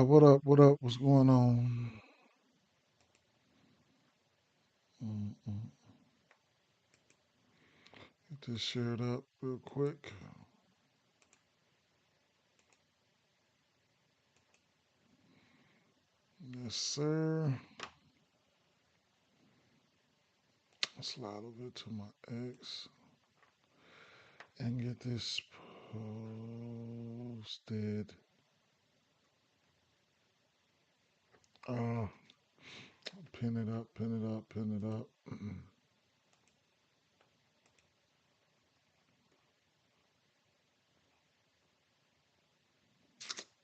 What up? What up? What's going on? Mm-mm. Get this shared up real quick. Yes, sir. Slide over to my X and get this posted. Uh, Pin it up, pin it up, pin it up.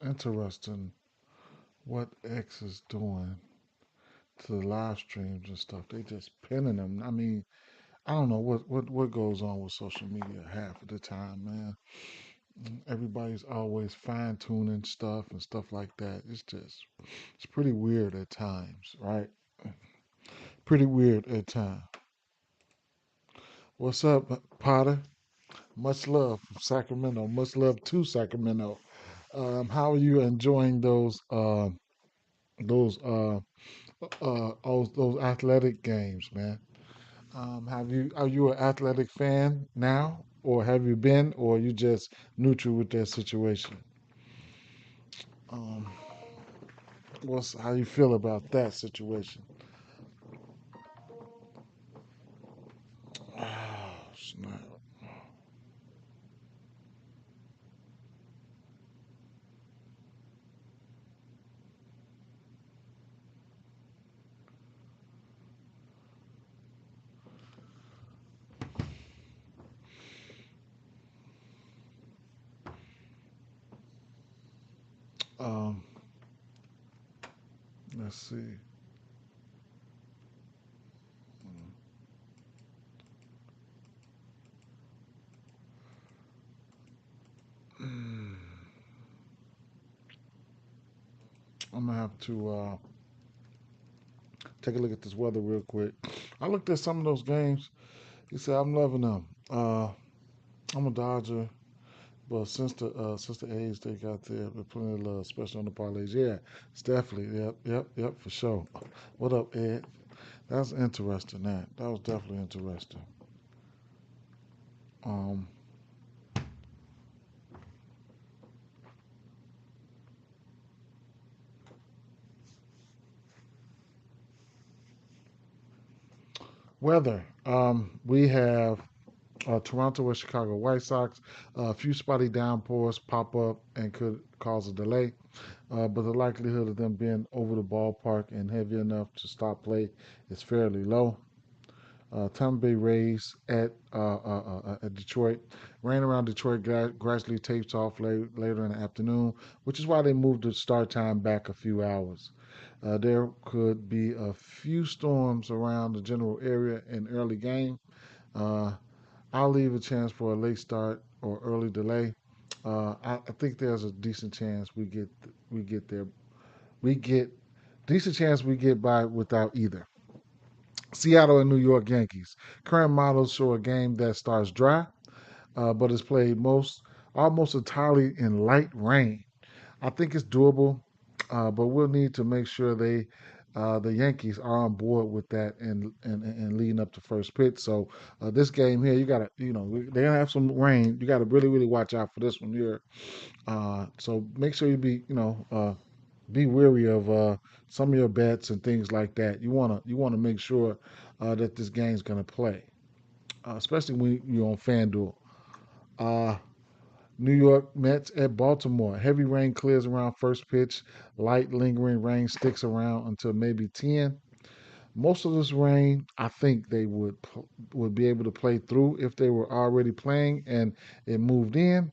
Interesting what X is doing to the live streams and stuff. They just pinning them. I mean, I don't know what goes on with social media half of the time, man. Everybody's always fine tuning stuff and stuff like that. It's pretty weird at times, right? Pretty weird at times. What's up, Potter? Much love from Sacramento. Much love to Sacramento. How are you enjoying those those athletic games, man? Have you Are you an athletic fan now, or have you been, or are you just neutral with that situation? Um, what's How you feel about that situation? Oh, snap. Um, let's see. Mm, I'm gonna have to take a look at this weather real quick. I looked at some of those games. He said I'm loving them. I'm a Dodger, but since the A's they got there, been plenty of love, especially on the parlays. Yeah, it's definitely yep for sure. What up, Ed? That's interesting. That was definitely interesting. Um, Weather. We have Toronto or Chicago White Sox. A few spotty downpours pop up and could cause a delay, but the likelihood of them being over the ballpark and heavy enough to stop play is fairly low. Tampa Bay Rays at Detroit. Rain around Detroit gradually tapes off later in the afternoon, which is why they moved the start time back a few hours. There could be a few storms around the general area in early game. Uh, I'll leave a chance for a late start or early delay. I think there's a decent chance we get there. We get decent chance we get by without either. Seattle and New York Yankees. Current models show a game that starts dry, but is played almost entirely in light rain. I think it's doable, but we'll need to make sure the Yankees are on board with that and leading up to first pitch. So this game here, you gotta, they're gonna have some rain. You gotta really, really watch out for this one here. So make sure be wary of some of your bets and things like that. You wanna make sure that this game's gonna play, especially when you're on FanDuel. Uh, New York Mets at Baltimore. Heavy rain clears around first pitch. Light lingering rain sticks around until maybe 10. Most of this rain, I think they would be able to play through if they were already playing and it moved in.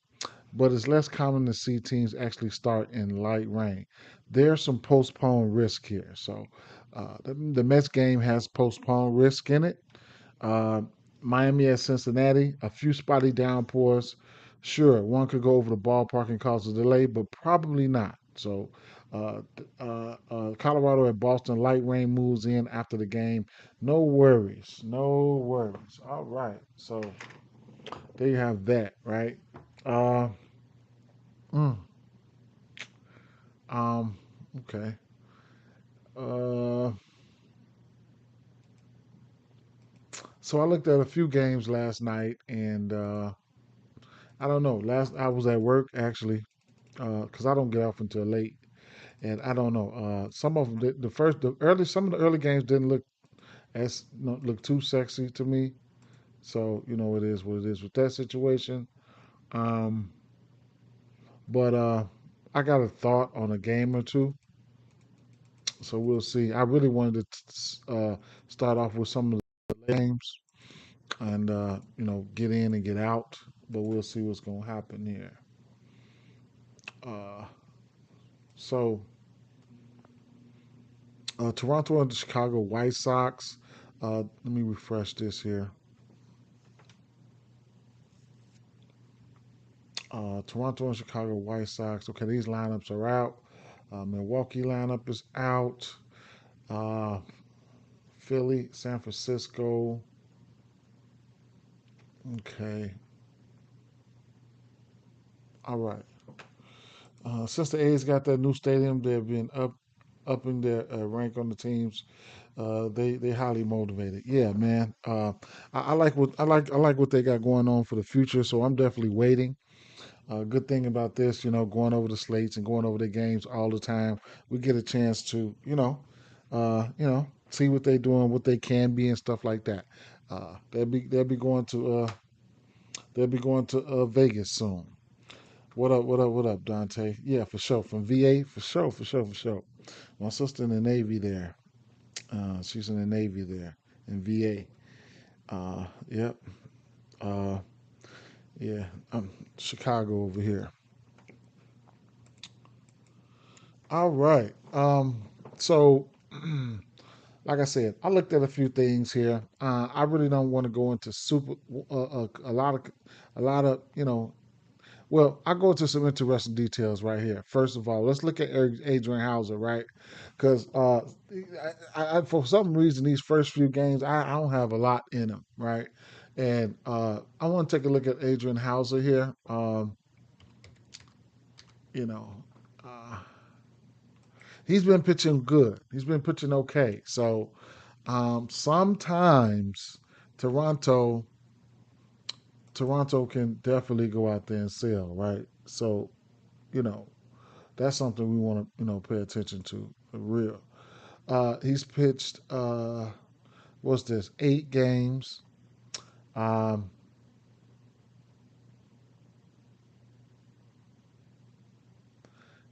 But it's less common to see teams actually start in light rain. There's some postponed risk here. So the Mets game has postponed risk in it. Uh, Miami at Cincinnati, a few spotty downpours. Sure, one could go over the ballpark and cause a delay, but probably not. So, Colorado at Boston, light rain moves in after the game. No worries. No worries. All right. So, there you have that, right? Uh, mm, um, Okay. Uh, so I looked at a few games last night, and I don't know. Last I was at work actually, because I don't get off until late, and I don't know. Some of them, some of the early games didn't look look too sexy to me. So it is what it is with that situation. Um, but I got a thought on a game or two, so we'll see. I really wanted to start off with some of the games and get in and get out, but we'll see what's gonna happen here. Uh, so Toronto and the Chicago White Sox. Let me refresh this here. Toronto and Chicago White Sox. Okay, these lineups are out. Milwaukee lineup is out. Uh, Philly, San Francisco. Okay, all right. Since the A's got that new stadium, they've been upping their rank on the teams. They highly motivated. Yeah, man. I like what they got going on for the future. So I'm definitely waiting. Good thing about this, going over the slates and going over the games all the time, we get a chance to, see what they're doing, what they can be, and stuff like that. They'll be going to Vegas soon. What up? What up? What up, Dante? Yeah, for sure. From VA, for sure, for sure, for sure. My sister in the Navy there. She's in the Navy there in VA. Yep. Uh, yeah. Chicago over here. All right. So, like I said, I looked at a few things here. I really don't want to go into a lot of, well, I go into some interesting details right here. First of all, let's look at Adrian Hauser, right? Because for some reason, these first few games, I don't have a lot in them, right? And I want to take a look at Adrian Hauser here. You know, uh, he's been pitching good. He's been pitching okay. So sometimes Toronto, Toronto can definitely go out there and sell, right? So you know, that's something we want to pay attention to for real. He's pitched what's this, 8 games. Um,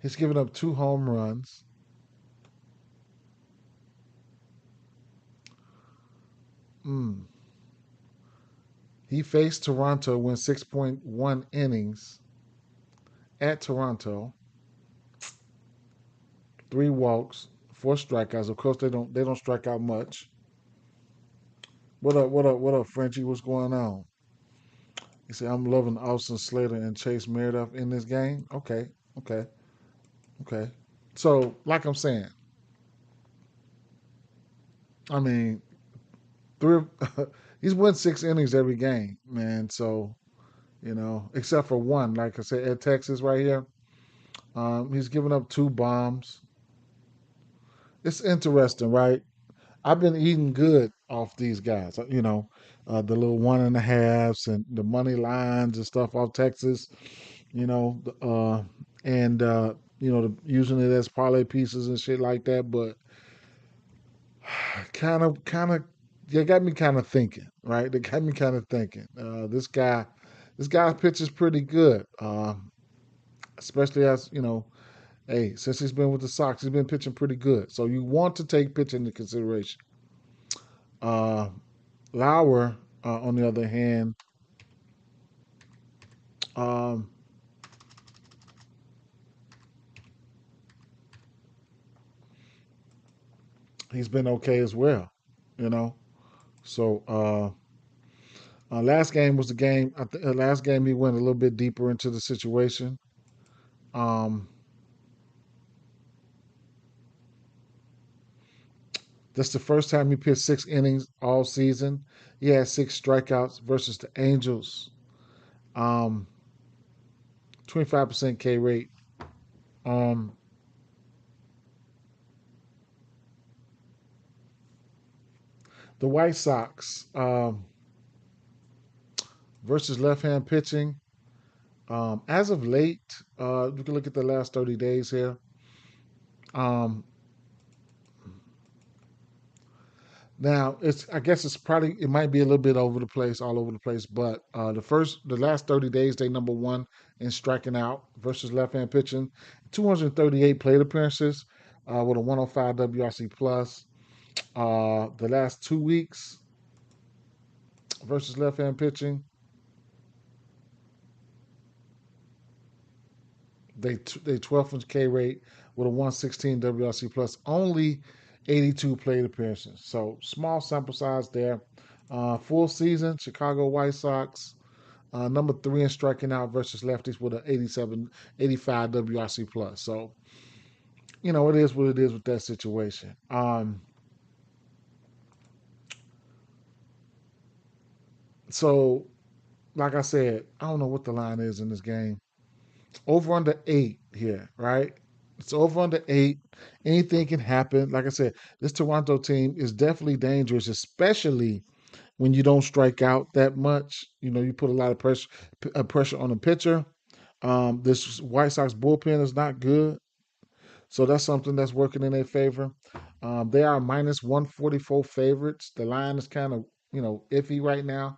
he's given up 2 home runs. Mm. He faced Toronto, went 6.1 innings at Toronto, 3 walks, 4 strikeouts. Of course, they don't strike out much. What up? What up? What up, Frenchie? What's going on? He said, "I'm loving Austin Slater and Chase Meredith in this game." Okay, okay, okay. So, like I'm saying, I mean, three. He's won 6 innings every game, man. So except for one, like I said, at Texas right here, he's given up 2 bombs. It's interesting, right? I've been eating good off these guys. The little 1.5s and the money lines and stuff off Texas. You know, and using it as parlay pieces and shit like that. But kind of, they got me kind of thinking, right? They got me kind of thinking. This guy pitches pretty good, especially as hey, since he's been with the Sox, he's been pitching pretty good. So you want to take pitching into consideration. Uh, Lauer, on the other hand, um, he's been okay as well. You know, so last game was the game. Last game he went a little bit deeper into the situation. Um, that's the first time he pitched 6 innings all season. He had 6 strikeouts versus the Angels. 25% K rate. Um, The White Sox versus left-hand pitching. As of late, you can look at the last 30 days here. Um, Now I guess it might be a little bit over the place, all over the place, but the last 30 days they number one in striking out versus left-hand pitching, 238 plate appearances with a 105 WRC plus. The last 2 weeks versus left-hand pitching, they 12th in K rate with a 116 WRC plus, only 82 plate appearances. So small sample size there. Full season, Chicago White Sox number three in striking out versus lefties with an 87, 85 WRC plus. So, it is what it is with that situation. So, like I said, I don't know what the line is in this game. Over under 8 here, right? It's over under 8. Anything can happen. Like I said, this Toronto team is definitely dangerous, especially when you don't strike out that much. You put a lot of pressure on the pitcher. This White Sox bullpen is not good. So that's something that's working in their favor. They are minus 144 favorites. The line is kind of, iffy right now.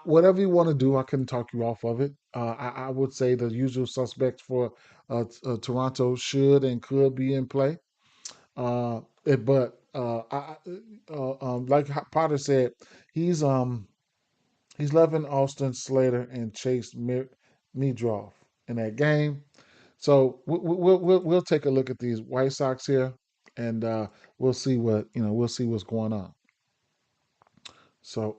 Whatever you want to do, I couldn't talk you off of it. I would say the usual suspects for Toronto should and could be in play. But like Potter said, he's um he's loving Austin Slater and Chase Meadroff in that game. So we'll take a look at these White Sox here, and we'll see we'll see what's going on. So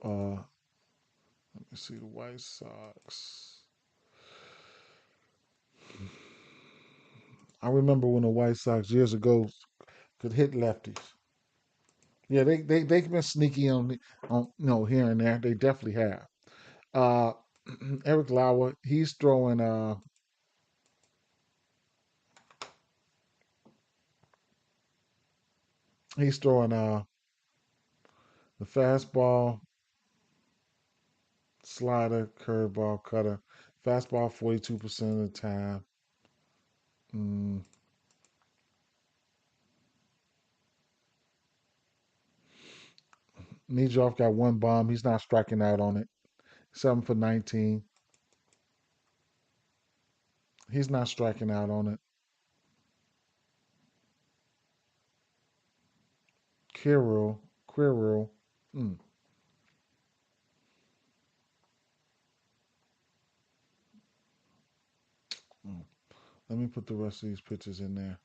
let me see the White Sox. I remember when the White Sox years ago could hit lefties. Yeah, they've been sneaky on here and there. They definitely have. Uh, Eric Lauer, he's throwing the fastball, slider, curveball, cutter. Fastball 42% of the time. Mm, Nijov got one bomb. He's not striking out on it. 7 for 19. He's not striking out on it. Quirrell. Mm, mm. Let me put the rest of these pitchers in there.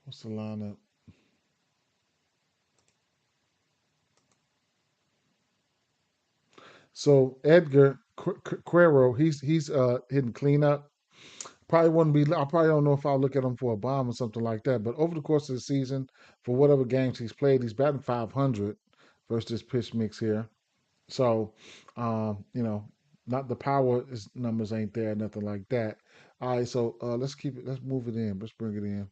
What's the lineup? So Edgar Quirrell, he's hitting cleanup. Probably wouldn't be. I probably don't know if I'll look at him for a bomb or something like that. But over the course of the season, for whatever games he's played, he's batting 500 versus this pitch mix here. So, um, you know, not the power numbers ain't there, nothing like that. All right, so let's keep it. Let's move it in. Let's bring it in.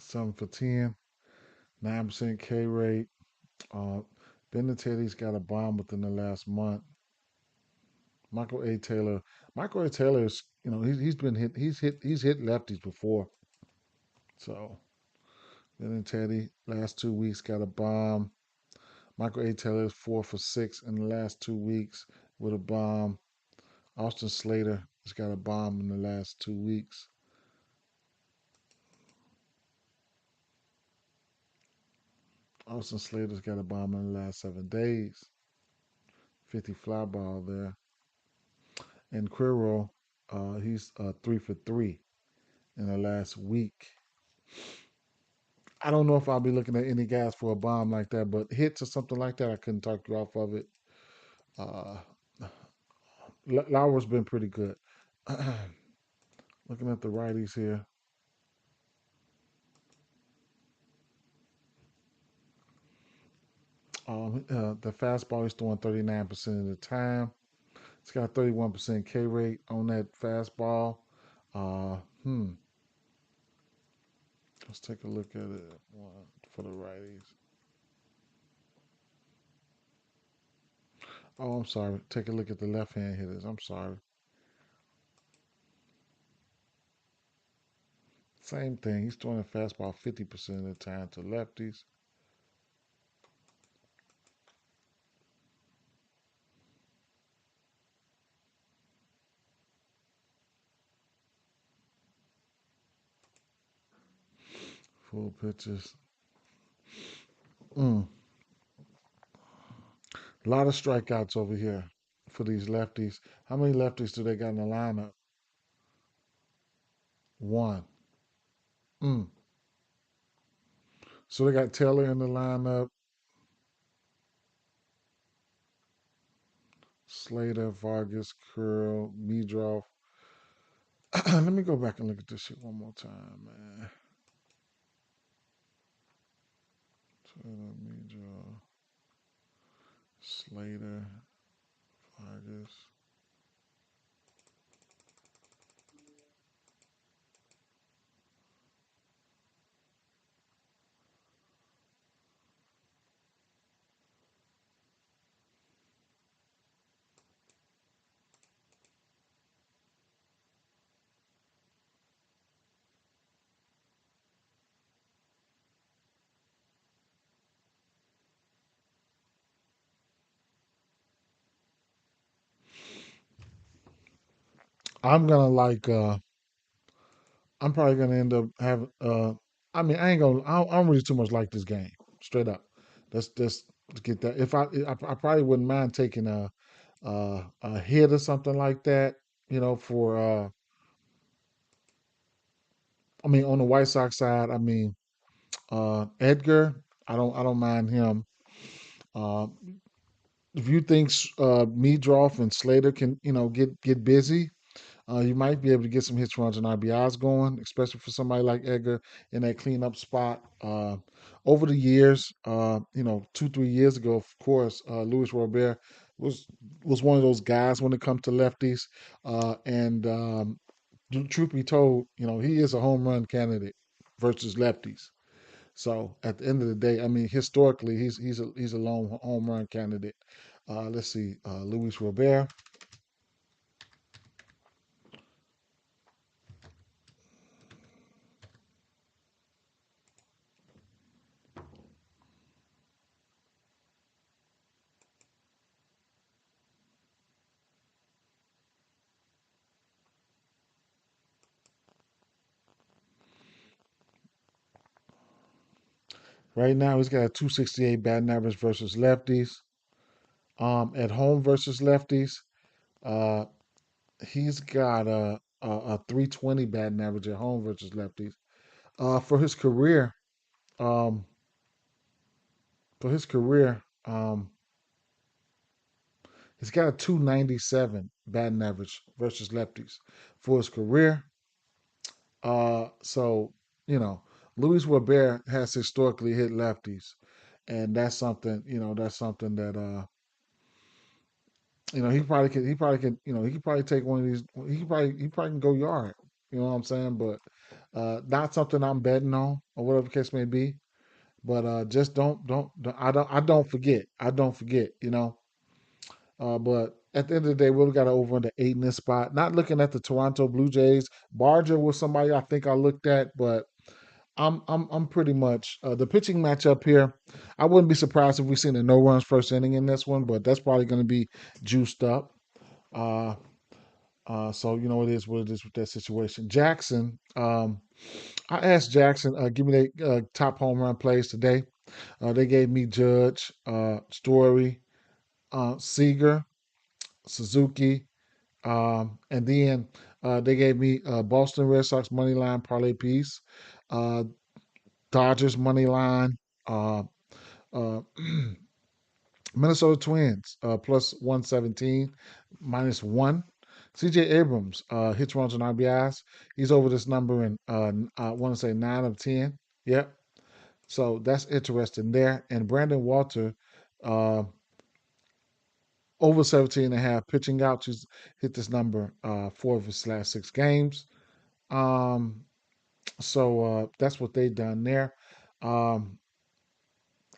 7 for 10, 9% K rate. Uh, Benetti's got a bomb within the last month. Michael A. Taylor. Michael A. Taylor is, he's been hit. He's hit lefties before. So Benintendi last 2 weeks got a bomb. Michael A. Taylor is 4 for 6 in the last 2 weeks with a bomb. Austin Slater has got a bomb in the last 2 weeks. Austin Slater's got a bomb in the last 7 days. 50 fly ball there. And Quirrell, he's 3 for 3 in the last week. I don't know if I'll be looking at any guys for a bomb like that, but hits or something like that, I couldn't talk you off of it. Uh, Lauer's been pretty good. Looking at the righties here. The fastball is throwing 39% of the time. It's got a 31% K rate on that fastball. Uh, hmm. Let's take a look at it for the righties. Oh, I'm sorry. Take a look at the left hand hitters. I'm sorry. Same thing. He's throwing a fastball 50% of the time to lefties. Full pitches. Mm. A lot of strikeouts over here for these lefties. How many lefties do they got in the lineup? One. Mm. So they got Taylor in the lineup, Slater, Vargas, Curl, Meadroff. Let me go back and look at this shit one more time, man. Taylor, Meadroff, Slater, Vargas. I'm gonna like. I'm probably gonna end up having. I mean, I ain't gonna. I don't really too much like this game. Straight up. Let's just get that. If I probably wouldn't mind taking a hit or something like that. You know, for I mean, on the White Sox side, I mean, Edgar. I don't mind him. Uh, if you think Meadroff and Slater can, get busy, you might be able to get some hits, runs, and RBIs going, especially for somebody like Edgar in that cleanup spot. Over the years, 2, 3 years ago, of course, Luis Robert was was one of those guys when it comes to lefties. And truth be told, he is a home run candidate versus lefties. So at the end of the day, I mean, historically, he's a lone home run candidate. Let's see, Luis Robert. Right now, he's got a 268 batting average versus lefties. At home versus lefties, uh, he's got a 320 batting average at home versus lefties. For his career, um, for his career, he's got a 297 batting average versus lefties for his career. So you know, Luis Robert has historically hit lefties, and that's something. That's something that he could probably take one of these. He probably can go yard. You know what I'm saying? But not something I'm betting on or whatever the case may be. But just I don't forget. I don't forget. But at the end of the day, we got to over under 8 in this spot. Not looking at the Toronto Blue Jays. Barger was somebody I think I looked at, but I'm pretty much the pitching matchup here. I wouldn't be surprised if we seen a no runs first inning in this one, but that's probably going to be juiced up. Uh, so it is what it is with that situation. Jackson, I asked Jackson, give me the top home run plays today. They gave me Judge, Story, Seager, Suzuki, and then they gave me Boston Red Sox money line parlay piece, uh, Dodgers money line, uh, uh, Minnesota Twins plus 117 minus one. CJ Abrams, hits, runs, and RBIs. He's over this number in, I want to say 9 of 10. Yep. So that's interesting there. And Brandon Walter, uh, over 17 and a half pitching outs. He's hit this number 4 of his last 6 games. Um, so that's what they done there. Um,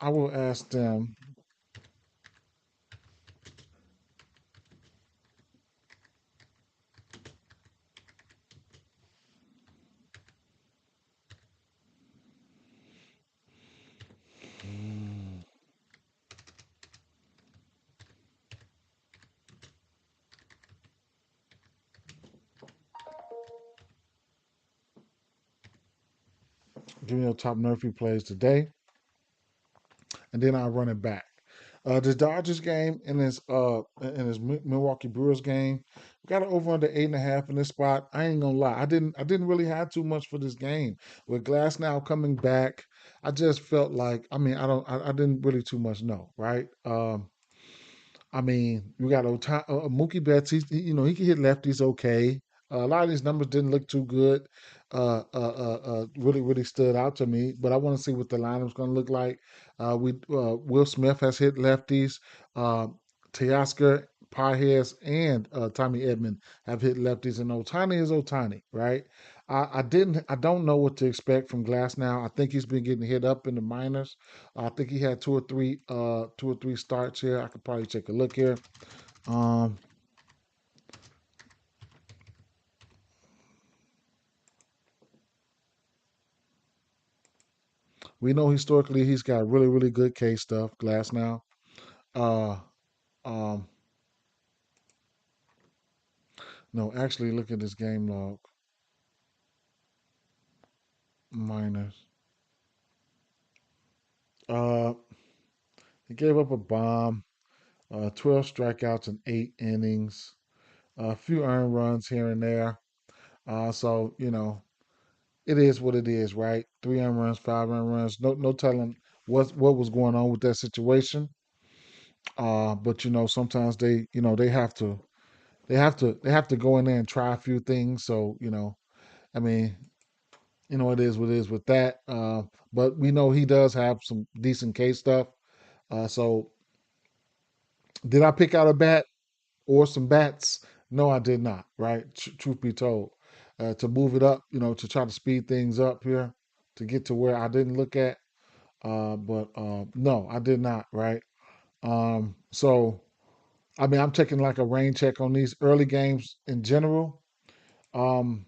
I will ask them. Give me your top Nerfy plays today, and then I'll run it back. The Dodgers game and his Milwaukee Brewers game, we got it over under 8.5 in this spot. I ain't gonna lie, I didn't really have too much for this game. With Glass now coming back, I just felt like, I mean, I didn't really too much know, right? I mean, you got Mookie Betts. He can hit lefties okay. A lot of these numbers didn't look too good. Really, really stood out to me. But I want to see what the lineup's going to look like. We Will Smith has hit lefties. Uh, Teoscar, Pajes, and Tommy Edman have hit lefties. And Otani is Otani, right? I don't know what to expect from Glass now. I think he's been getting hit up in the minors. I think he had two or three starts here. I could probably take a look here. Um, we know historically he's got really, really good K stuff. Glass now. Uh, um, no, actually, look at this game log. Minors. Uh, he gave up a bomb. 12 strikeouts in 8 innings. A few earned runs here and there. So it is what it is, right? 3 earned runs, 5 earned runs. No telling what was going on with that situation. But sometimes they have to go in there and try a few things. So I mean, it is what it is with that. But we know he does have some decent case stuff. So did I pick out a bat or some bats? No, I did not. Right? Truth be told, to move it up, to try to speed things up here, to get to where I didn't look at. But no, I did not. Right? So I mean, I'm taking like a rain check on these early games in general. Um,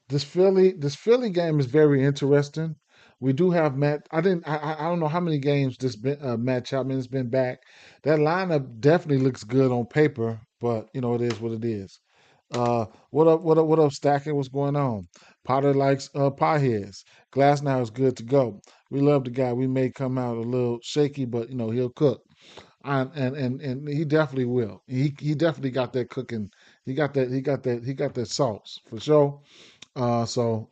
this Philly game is very interesting. We do have Matt. I don't know how many games this been Matt Chapman has been back. That lineup definitely looks good on paper, but it is what it is. What up? What up? What up? Stacking? What's going on? Potter likes pie heads. Glass now is good to go. We love the guy. We may come out a little shaky, but he'll cook. And he definitely will. He definitely got that cooking. He got that sauce for sure. So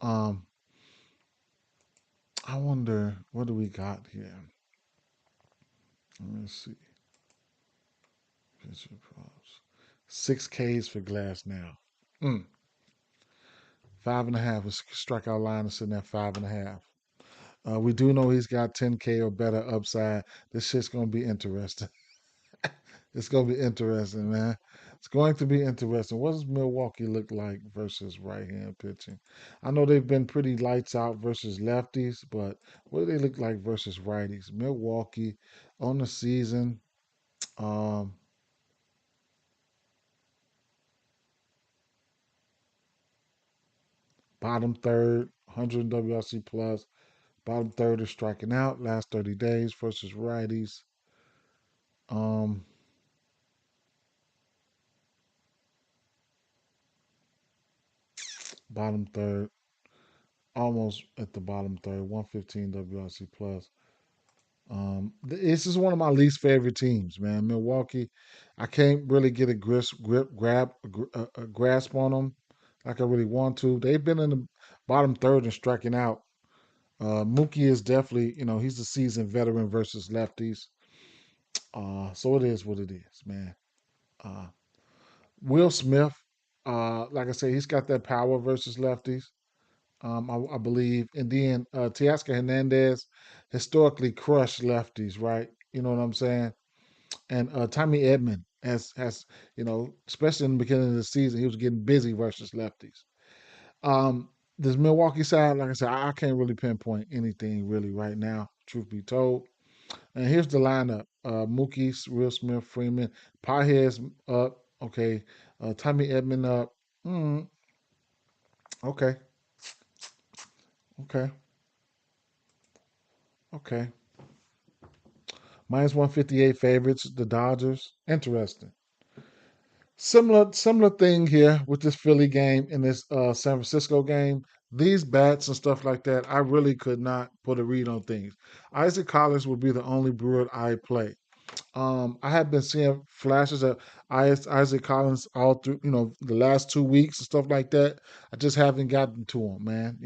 I wonder what do we got here. Let me see. Pitcher props. 6 Ks for Glass now. Mm. 5.5. His strikeout line is sitting at 5.5. We do know he's got 10K or better upside. This shit's gonna be interesting. It's gonna be interesting, man. It's going to be interesting. What does Milwaukee look like versus right-hand pitching? I know they've been pretty lights out versus lefties, but what do they look like versus righties? Milwaukee on the season, um, bottom third, 100 WRC plus. Bottom third is striking out last 30 days versus righties. Um, Bottom third, almost at the bottom third, 115 WRC plus. This is one of my least favorite teams, man. Milwaukee, I can't really get a grasp on them like I really want to. They've been in the bottom third and striking out. Mookie is definitely, he's a seasoned veteran versus lefties. So it is what it is, man. Uh, Will Smith, like I said, he's got that power versus lefties. I believe, and then Teoscar Hernandez historically crushed lefties, right? You know what I'm saying? And Tommy Edman has especially in the beginning of the season, he was getting busy versus lefties. This Milwaukee side, like I said, I can't really pinpoint anything really right now, truth be told. And here's the lineup: Mookie, Will Smith, Freeman, Pages up, okay, Tommy Edman up. Mm, okay, okay, okay. Minus 158 favorites, the Dodgers. Interesting. Similar thing here with this Philly game and this San Francisco game. These bats and stuff like that, I really could not put a read on things. Isaac Collins would be the only Brewer I play. I have been seeing flashes of Isaac Collins all through, the last 2 weeks and stuff like that. I just haven't gotten to him, man.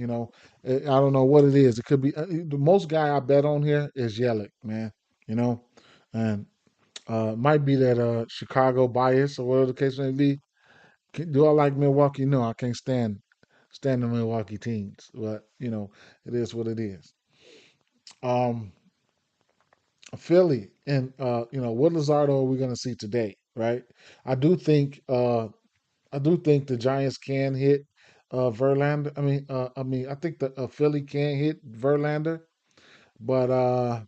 I don't know what it is. It could be the most guy I bet on here is Yelich, man. You know, and might be that Chicago bias or whatever the case may be. Do I like Milwaukee? No, I can't stand the Milwaukee teams, but it is what it is. Um, Philly and what Luzardo are we going to see today, right? I do think the Giants can hit Verlander. I think the Philly can hit Verlander, but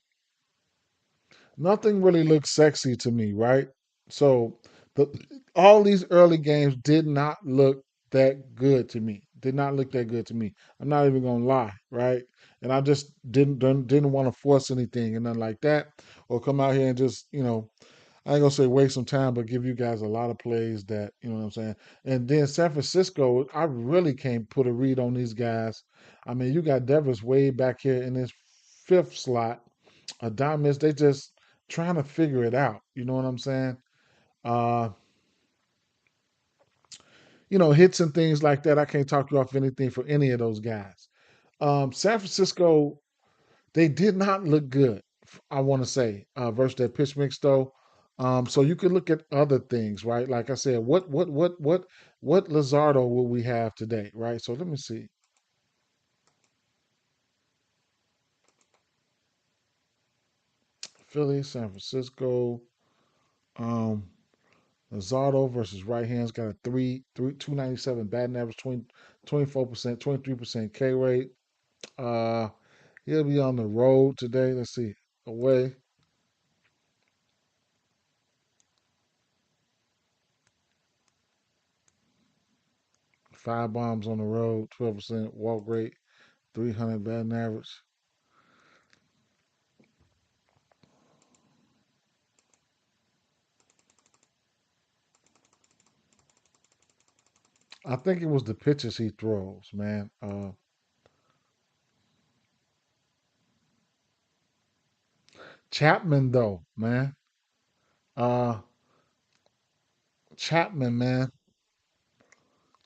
nothing really looks sexy to me, right? So the all these early games did not look that good to me. Did not look that good to me. I'm not even gonna lie, right? And I just didn't want to force anything and nothing like that, or come out here and just I ain't gonna say waste some time, but give you guys a lot of plays that what I'm saying. And then San Francisco, I really can't put a read on these guys. I mean, you got Devers way back here in this fifth slot. Adames, they just trying to figure it out. You know what I'm saying? Uh, hits and things like that. I can't talk you off anything for any of those guys. San Francisco, they did not look good. I want to say versus that pitch mix though. So you could look at other things, right? Like I said, what Luzardo will we have today, right? So let me see. Philly, San Francisco. Um, Luzardo versus right hand's got a 297 batting average, 24%, 23% K rate. Uh, he'll be on the road today. Let's see. Away. 5 bombs on the road, 12% walk rate, 300 batting average. I think it was the pitches he throws, man. Chapman though, man. Uh, Chapman, man.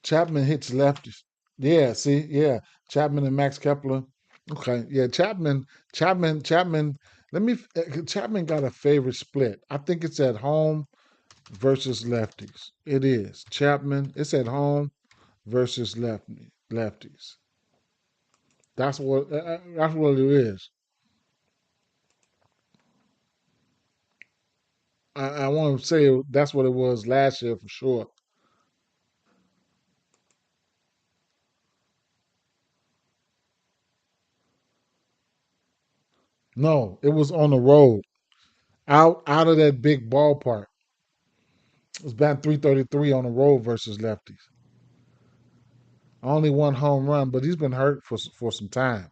Chapman hits lefties. Yeah, see, yeah. Chapman and Max Kepler. Okay, yeah. Chapman. Chapman got a favorite split. I think it's at home versus lefties. It is Chapman. It's at home versus lefties. That's what it is. I want to say that's what it was last year for sure. No, it was on the road, out of that big ballpark. It was batting 333 on the road versus lefties. Only one home run, but he's been hurt for some time.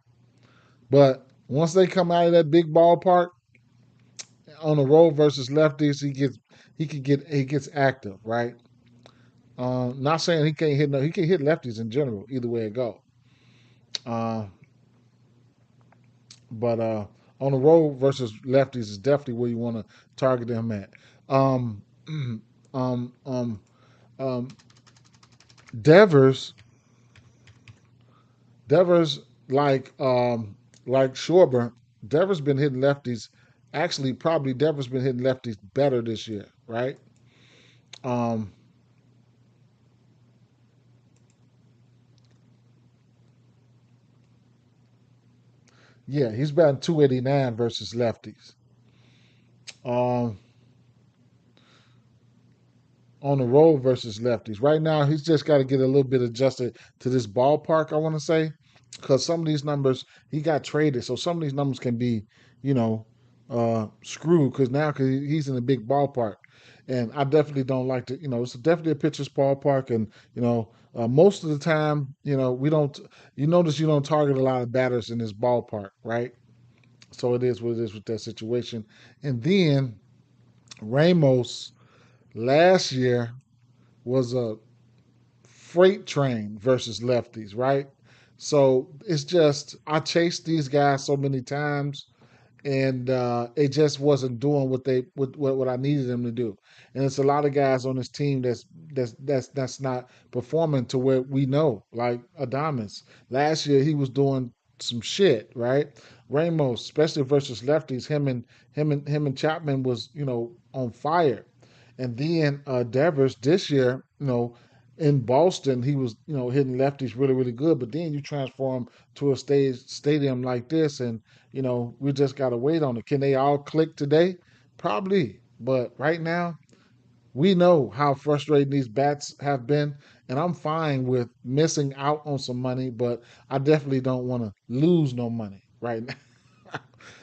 But once they come out of that big ballpark on the road versus lefties, he gets active, right? Not saying he can't hit no, he can hit lefties in general. Either way it go. Uh, but on the road versus lefties is definitely where you want to target them at. Um, um, um, um, Devers, Devers like Schwarber, Devers been hitting lefties. Actually, probably Devers been hitting lefties better this year, right? Um, yeah, he's batting 289 versus lefties. Um, on the road versus lefties. Right now, he's just got to get a little bit adjusted to this ballpark, I want to say, because some of these numbers, he got traded. So some of these numbers can be, you know, screwed because now cause he's in a big ballpark. And I definitely don't like to, it's definitely a pitcher's ballpark. And, most of the time, we don't, you notice you don't target a lot of batters in this ballpark, right? So it is what it is with that situation. And then Ramos last year was a freight train versus lefties, right? So it's just I chased these guys so many times, and it just wasn't doing what I needed them to do. And it's a lot of guys on this team that's not performing to where we know, like Adamas. Last year he was doing some shit, right? Ramos, especially versus lefties, him and Chapman was on fire. And then Devers this year, in Boston, he was, hitting lefties really, really good. But then you transform to a stadium like this, and we just gotta wait on it. Can they all click today? Probably. But right now, we know how frustrating these bats have been, and I'm fine with missing out on some money, but I definitely don't want to lose no money right now.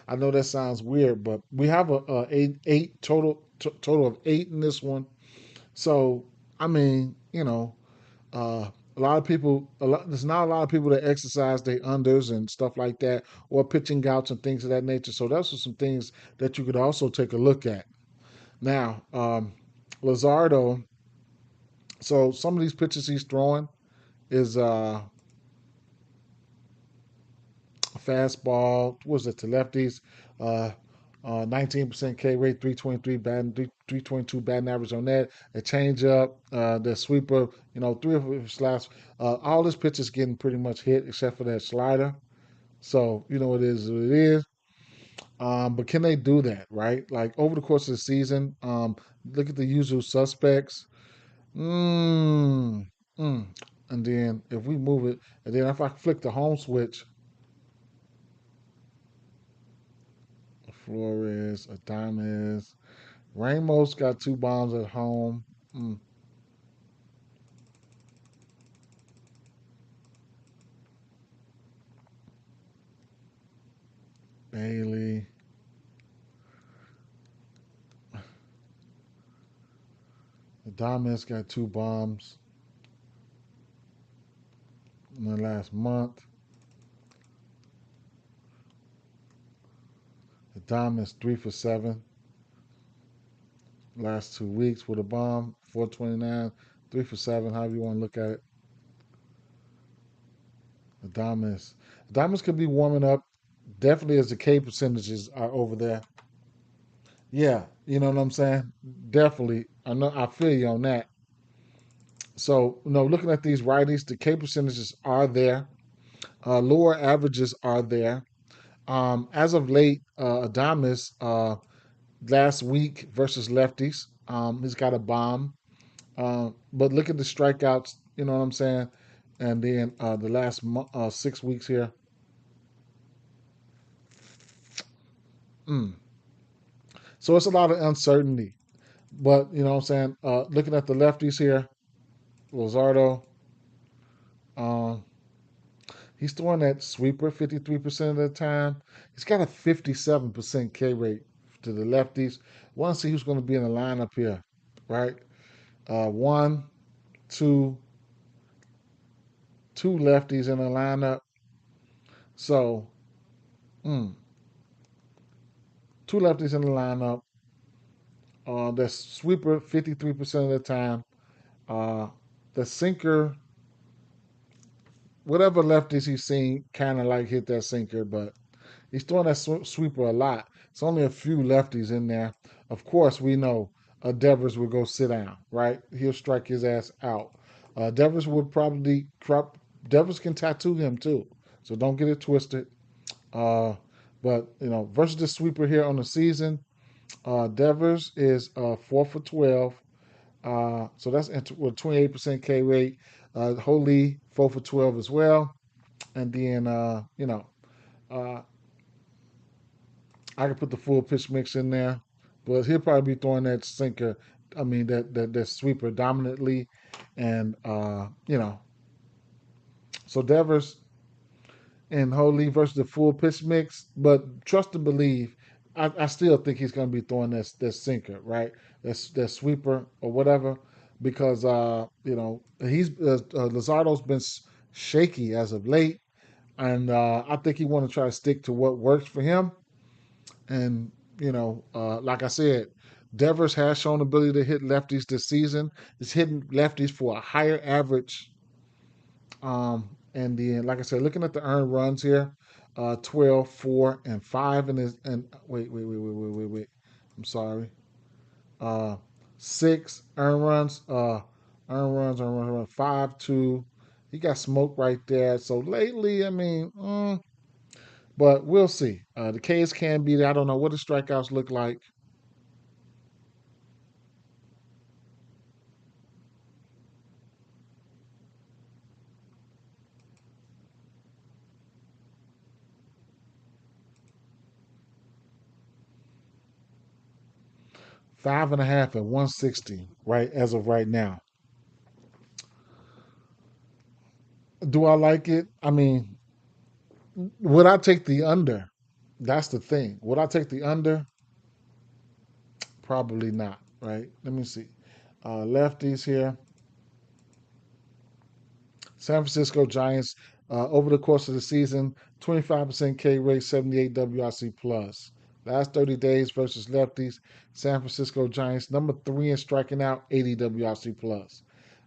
I know that sounds weird, but we have a eight total of eight in this one. So I mean, a lot of people, there's not a lot of people that exercise their unders and stuff like that, or pitching outs and things of that nature. So those are some things that you could also take a look at. Now, Lazardo. So some of these pitches he's throwing is fastball. What was it to lefties? Uh, 19% K rate, 323 batting, 322 batting average on that. A changeup, the sweeper, three of his slaps. All his pitches getting pretty much hit except for that slider. So it is what it is. But can they do that, right? Like over the course of the season, look at the usual suspects. Mm, mm. And then if we move it, and then if I flick the home switch, Flores, Adames, Ramos got two bombs at home. Mm, Bailey, Adames got two bombs in the last month. Adames 3 for 7 last 2 weeks with a bomb, 429, 3 for 7, however you want to look at it. Adames. Adames could be warming up definitely as the K percentages are over there. Yeah, you know what I'm saying? Definitely. I know I feel you on that. So, looking at these righties, the K percentages are there. Lower averages are there. As of late, Adames last week versus lefties, he's got a bomb. But look at the strikeouts. You know what I'm saying? And then the last 6 weeks here. Mm. So it's a lot of uncertainty. But you know what I'm saying? Looking at the lefties here, Luzardo, um, he's throwing that sweeper 53% of the time. He's got a 57% K rate to the lefties. Want to see who's going to be in the lineup here, right? One, two, two lefties in the lineup. So, mm, two lefties in the lineup. The sweeper 53% of the time. Uh, the sinker, whatever lefties he's seen, kind of like hit that sinker, but he's throwing that sweeper a lot. It's only a few lefties in there. Of course, we know Devers would go sit down, right? He'll strike his ass out. Devers would probably Devers can tattoo him too, so don't get it twisted. Uh, but versus the sweeper here on the season, Devers is 4 for 12, So that's with 28% K rate. Holy 4 for 12 as well. And then uh, I could put the full pitch mix in there, but he'll probably be throwing that sinker. I mean that sweeper dominantly, and so Devers and Holy versus the full pitch mix. But trust and believe, I still think he's going to be throwing that sinker, right? That sweeper or whatever, because he's Luzardo's been shaky as of late, and I think he want to try to stick to what works for him. And like I said, Devers has shown ability to hit lefties this season. He's hitting lefties for a higher average. And then, like I said, looking at the earned runs here, 12, 4, and 5 in his and wait. I'm sorry. Uh 6 earned runs, 5, 2. He got smoked right there. So lately, I mean, but we'll see. The K's can be there. I don't know what the strikeouts look like. 5.5 at 160, right, as of right now. Do I like it? I mean, would I take the under? That's the thing. Would I take the under? Probably not, right? Let me see. Lefties here. San Francisco Giants, over the course of the season, 25% K rate, 78 WRC plus. Last 30 days versus lefties, San Francisco Giants, number 3 in striking out, 80 WRC plus.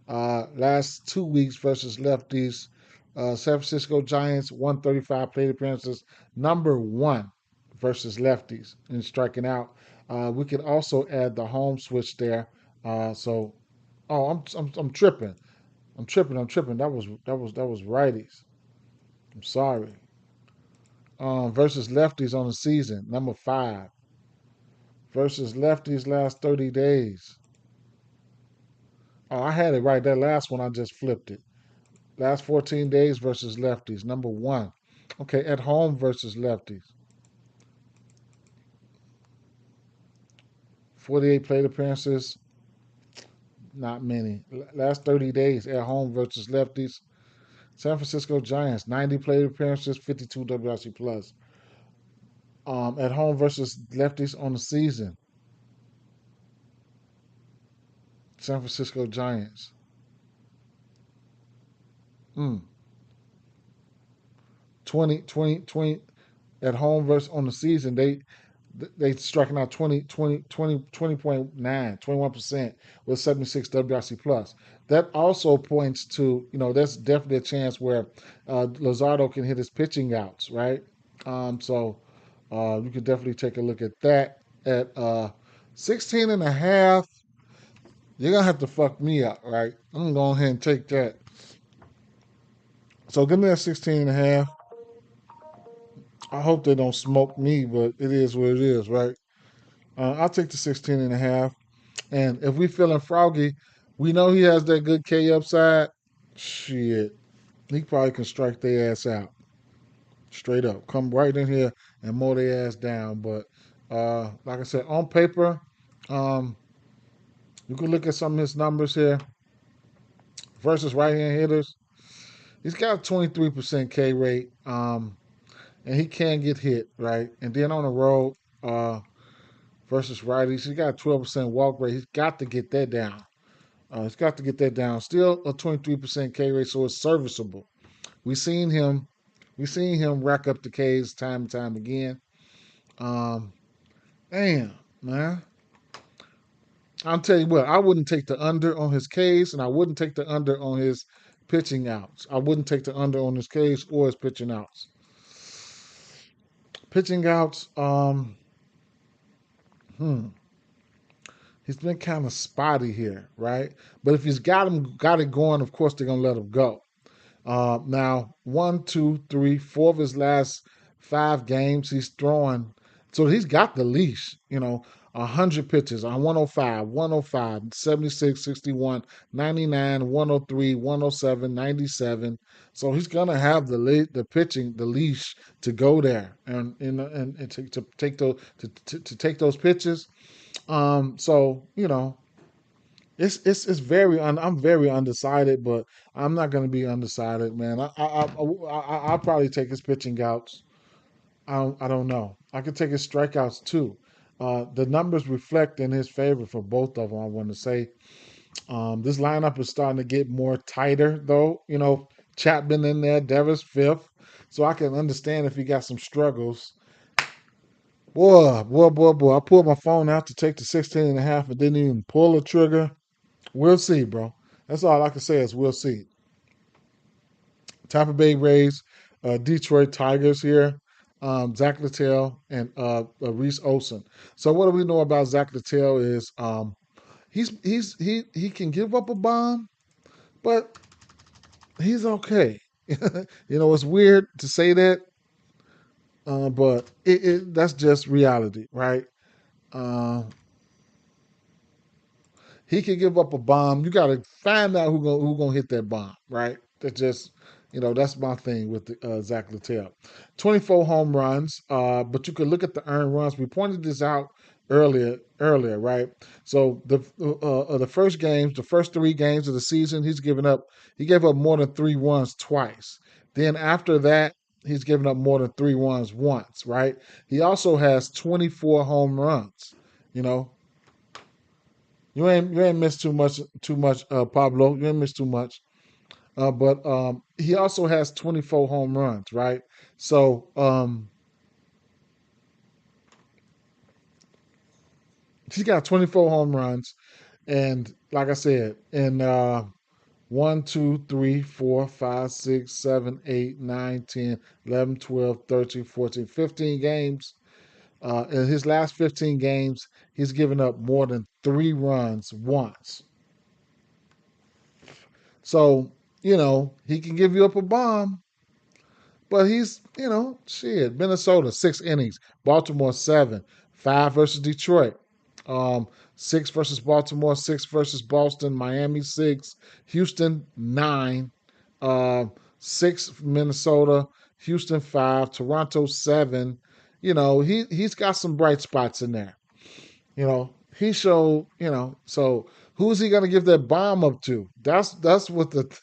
Last 2 weeks versus lefties, San Francisco Giants, 135 plate appearances, number 1 versus lefties in striking out. We can also add the home switch there. I'm tripping. I'm tripping. That was righties. I'm sorry. Versus lefties on the season, number 5 versus lefties last 30 days. Oh, I had it right. That last one I just flipped it. Last 14 days versus lefties, number 1. Okay, at home versus lefties, 48 plate appearances, not many. Last 30 days at home versus lefties, San Francisco Giants, 90 plate appearances, 52 WRC plus. At home versus lefties on the season, San Francisco Giants. Mm, 20 at home versus on the season. They striking out 21% with 76 WRC plus. That also points to, that's definitely a chance where Luzardo can hit his pitching outs, right? So you could definitely take a look at that. At 16 and a half, you're going to have to fuck me up, right? I'm going to go ahead and take that. So give me that 16 and a half. I hope they don't smoke me, but it is what it is, right? I'll take the 16 and a half. And if we feeling froggy, we know he has that good K upside. Shit, he probably can strike their ass out. Straight up. Come right in here and mow their ass down. But like I said, on paper, um, you can look at some of his numbers here versus right hand hitters. He's got a 23% K rate. And he can get hit, right? And then on the road, versus righties, he got a 12% walk rate. He's got to get that down. He's got to get that down. Still a 23% K rate, so it's serviceable. We seen him, we seen him rack up the Ks time and time again. Um, Damn, man. I'll tell you what, I wouldn't take the under on his Ks, and I wouldn't take the under on his pitching outs. I wouldn't take the under on his Ks or his pitching outs. Pitching outs, hmm, he's been kind of spotty here, right? But if he's got it going, of course they're gonna let him go. Now, 1, 2, 3, 4 of his last 5 games, he's throwing So he's got the leash, 100 pitches on 105, 105, 76, 61, 99, 103, 107, 97. So he's gonna have the pitching, the leash to go there and to take those to take those pitches. So it's very I'm very undecided, but I'm not gonna be undecided, man. I'll probably take his pitching outs. I don't know. I could take his strikeouts too. The numbers reflect in his favor for both of them. I want to say this lineup is starting to get more tighter, though. Chapman in there, Devers fifth, so I can understand if he got some struggles. Boy, boy, boy, boy! I pulled my phone out to take the 16 and a half, and didn't even pull the trigger. We'll see, bro. That's all I can say is we'll see. Tampa Bay Rays, Detroit Tigers here, Zach Littell and Reese Olson. So what do we know about Zach Littell is he can give up a bomb, but he's okay. It's weird to say that, but that's just reality, right? Uh, he can give up a bomb. You got to find out who gonna hit that bomb, right? That's just that's my thing with Zach Littell. 24 home runs, but you could look at the earned runs. We pointed this out earlier, right? So the first 3 games of the season, he gave up more than 3 runs twice. Then after that, he's given up more than 3 runs once, right? He also has 24 home runs. You know, you ain't missed too much, Pablo. You ain't missed too much. But he also has 24 home runs, right? So he's got 24 home runs, and like I said, in 1, 2, 3, 4, 5, 6, 7, 8, 9, 10, 11, 12, 13, 14, 15 games. In his last 15 games, he's given up more than 3 runs once. So, he can give you up a bomb, but shit. Minnesota, 6 innings. Baltimore, 7. 5 versus Detroit. 6 versus Baltimore, 6 versus Boston. Miami, 6. Houston, 9. Uh, 6 Minnesota. Houston, 5. Toronto, 7. He's got some bright spots in there. He showed, so who's he gonna give that bomb up to? That's what the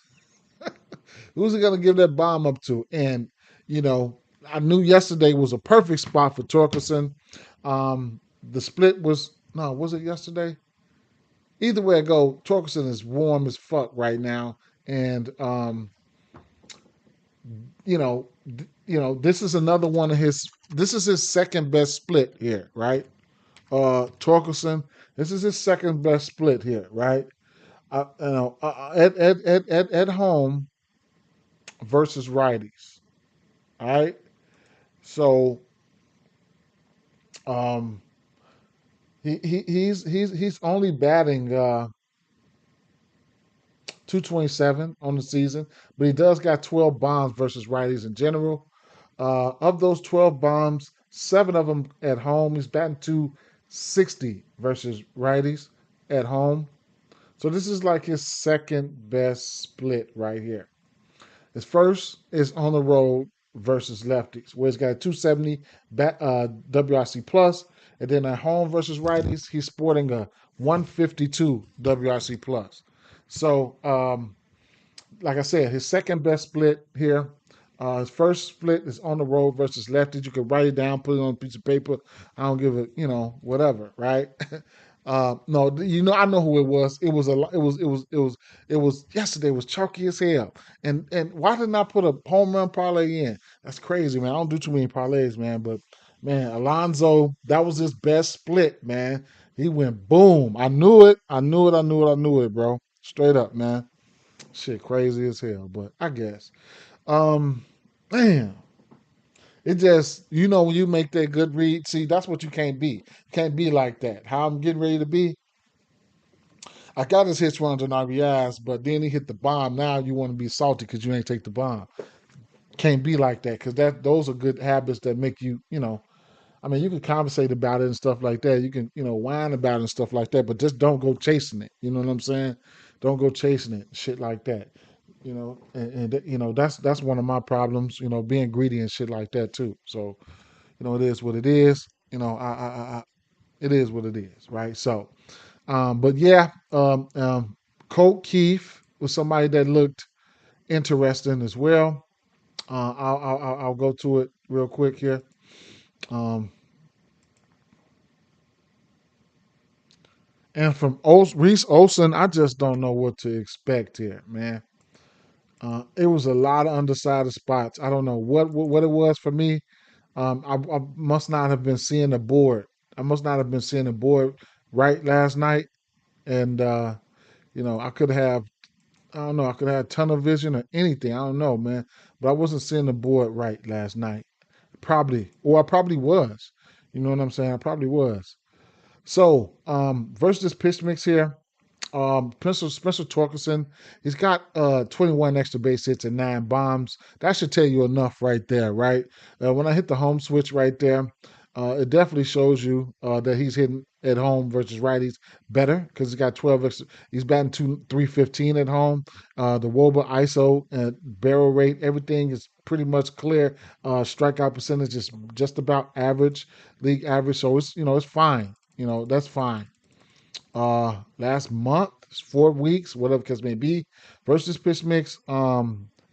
who's he gonna give that bomb up to? And you know, I knew yesterday was a perfect spot for Torkelson. The split was no, was it yesterday? Either way I go, Torkelson is warm as fuck right now, and this is another one of his. This is his second best split here, right? Torkelson, this is his second best split here, right? At home versus righties. All right. So um, he's only batting 227 on the season, but he does got 12 bombs versus righties in general. Of those 12 bombs, 7 of them at home. He's batting 260 versus righties at home. So this is like his second best split right here. His first is on the road versus lefties, where he's got a 270 WRC plus, and then at home versus righties, he's sporting a 152 WRC plus. So, like I said, his second best split here. His first split is on the road versus lefties. You could write it down, put it on a piece of paper. I don't give it, whatever, right? No, I know who it was. It was yesterday was chalky as hell. And why didn't I put a home run parlay in? That's crazy, man. I don't do too many parlays, man. But man, Alonzo, that was his best split, man. He went boom. I knew it. I knew it. I knew it. I knew it, bro. Straight up, man. Shit, crazy as hell. But I guess, um, man, it just when you make that good read. See, that's what you can't be. Can't be like that. How I'm getting ready to be. I got his hits, runs, and RBIs, but then he hit the bomb. Now you want to be salty because you ain't take the bomb. Can't be like that because those are good habits that make you, I mean, you can conversate about it and stuff like that. You can, whine about it and stuff like that, but just don't go chasing it. You know what I'm saying? Don't go chasing it, shit like that. That's one of my problems. Being greedy and shit like that too. So, it is what it is. It is what it is, right? So, but yeah, Colt Keith was somebody that looked interesting as well. I'll go to it real quick here. Um, and from Reese Olson, I just don't know what to expect here, man. It was a lot of undecided spots. I don't know what it was for me. I must not have been seeing the board. I must not have been seeing the board right last night, and I could have. I don't know. I could have tunnel vision or anything. I don't know, man. But I wasn't seeing the board right last night. Probably, or I probably was. You know what I'm saying? I probably was. So, versus this pitch mix here, Spencer Torkelson, he's got 21 extra base hits and 9 bombs. That should tell you enough right there, right? When I hit the home switch right there, it definitely shows you that he's hitting at home versus righties better because he's got 12 extra. He's batting 315 at home. The WOBA, ISO, and barrel rate, everything is pretty much clear. Strikeout percentage is just about average, league average. So it's fine. That's fine. Last month, 4 weeks, whatever the case may be, versus pitch mix.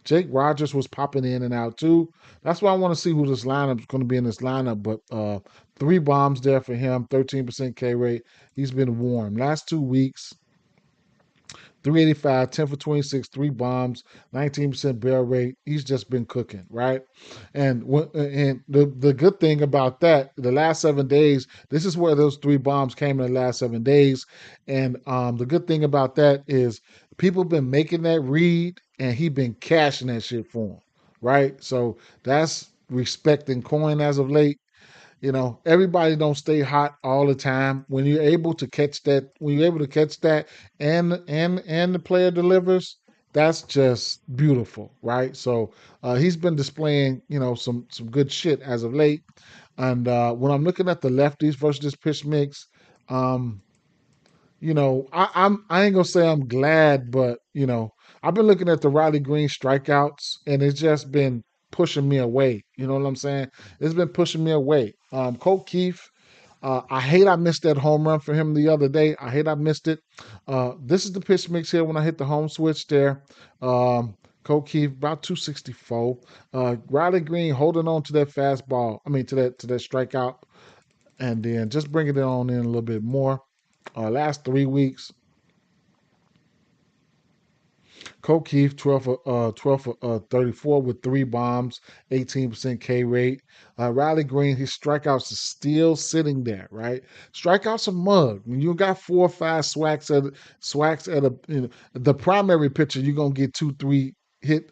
Jake Rogers was popping in and out too. That's why I want to see who this lineup is going to be in this lineup. But 3 bombs there for him, 13% K rate. He's been warm. Last 2 weeks, 385, 10 for 26, 3 bombs, 19% barrel rate. He's just been cooking, right? And the good thing about that, the last 7 days, this is where those 3 bombs came in the last 7 days. And the good thing about that is people been making that read, and he been cashing that shit for him, right? So that's respecting coin as of late. Everybody don't stay hot all the time. When you're able to catch that, and the player delivers, that's just beautiful, right? So he's been displaying, some good shit as of late. And when I'm looking at the lefties versus this pitch mix, um, I ain't gonna say I'm glad, but I've been looking at the Riley Green strikeouts, and it's just been pushing me away. You know what I'm saying? It's been pushing me away. Colt Keith, I hate I missed that home run for him the other day. I hate I missed it. This is the pitch mix here when I hit the home switch there. Colt Keith about 264. Riley Green holding on to that fastball. I mean to that strikeout, and then just bringing it on in a little bit more. Last 3 weeks, Colt Keith 12 for 34 with 3 bombs, 18% K rate. Riley Green, his strikeouts is still sitting there, right? Strikeouts are mug. When you got 4 or 5 swacks at the primary pitcher, you're gonna get 2, 3 hit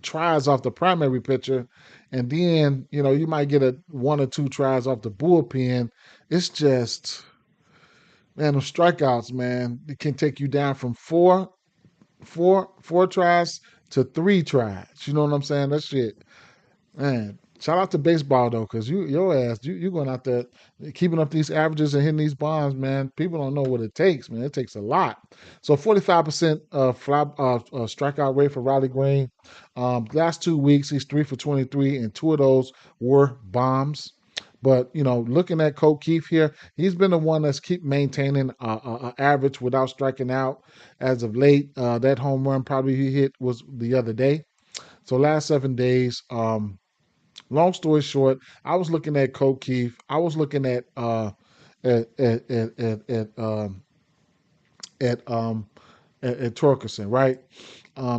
tries off the primary pitcher, and then you might get 1 or 2 tries off the bullpen. It's just, man, those strikeouts, man, it can take you down from four tries to 3 tries. You know what I'm saying? That shit, man. Shout out to baseball though, because your ass, you going out there keeping up these averages and hitting these bombs, man. People don't know what it takes, man. It takes a lot. So 45% strikeout rate for Riley Green. Last 2 weeks, he's 3 for 23, and 2 of those were bombs. But looking at Colt Keith here, he's been the one that's keep maintaining a average without striking out as of late. That home run probably he hit was the other day. So last 7 days. Long story short, I was looking at Colt Keith. I was looking at um at Torkelson, right?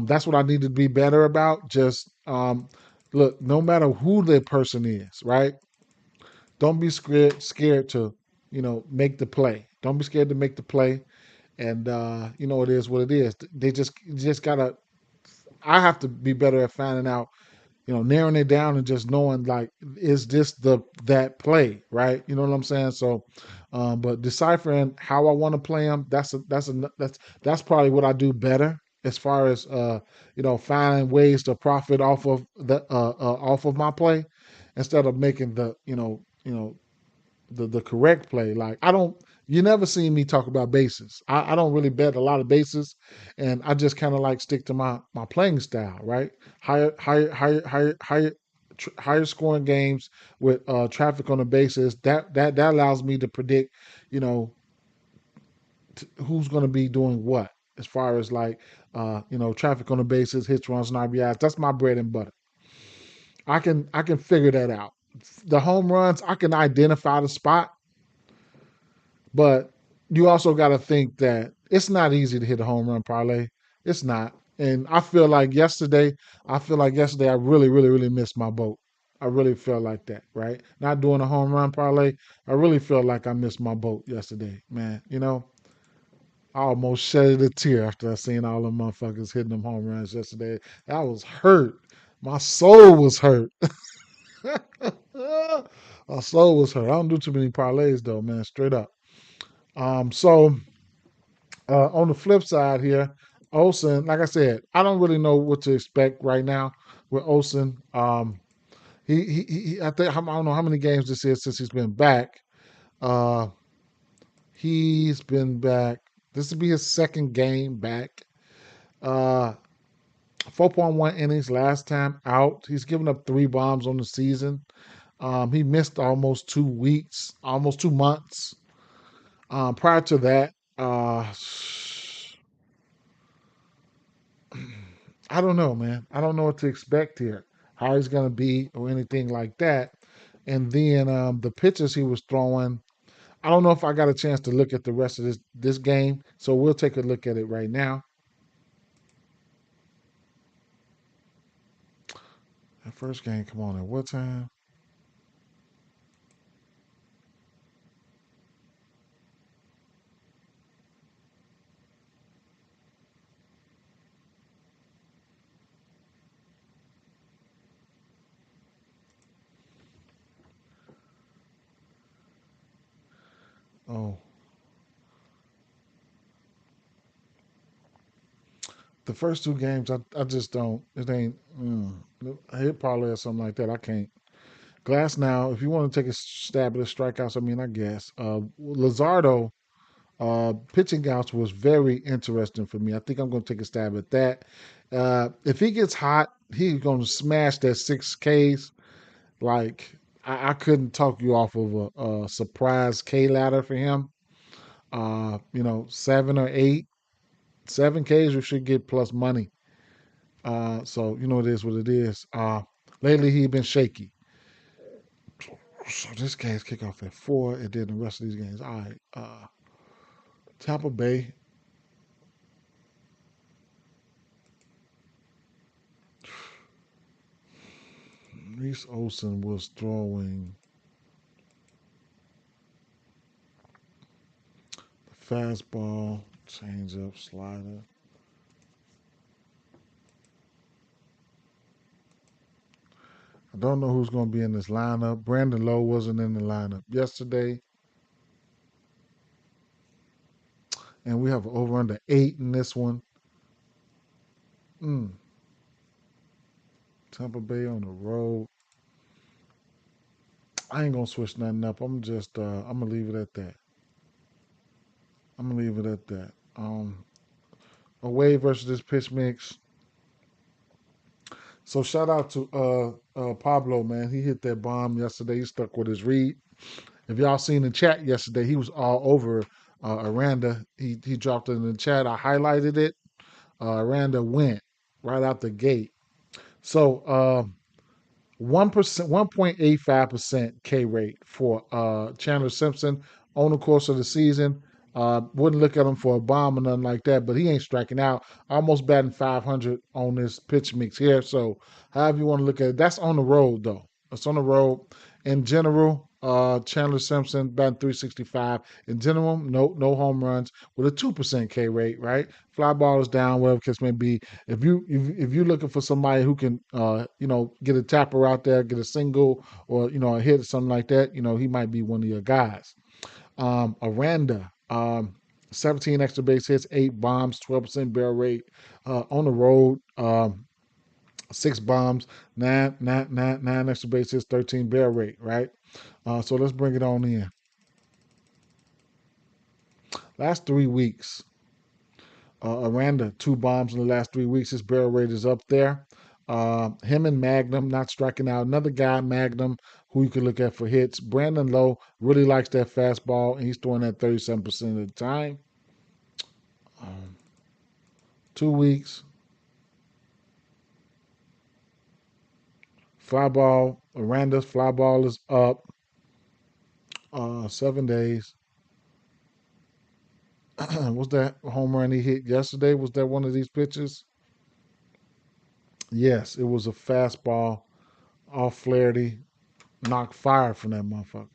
That's what I need to be better about. Just look, no matter who the person is, right? Don't be scared to, make the play. Don't be scared to make the play. And it is what it is. They just gotta. I have to be better at finding out, narrowing it down and just knowing, like, is this that play, right? You know what I'm saying? So, but deciphering how I want to play them, that's probably what I do better as far as finding ways to profit off of my play instead of making you know, the correct play. Like I don't, you never see me talk about bases. I don't really bet a lot of bases, and I just kind of like stick to my playing style, right? Higher scoring games with traffic on the bases. That allows me to predict, you know, who's going to be doing what as far as like traffic on the bases, hits, runs, and RBIs. That's my bread and butter. I can figure that out. The home runs, I can identify the spot, but you also got to think that it's not easy to hit a home run parlay. It's not. And I feel like yesterday I really, really, really missed my boat. I really felt like that, right? Not doing a home run parlay. I really felt like I missed my boat yesterday, man. I almost shedded a tear after I seen all them motherfuckers hitting them home runs yesterday. I was hurt. My soul was hurt. My soul was hurt. I don't do too many parlays though, man. Straight up. So on the flip side here, Olsen, like I said, I don't really know what to expect right now with Olsen. I think I don't know how many games this is since he's been back. Uh, he's been back. This will be his second game back. Uh, 4.1 innings last time out. He's given up 3 bombs on the season. He missed almost 2 weeks, almost 2 months. Prior to that, I don't know, man. I don't know what to expect here, how he's going to be, or anything like that. And then the pitches he was throwing, I don't know if I got a chance to look at the rest of this game. So we'll take a look at it right now. That first game, come on, at what time? Oh, the first 2 games, I just don't. It ain't. I hit parlay or something like that. I can't. Glass now. If you want to take a stab at the strikeouts, I mean, I guess Lazardo pitching outs was very interesting for me. I think I'm going to take a stab at that. If he gets hot, he's going to smash that 6 Ks. Like I couldn't talk you off of a surprise K ladder for him. 7 or 8, 7 Ks you should get plus money. So it is what it is. Lately he been shaky. So this game's kick off at 4, and then the rest of these games. All right. Tampa Bay. Reese Olson was throwing the fastball, changeup, slider. I don't know who's going to be in this lineup. Brandon Lowe wasn't in the lineup yesterday, and we have over under 8 in this one. Mm. Tampa Bay on the road. I ain't gonna switch nothing up. I'm gonna leave it at that. I'm gonna leave it at that. Away versus this pitch mix. So shout out to Pablo, man. He hit that bomb yesterday. He stuck with his read. If y'all seen the chat yesterday, he was all over Aranda. He dropped it in the chat. I highlighted it. Aranda went right out the gate. So 1%, 1.85% K rate for Chandler Simpson on the course of the season. Wouldn't look at him for a bomb or nothing like that, but he ain't striking out. Almost batting 500 on this pitch mix here. So, however you want to look at it, that's on the road though. It's on the road. In general, Chandler Simpson batting 365. In general, no home runs with a 2% K rate. Right, fly ball is down. Whatever case may be. If you're looking for somebody who can get a tapper out there, get a single or a hit or something like that, he might be one of your guys. Aranda, 17 extra base hits, 8 bombs, 12% barrel rate on the road. 6 bombs, nine extra base hits, 13 barrel rate. Right. So let's bring it on in. Last 3 weeks, Aranda, 2 bombs in the last 3 weeks. His barrel rate is up there. Him and Magnum not striking out. Another guy, Magnum, who you can look at for hits. Brandon Lowe really likes that fastball, and he's throwing that 37% of the time. Um, 2 weeks, fly ball. Aranda's fly ball is up. 7 days. Was that home run he hit yesterday? Was that one of these pitches? Yes, it was a fastball off Flaherty. Knocked fire from that motherfucker.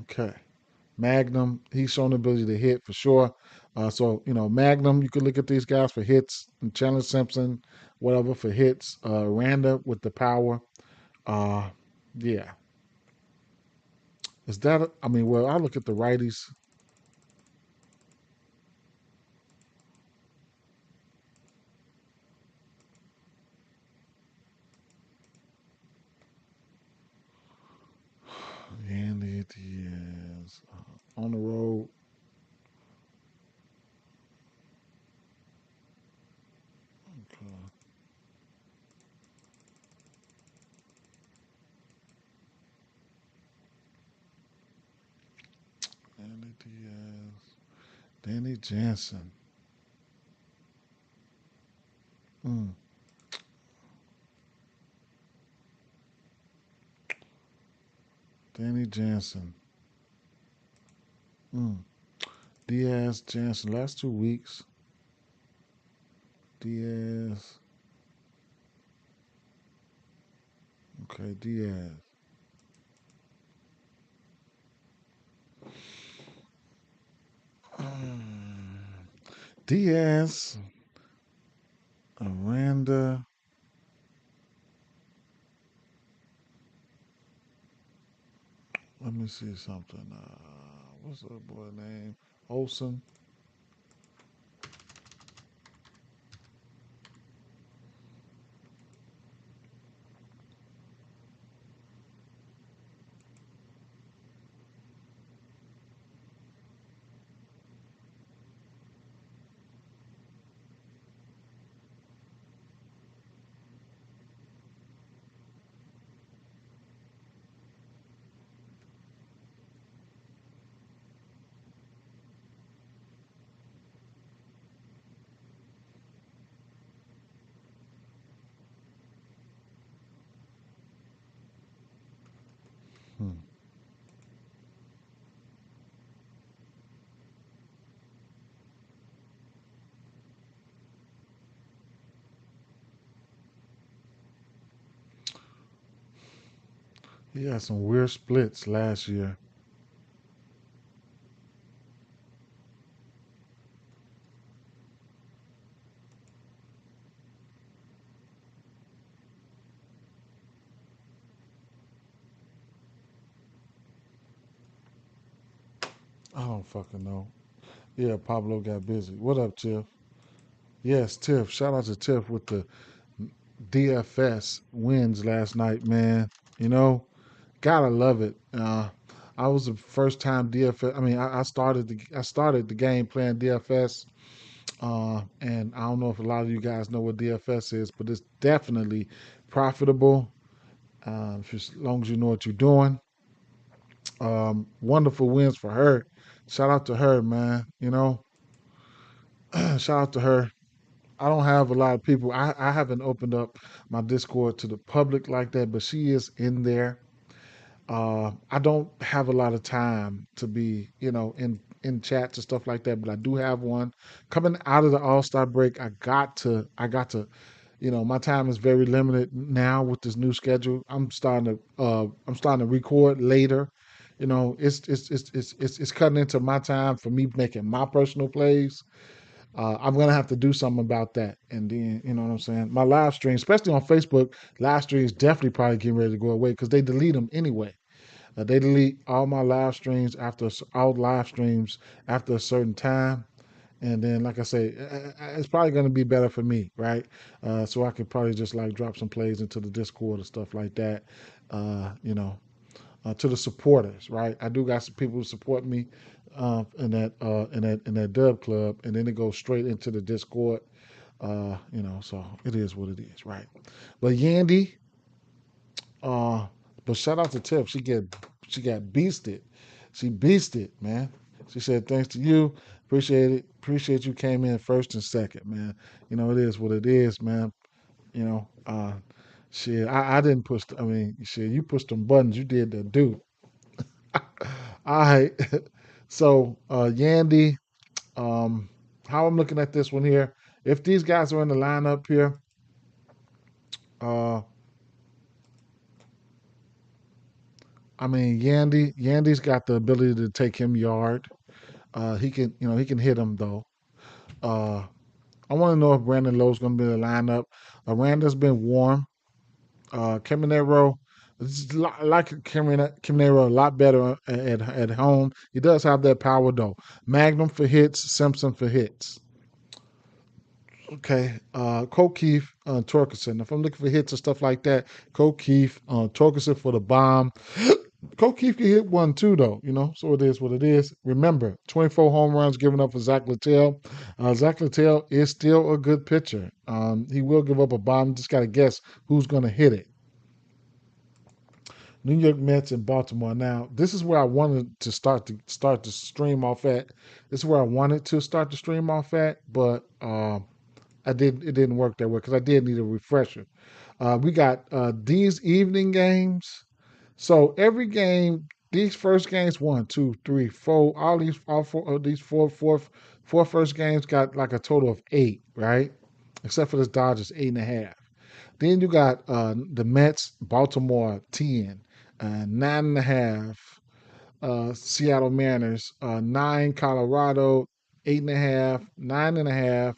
Okay. Magnum, he's shown the ability to hit for sure. Magnum, you could look at these guys for hits. And Chandler Simpson, whatever, for hits. Randa with the power. Uh, yeah. Is that, I mean, well, I look at the righties. Andy Diaz. On the road. Okay. Andy Diaz. Danny Jansen. Mm. Danny Jansen. Mm. Diaz, Jansen. Last 2 weeks. Diaz. Okay, Diaz. Mm. Diaz. Aranda. Let me see something. What's that boy name? Olson. Hmm. He had some weird splits last year. I don't fucking know. Yeah, Pablo got busy. What up, Tiff? Yes, Tiff. Shout out to Tiff with the DFS wins last night, man. You know, gotta love it. I was the first time DFS. I mean, I started the game playing DFS. And I don't know if a lot of you guys know what DFS is, but it's definitely profitable as long as you know what you're doing. Wonderful wins for her. Shout out to her, man. Shout out to her. I don't have a lot of people. I haven't opened up my Discord to the public like that, but she is in there. I don't have a lot of time to be, in chats and stuff like that, but I do have one coming out of the All Star break. I got to. My time is very limited now with this new schedule. I'm starting to record later. It's cutting into my time for me making my personal plays. I'm gonna have to do something about that. And then, you know what I'm saying? My live stream, especially on Facebook, live streams definitely probably getting ready to go away because they delete them anyway. They delete all live streams after a certain time. And then, like I say, it's probably going to be better for me, right? So I could probably just like drop some plays into the Discord or stuff like that. Uh, you know, to the supporters, right? I do got some people who support me in that Dub Club, and then it goes straight into the Discord. So it is what it is, right? But Yandy, uh, but shout out to Tiff. She got beasted. She beasted, man. She said thanks to you. Appreciate it. Appreciate you came in first and second, man. It is what it is, man. You know, uh, shit. I didn't push. I mean, shit. You pushed them buttons. You did that, dude. All right. So, Yandy, um, how I'm looking at this one here. If these guys are in the lineup here, uh, I mean, Yandy's got the ability to take him yard. He can hit him though. Uh, I want to know if Brandon Lowe's going to be in the lineup. Aranda's been warm. Caminero, like Caminero, a lot better at home. He does have that power though. Magnum for hits, Simpson for hits. Okay, Keith, Torkelson. If I'm looking for hits and stuff like that, Keith, Torkelson for the bomb. Keith can hit one too, though. So it is what it is. Remember, 24 home runs given up for Zach Littell. Zach Littell is still a good pitcher. He will give up a bomb. Just got to guess who's going to hit it. New York Mets and Baltimore. Now, this is where I wanted to start to stream off at. This is where I wanted to start to stream off at, but it didn't work that way because I did need a refresher. We got these evening games. So every game, these first games, one, two, three, four, all four of these four first games got like a total of 8, right? Except for this Dodgers 8.5. Then you got the Mets, Baltimore 10, 9.5. Seattle Mariners 9, Colorado 8.5, 9.5.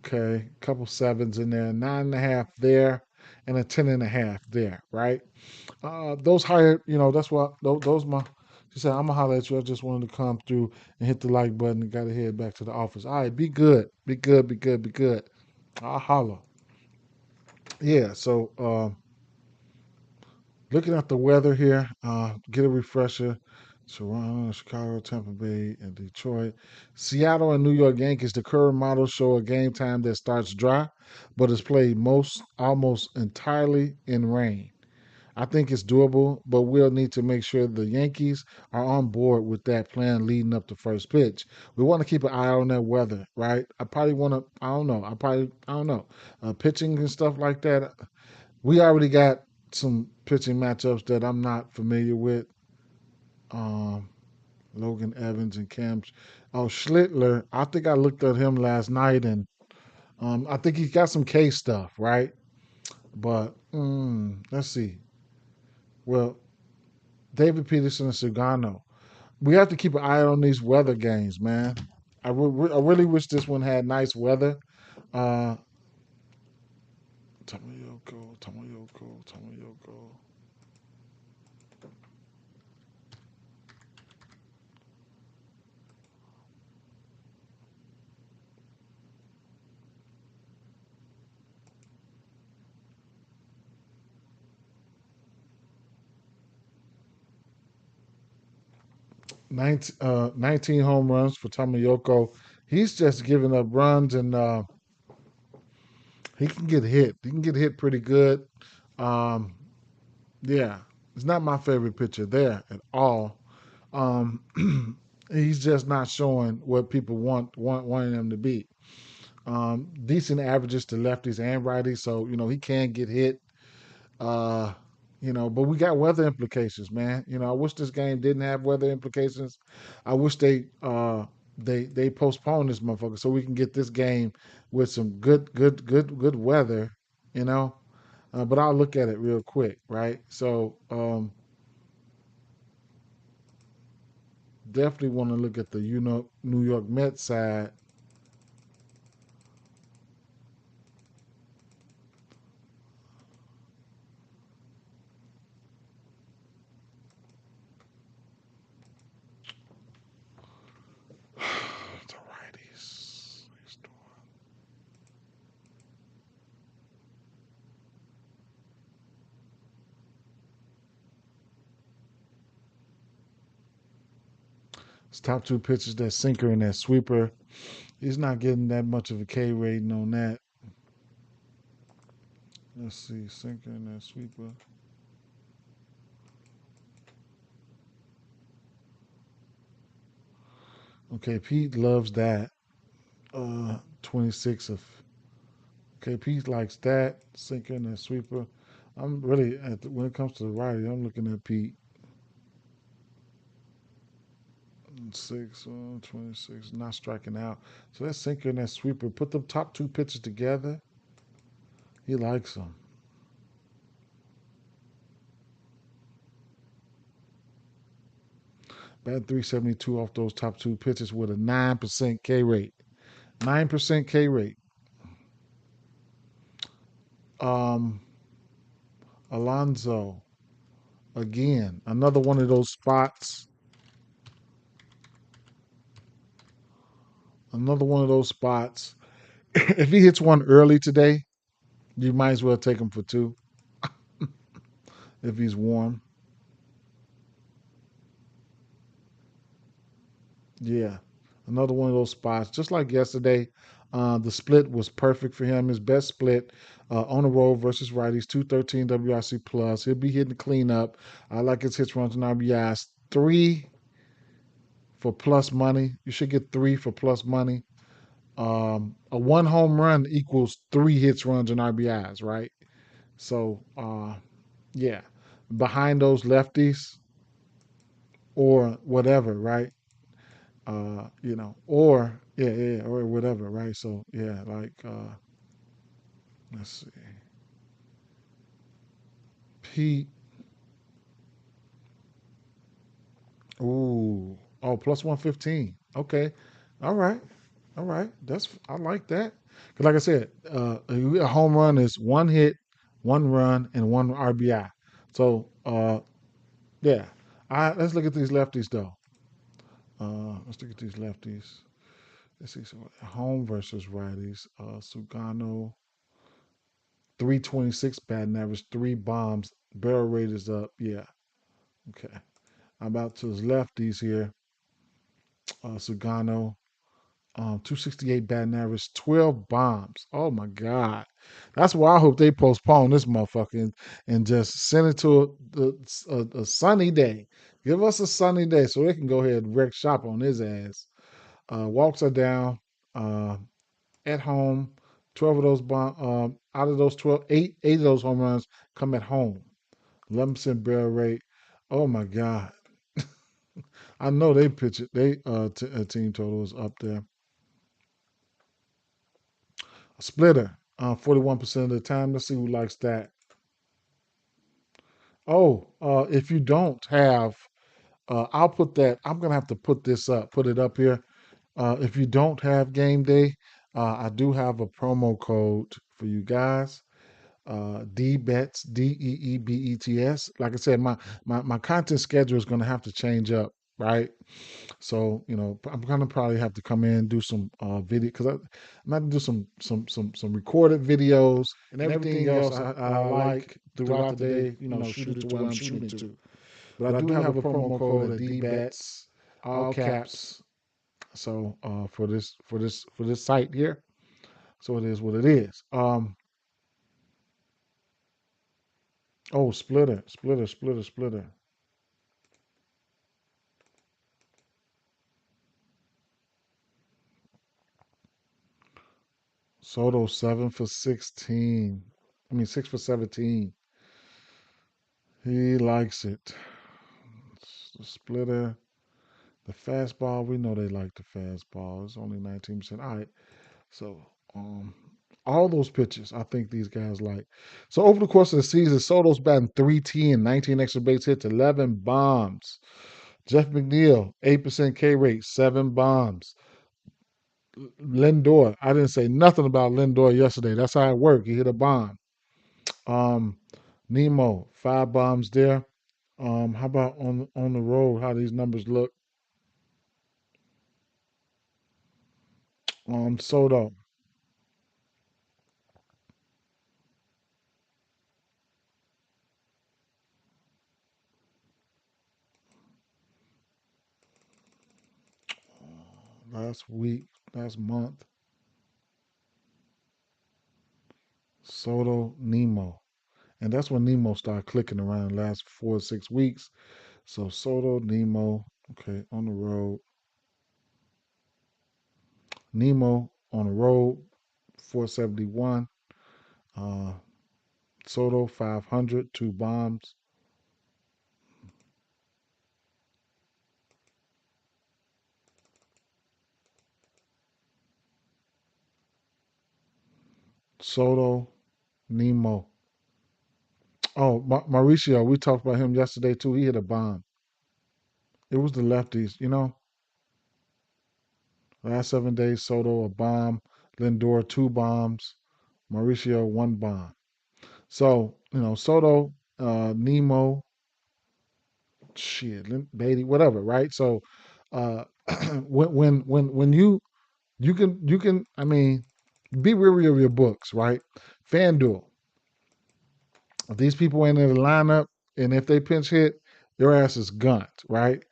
Okay, a couple sevens in there, 9.5 there, and a 10.5 there, right? Those higher, that's what those my. She said, "I'm gonna holler at you. I just wanted to come through and hit the like button and got to head back to the office. All right, be good, be good, be good, be good. I'll holler. Yeah. So, looking at the weather here, get a refresher. Toronto, Chicago, Tampa Bay, and Detroit. Seattle and New York Yankees, the current models show a game time that starts dry, but is played almost entirely in rain. I think it's doable, but we'll need to make sure the Yankees are on board with that plan leading up to first pitch. We want to keep an eye on that weather, right? I probably want to, I don't know, pitching and stuff like that. We already got some pitching matchups that I'm not familiar with. Um, Logan Evans and Cam. Oh, Schlittler. I think I looked at him last night, and I think he's got some K stuff, right? But let's see. Well, David Peterson and Sugano. We have to keep an eye on these weather games, man. I really wish this one had nice weather. Uh, Tamayoko. 19 home runs for Tamayoko. He's just giving up runs, and he can get hit. He can get hit pretty good. Um, yeah, it's not my favorite pitcher there at all. Um, he's just not showing what people wanting him to be. Decent averages to lefties and righties, so he can get hit. Uh, but we got weather implications, man. I wish this game didn't have weather implications. I wish they postpone this motherfucker so we can get this game with some good weather. You know, but I'll look at it real quick, right? So definitely want to look at the New York Mets side. The righties. His top two pitches, that sinker and that sweeper. He's not getting that much of a K rating on that. Let's see, sinker and that sweeper. Okay, Pete loves that. 26 of. Okay, Pete likes that sinker and that sweeper. I'm really when it comes to the righty, I'm looking at Pete. 26, not striking out. So that sinker and that sweeper, put the top two pitches together. He likes them. Batting 372 off those top two pitches with a 9% K rate. 9% K rate. Um, Alonzo, again, another one of those spots. Another one of those spots. If he hits one early today, you might as well take him for two if he's warm. Yeah, another one of those spots. Just like yesterday, the split was perfect for him. His best split on the road versus righties, 213 WRC plus. He'll be hitting cleanup. I like his hits, runs, and RBIs. Three for plus money. You should get three for plus money. A one home run equals three hits, runs, and RBIs, right? So, yeah, behind those lefties or whatever, right? Or yeah, or whatever, right? So yeah, like let's see, Pete. Ooh, oh, plus 115. Okay, all right, all right. I like that. Cause like I said, a home run is one hit, one run, and one RBI. So yeah. Let's look at these lefties though. Let's look at these lefties. Let's see. So home versus righties. Sugano, 326 batting average, three bombs. Barrel rate is up. Yeah. Okay. I'm about to his lefties here. Sugano, 268 batting average, 12 bombs. Oh my God. That's why I hope they postpone this motherfucker and just send it to a sunny day. Give us a sunny day so they can go ahead and wreck shop on his ass. Walks are down. Uh, at home. 12 of those out of those 12, eight of those home runs come at home. 11% barrel rate. Oh my God. I know they pitch it. Team total is up there. A splitter, 41% of the time. Let's see who likes that. Oh, if you don't have, I'll put that. I'm gonna have to put it up here. If you don't have game day, I do have a promo code for you guys. Dee Bets DEEBETS. Like I said, my content schedule is going to have to change up, right? So I'm going to probably have to come in and do some video because I'm going to do some recorded videos and everything else I like throughout the day. Shoot it to where I'm shooting to. But I do have a promo code at D Bets, all caps. So for this site here. So it is what it is. Oh, splitter. Soto 7 for 16. I mean 6 for 17. He likes it. The splitter, the fastball. We know they like the fastball. It's only 19%. All right. So all those pitches, I think these guys like. So over the course of the season, Soto's batting 310, 19 extra base hits, 11 bombs. Jeff McNeil, 8% K rate, 7 bombs. Lindor, I didn't say nothing about Lindor yesterday. That's how it worked. He hit a bomb. Um, Nemo, 5 bombs there. How about on the road? How these numbers look? Soto, last week, last month. Soto, Nemo. And that's when Nemo started clicking around the last 4 or 6 weeks. So Soto, Nemo, okay, on the road. Nemo on the road, 471. Uh, Soto, 500, 2 bombs. Soto, Nemo. Oh, Mauricio, we talked about him yesterday too. He hit a bomb. It was the lefties, Last 7 days, Soto, a bomb. Lindor, 2 bombs. Mauricio, 1 bomb. So, Soto, Nemo, shit, Beatty, whatever, right? So, uh, when you can, I mean, be weary of your books, right? FanDuel, if these people ain't in the lineup, and if they pinch hit, your ass is gunned, right?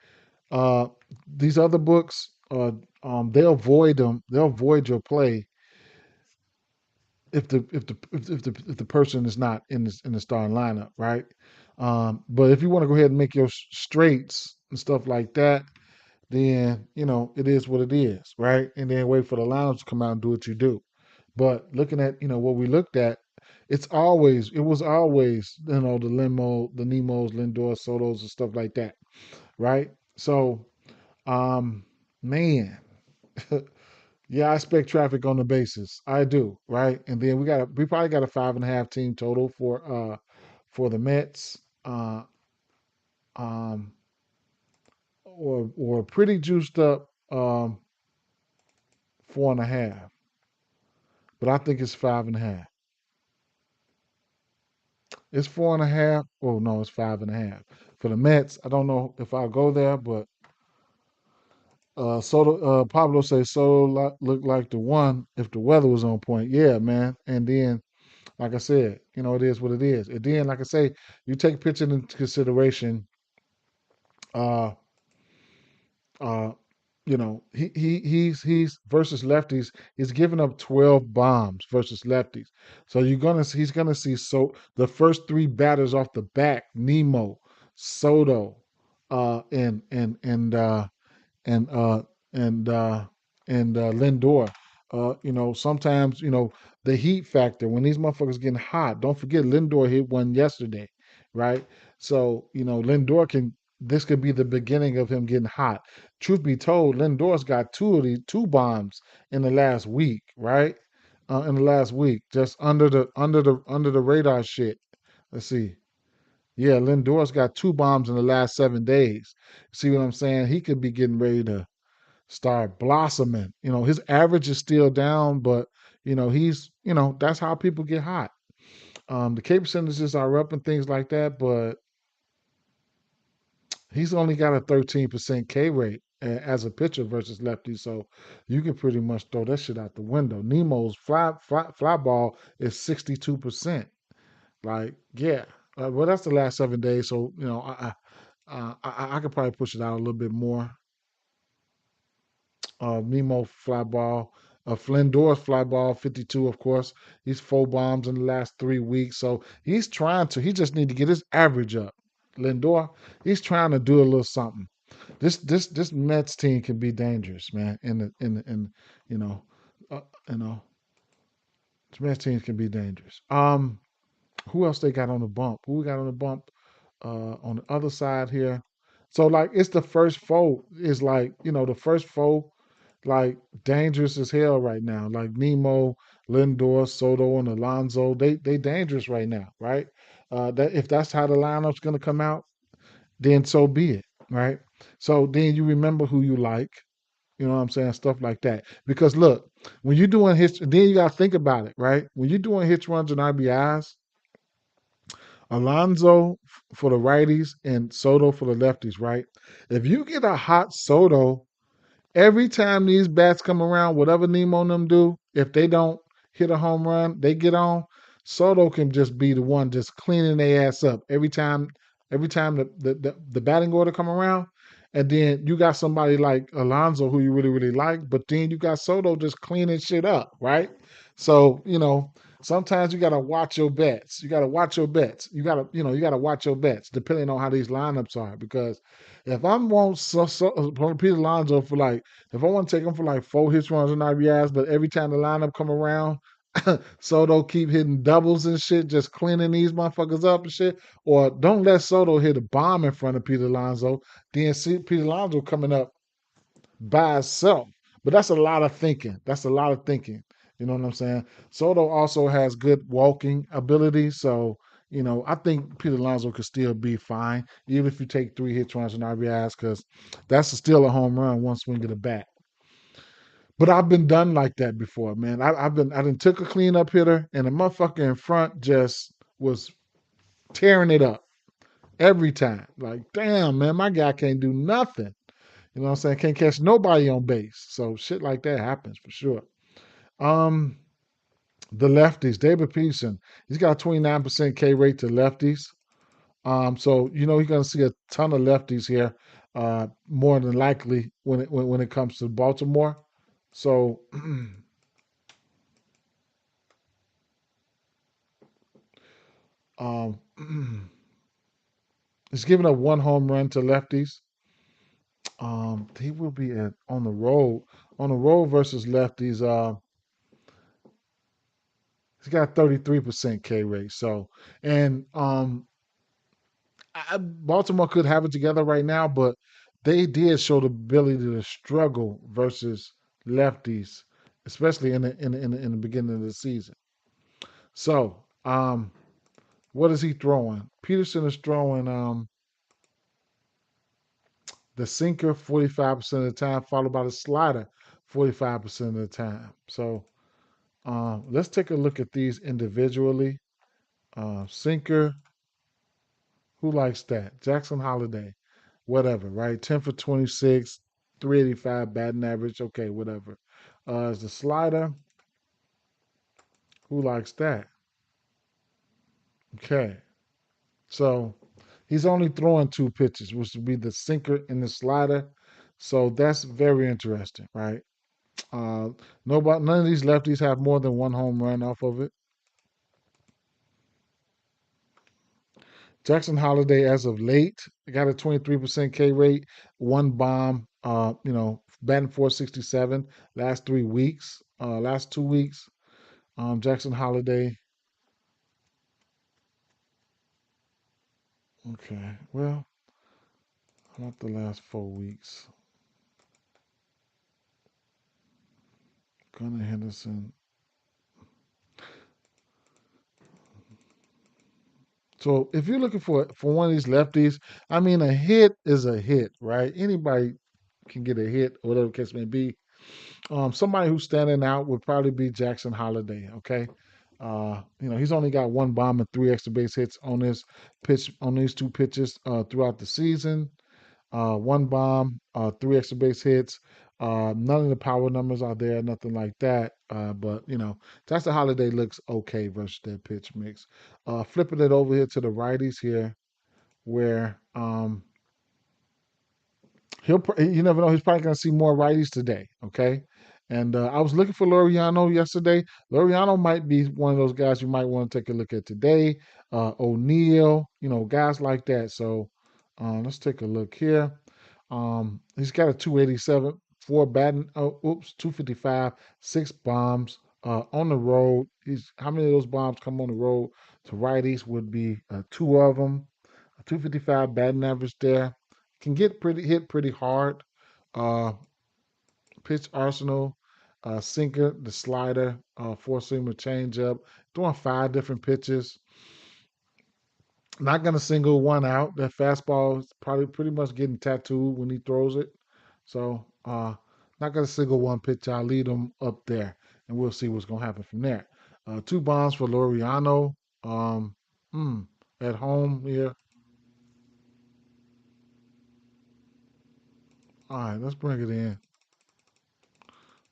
Uh, these other books, they'll void them. They'll void your play if the person is not in the starting lineup, right? But if you want to go ahead and make your straights and stuff like that, then it is what it is, right? And then wait for the lineups to come out and do what you do. But looking at what we looked at, it was always the Nemos, Lindor, Sotos, and stuff like that, right? So, um, man, yeah, I expect traffic on the bases. I do, right? And then we probably got a 5.5 team total for the Mets, um, or pretty juiced up 4.5, but I think it's 5.5. It's 4.5. Oh no, it's 5.5 for the Mets. I don't know if I'll go there, but Pablo says Soto looked like the one if the weather was on point. Yeah, man. And then, like I said, it is what it is. And then, like I say, you take pitching into consideration. Uh, uh, he's versus lefties. He's giving up 12 bombs versus lefties. So he's gonna see the first three batters off the back: Nemo, Soto, and and uh, and Lindor. Sometimes the heat factor when these motherfuckers getting hot. Don't forget Lindor hit one yesterday, right? So Lindor can. This could be the beginning of him getting hot. Truth be told, Lindor's got two bombs in the last week, right? In the last week, just under the radar shit. Let's see. Yeah, Lindor's got 2 bombs in the last 7 days. See what I'm saying? He could be getting ready to start blossoming. His average is still down, but that's how people get hot. The K percentages are up and things like that, but he's only got a 13% K rate as a pitcher versus lefty, so you can pretty much throw that shit out the window. Nemo's fly ball is 62%. Like, yeah. Well, that's the last 7 days, so I could probably push it out a little bit more. Nemo fly ball, Flindor's fly ball, 52, of course. He's 4 bombs in the last 3 weeks. So he just need to get his average up. Lindor, he's trying to do a little something. This Mets team can be dangerous, man. You know, uh, you know, this Mets team can be dangerous. Who else they got on the bump? Who we got on the bump? On the other side here. So like it's the first foe is like, the first foe like dangerous as hell right now. Like Nemo, Lindor, Soto, and Alonso, they dangerous right now, right? That if that's how the lineup's gonna come out, then so be it, right? So then you remember who you like, you know what I'm saying, stuff like that. Because look, when you're doing hits, then you gotta think about it, right? When you're doing hits, runs, and RBIs, Alonso for the righties and Soto for the lefties, right? If you get a hot Soto, every time these bats come around, whatever Nemo and them do, if they don't hit a home run, they get on. Soto can just be the one just cleaning their ass up every time. Every time the batting order come around, And then you got somebody like Alonso who you really, really like, but then you got Soto just cleaning shit up, right? So, sometimes you gotta watch your bets. You gotta watch your bets. You gotta watch your bets depending on how these lineups are. Because if I'm want Peter Alonso for like, if I want to take him for like 4 hits, runs, and RBIs, but every time the lineup come around, Soto keep hitting doubles and shit, just cleaning these motherfuckers up and shit. Or don't let Soto hit a bomb in front of Peter Alonso. Then see Peter Alonso coming up by itself. But that's a lot of thinking. That's a lot of thinking. You know what I'm saying? Soto also has good walking ability. So, I think Peter Alonso could still be fine, even if you take 3 hits, runs, and RBIs, because that's still a home run one swing of the bat. But I've been done like that before, man. I done took a cleanup hitter and the motherfucker in front just was tearing it up every time. Like, damn, man, my guy can't do nothing. You know what I'm saying? Can't catch nobody on base. So shit like that happens for sure. Um, the lefties, David Peterson, he's got a 29% K rate to lefties. So he's gonna see a ton of lefties here, more than likely when it comes to Baltimore. So um he's giving up one home run to lefties. He will be on the road. On the road versus lefties, he's got 33% K rate. So, and Baltimore could have it together right now, but they did show the ability to struggle versus lefties, especially in the beginning of the season. So, what is he throwing? Peterson is throwing the sinker 45% of the time, followed by the slider 45% of the time. So, let's take a look at these individually. Sinker, who likes that? Jackson Holiday, whatever, right? 10 for 26, 385 batting average. Okay, whatever. Is the slider, who likes that? Okay, so he's only throwing 2 pitches, which would be the sinker and the slider. So that's very interesting, right? Uh, none of these lefties have more than one home run off of it. Jackson Holiday, as of late, got a 23% K rate, one bomb, batting 467 last 3 weeks, last 2 weeks. Jackson Holiday. Okay, well, not the last 4 weeks. Gunnar Henderson. So if you're looking for one of these lefties, I mean, a hit is a hit, right? Anybody can get a hit, or whatever the case may be. Somebody who's standing out would probably be Jackson Holiday. Okay, he's only got one bomb and 3 extra base hits on this pitch on these 2 pitches throughout the season. One bomb, 3 extra base hits. None of the power numbers are there, nothing like that. But Jackson Holiday looks okay versus that pitch mix. Flipping it over here to the righties here, where you never know. He's probably going to see more righties today. Okay. And I was looking for Laureano yesterday. Laureano might be one of those guys you might want to take a look at today. O'Neill, guys like that. So let's take a look here. He's got a 287, 255, 6 bombs on the road. How many of those bombs come on the road to righties would be 2 of them. A 255 batting average there. Can get pretty hard. Uh, Pitch arsenal, sinker, the slider, four seamer changeup, throwing 5 different pitches. Not gonna single one out. That fastball is probably pretty much getting tattooed when he throws it. So not gonna single one pitch. I'll lead him up there, and we'll see what's gonna happen from there. 2 bombs for Laureano. Um, hmm, at home here. All right, let's bring it in.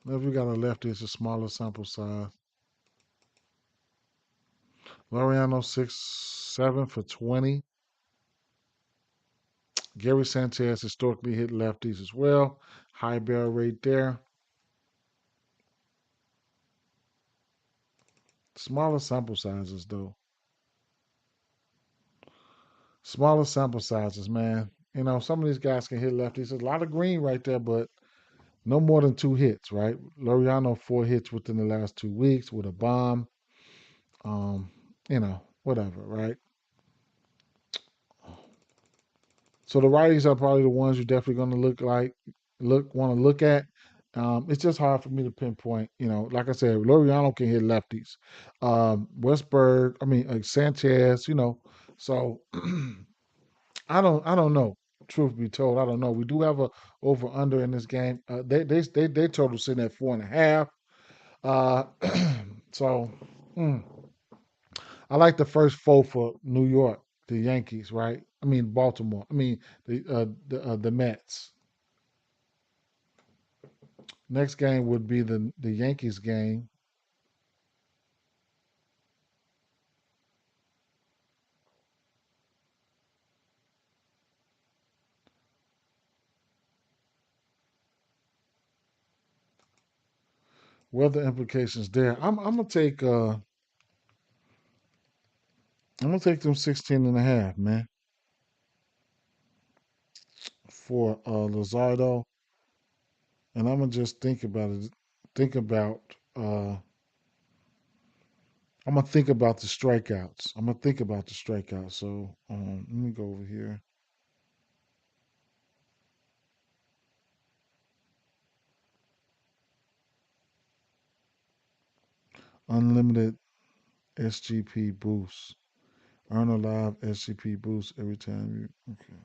If we got a lefty, it's a smaller sample size. Laureano 6'7" for 20. Gary Sanchez historically hit lefties as well. High barrel rate there. Smaller sample sizes, though. Smaller sample sizes, man. You know, some of these guys can hit lefties. There's a lot of green right there, but no more than 2 hits, right? Loriano, 4 hits within the last 2 weeks with a bomb. Um, whatever, right? So the righties are probably the ones you're definitely going to want to look at. It's just hard for me to pinpoint. You know, like I said, Loriano can hit lefties. Sanchez. You know, so I don't know. Truth be told, I don't know. We do have a over under in this game. They total sitting at 4.5. Uh, so mm, I like the first four for New York, the Yankees, right? I mean Baltimore. I mean the Mets. Next game would be the Yankees game. Weather implications there. I'm gonna take them 16 and a half, man, for Luzardo, and I'm gonna just think about it. Think about uh I'm gonna think about the strikeouts. I'm gonna think about the strikeouts. So let me go over here. Unlimited SGP boost. Earn a live SGP boost every time you. Okay.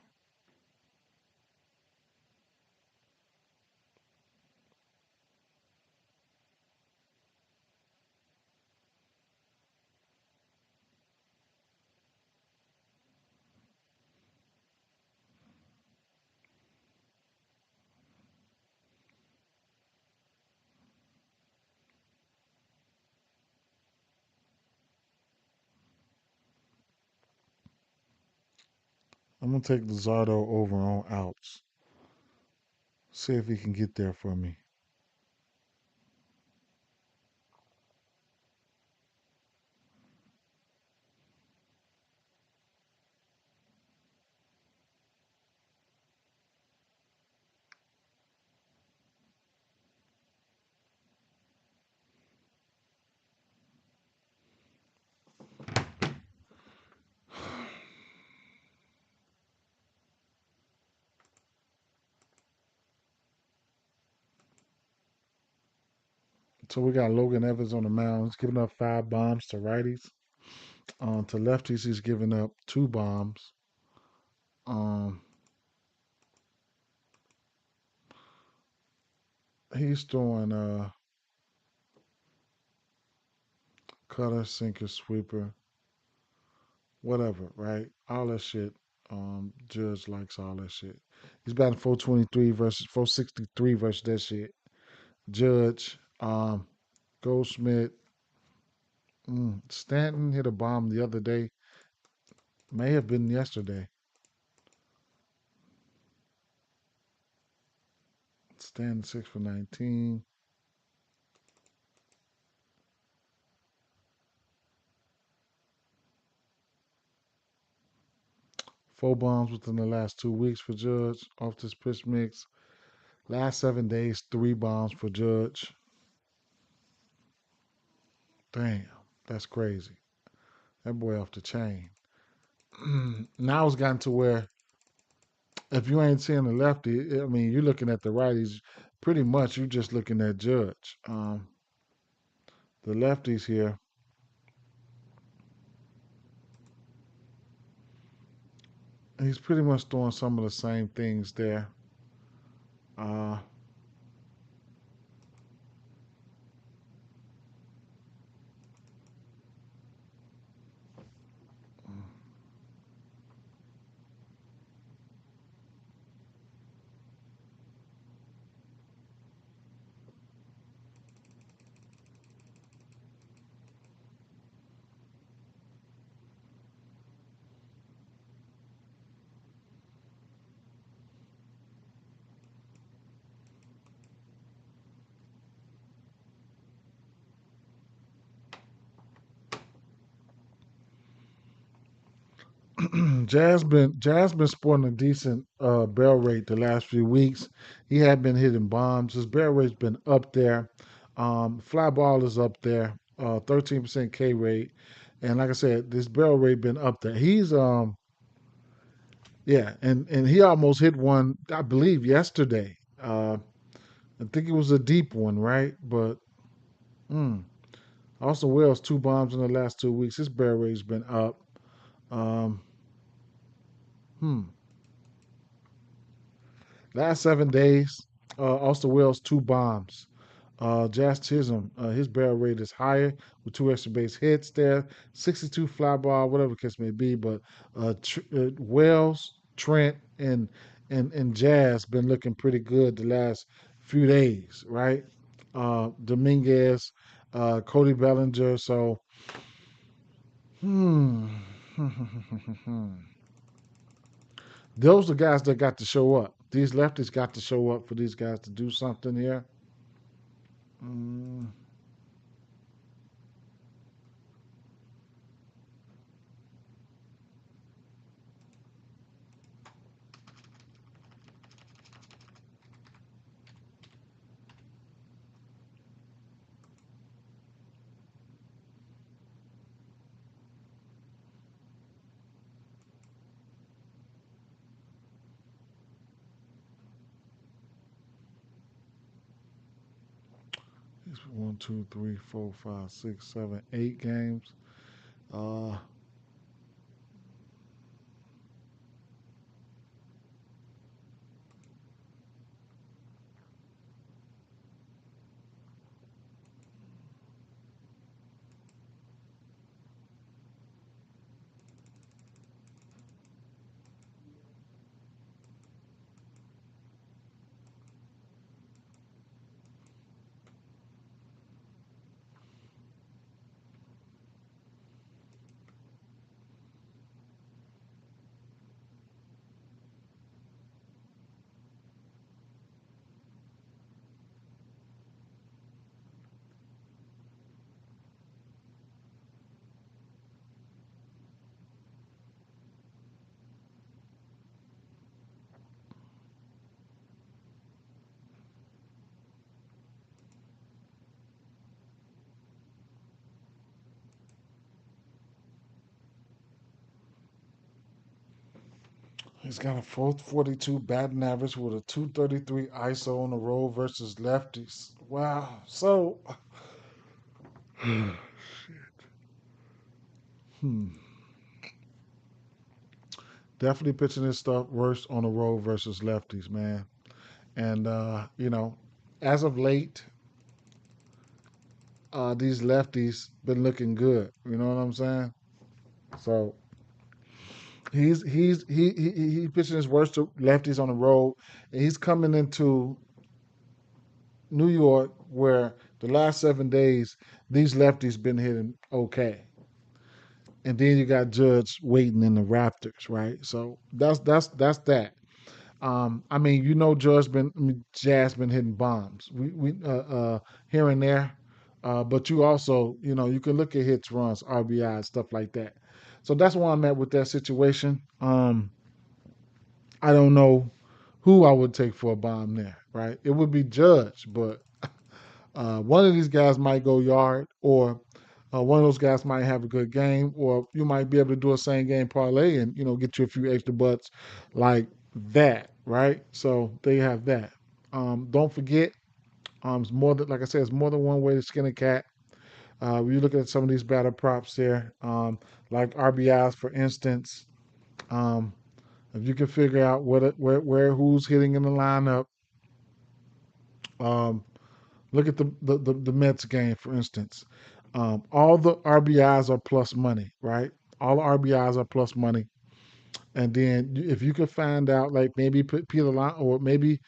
I'm gonna take Luzardo over on outs. See if he can get there for me. So we got Logan Evans on the mound. He's giving up 5 bombs to righties. To lefties, he's giving up 2 bombs. Um, he's throwing cutter, sinker, sweeper, whatever, right? All that shit. Judge likes all that shit. He's batting 423 versus 463 versus that shit. Judge, Goldsmith, Stanton hit a bomb the other day. May have been yesterday. Stanton 6 for 19. 4 bombs within the last 2 weeks for Judge off this pitch mix. Last 7 days, 3 bombs for Judge. Damn, that's crazy. That boy off the chain. Now it's gotten to where if you ain't seeing the lefty, I mean, you're looking at the righties. Pretty much, you're just looking at Judge. The lefties here, he's pretty much doing some of the same things there. Uh, Jazz been sporting a decent barrel rate the last few weeks. He had been hitting bombs. His barrel rate's been up there. Fly ball is up there. 13% K rate, and like I said, this barrel rate been up there. He's yeah, and he almost hit one, I believe, yesterday. I think it was a deep one, right? But mm, Austin Wells 2 bombs in the last 2 weeks. His barrel rate's been up. Um, hmm. Last 7 days, Austin Wells 2 bombs. Jazz Chisholm, his barrel rate is higher with 2 extra base hits there, 62 fly ball, whatever the case may be. But Wells, Trent, and Jazz been looking pretty good the last few days, right? Dominguez, Cody Bellinger. So, hmm. Those are guys that got to show up. These lefties got to show up for these guys to do something here. Mm, it's 1, 2, 3, 4, 5, 6, 7, 8 games. Uh, he's got a 442 batting average with a 233 ISO on the road versus lefties. Wow. So, hmm, definitely pitching his stuff worse on the road versus lefties, man. And as of late, these lefties been looking good. You know what I'm saying? So he's pitching his worst to lefties on the road, and he's coming into New York where the last 7 days these lefties been hitting okay, and then you got Judge waiting in the Raptors, right? So that's that. I mean, Jazz been hitting bombs. We here and there, but you also you can look at hits, runs, RBI, stuff like that. So that's where I'm at with that situation. I don't know who I would take for a bomb there, right? It would be Judge, but one of these guys might go yard, or one of those guys might have a good game, or you might be able to do a same game parlay and get you a few extra butts like that, right? So there you have that. Don't forget, it's more than like I said, it's more than one way to skin a cat. When you look at some of these batter props there, like RBIs for instance, um, if you can figure out where who's hitting in the lineup, um, look at the Mets game, for instance. All the RBIs are plus money, right? All the RBIs are plus money. And then if you could find out, like maybe put Peter or maybe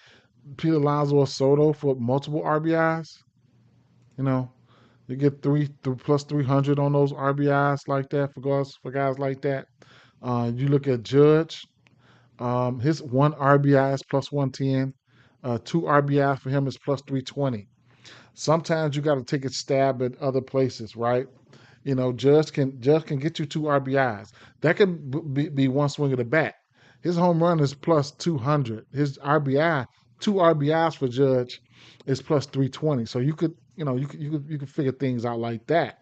Peter Alonso or Soto for multiple RBIs, you know, you get plus 300 on those RBIs like that for guys like that. You look at Judge, his one RBI is plus 110. Two RBI for him is plus 320. Sometimes you got to take a stab at other places, right? Judge can get you 2 RBIs. That could be one swing of the bat. His home run is plus 200. His RBI, 2 RBIs for Judge, is plus 320. So you could figure things out like that.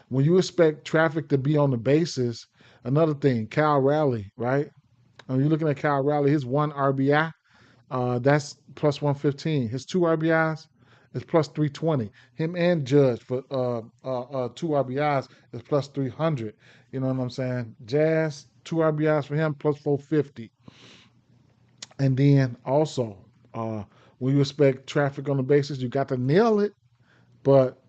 When you expect traffic to be on the bases, another thing, Cal Raleigh, right? When you're looking at Cal Raleigh, his 1 RBI, that's plus 115. His 2 RBIs is plus 320. Him and Judge for 2 RBIs is plus 300. You know what I'm saying? Jazz, 2 RBIs for him plus 450. And then also, when you expect traffic on the bases, you got to nail it, but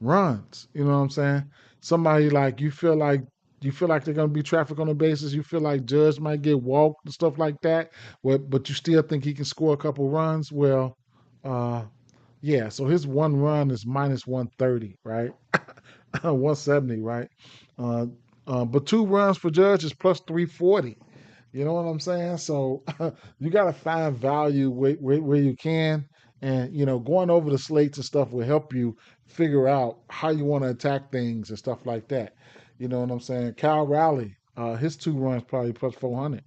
runs. You know what I'm saying? Somebody like you feel like they're gonna be traffic on the bases. You feel like Judge might get walked and stuff like that. But you still think he can score a couple runs. Well, uh, yeah. So his one run is minus 130, right? 170, right? Uh, but 2 runs for Judge is plus 340. You know what I'm saying? So you got to find value where you can. And, going over the slates and stuff will help you figure out how you want to attack things and stuff like that. You know what I'm saying? Cal Raleigh, his 2 runs probably plus 400.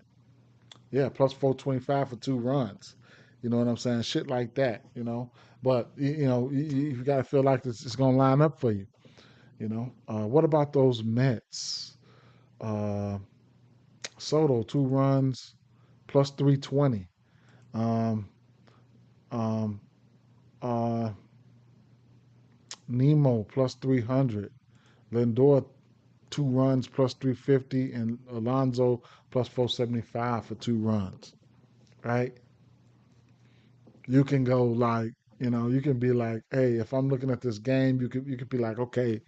Yeah, plus 425 for 2 runs. You know what I'm saying? Shit like that. But, you got to feel like it's going to line up for you. What about those Mets? Uh, Soto, 2 runs, plus 320. Um, um, uh, Nemo plus 300. Lindor 2 runs plus 350, and Alonso plus 475 for 2 runs. Right? You can go like, you can be like, hey, if I'm looking at this game, you could be like, okay,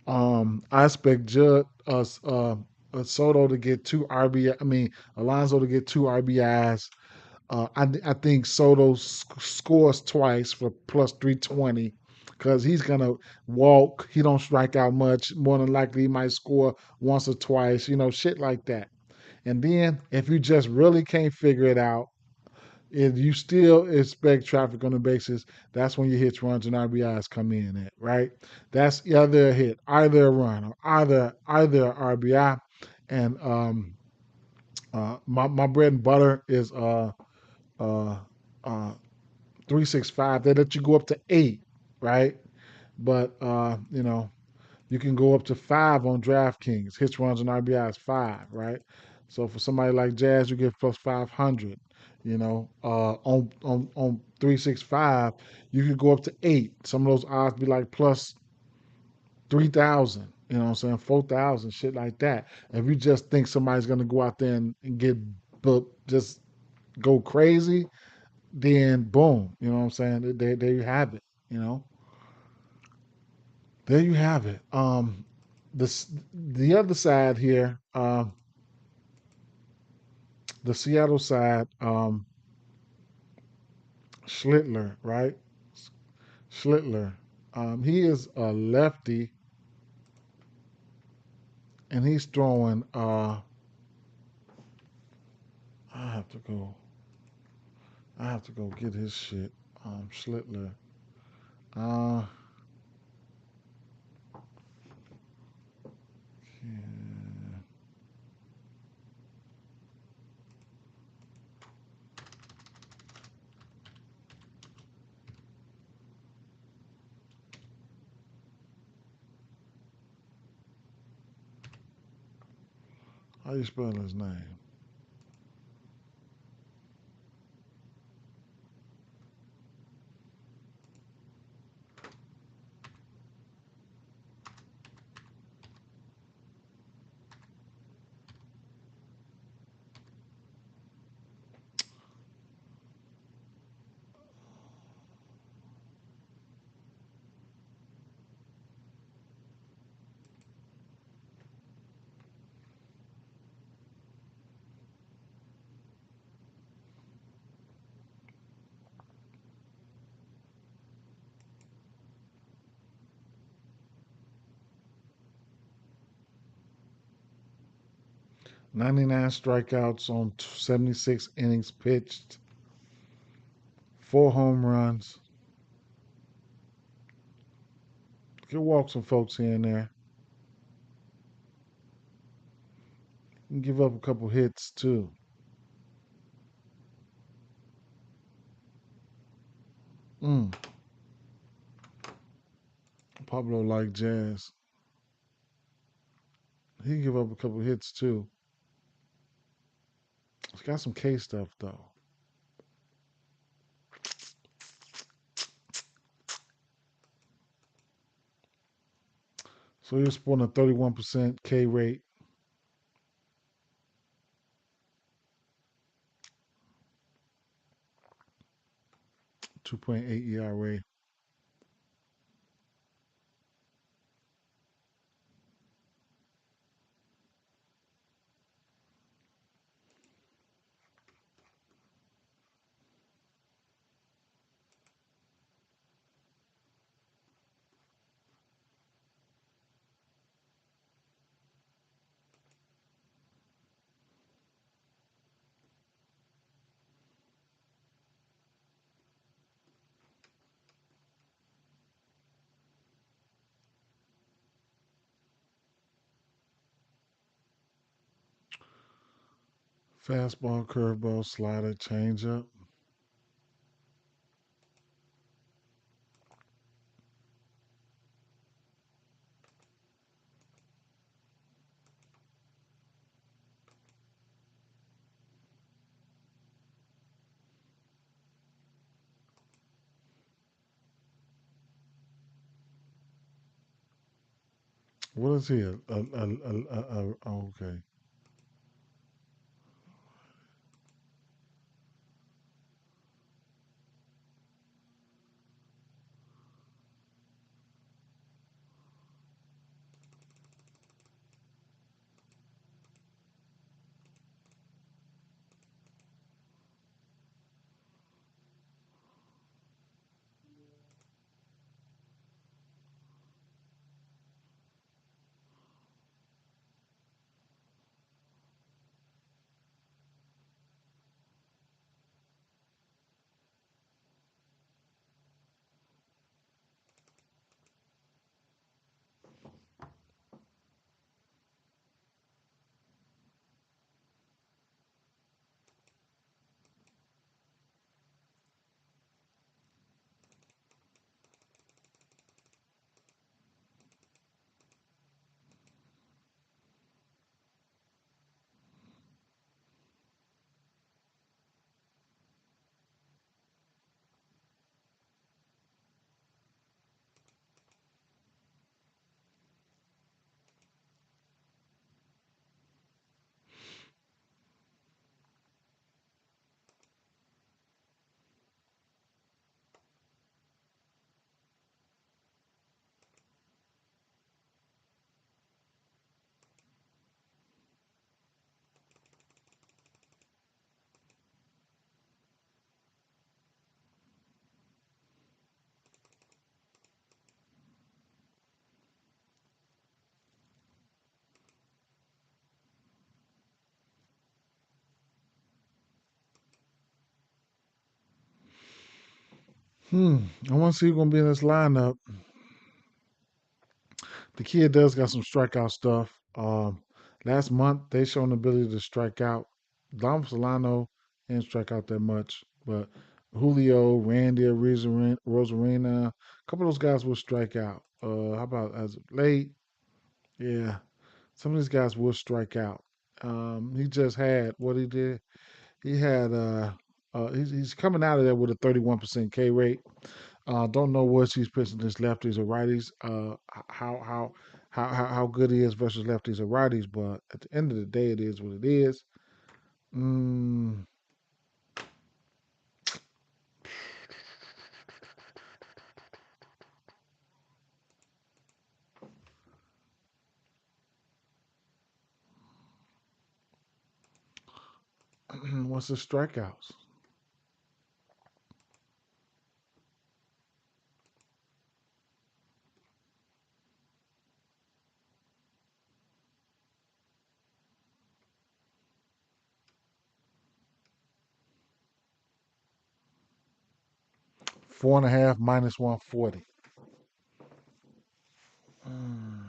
I expect Soto to get 2 RBI. I mean, Alonso to get 2 RBIs. I think Soto scores twice for plus 320 because he's gonna walk. He don't strike out much. More than likely, he might score once or twice. Shit like that. And then if you just really can't figure it out, if you still expect traffic on the bases, that's when your hits, runs, and RBIs come in at, right? That's either a hit, either a run, or either RBI. And my bread and butter is uh, uh, 365. They let you go up to 8, right? But you can go up to 5 on DraftKings. Hits, runs, and RBIs 5, right? So for somebody like Jazz, you get plus 500. On 365, you can go up to 8. Some of those odds be like plus 3,000. You know what I'm saying? 4,000, shit like that. If you just think somebody's gonna go out there and get booked, just go crazy, then boom, you know what I'm saying? There you have it. You know, there you have it. The other side here, the Seattle side, Schlittler, right? Schlittler, he is a lefty, and he's throwing. I have to go. I have to go get his shit. Schlittler. Uh, yeah. How you spell his name? 99 strikeouts on 76 innings pitched, 4 home runs. Could walk some folks here and there. You can give up a couple hits too. Mm. Pablo like jazz. He can give up a couple hits too. It's got some K stuff though. So you're sporting a 31% K rate, 2.8 ERA. Fastball, curveball, slider, changeup. What is he? Okay. Hmm. I want to see who's gonna be in this lineup. The kid does got some strikeout stuff. Last month they shown the ability to strike out. Dom Solano didn't strike out that much, but Julio, Randy, Rosarina, a couple of those guys will strike out. How about as of late? Yeah, some of these guys will strike out. He just had what he did. He had he's coming out of there with a 31% K rate. Don't know what he's pitching against lefties or righties. How how how good he is versus lefties or righties. But at the end of the day, it is what it is. Mm, what's the strikeouts? 4.5 minus 140. Mm,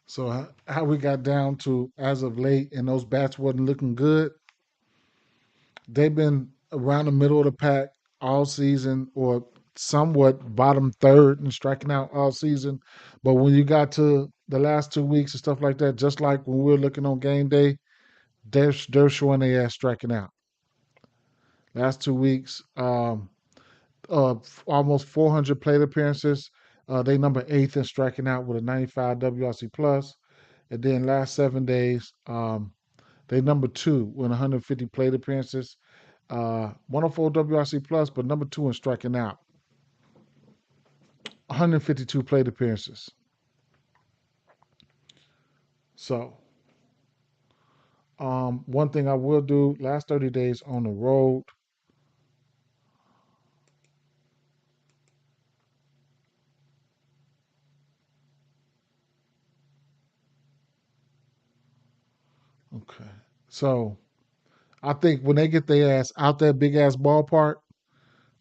So how we got down to as of late, and those bats wasn't looking good. They've been around the middle of the pack all season, or somewhat bottom third and striking out all season. But when you got to the last 2 weeks and stuff like that, just like when we were looking on game day, they're showing their ass striking out. Last 2 weeks, almost 400 plate appearances. They number eighth in striking out with a 95 WRC plus. And then last 7 days, they number two with 150 plate appearances, 104 WRC plus, but number two in striking out, 152 plate appearances. So, one thing I will do last 30 days on the road. Okay. So, I think when they get their ass out that big ass ballpark,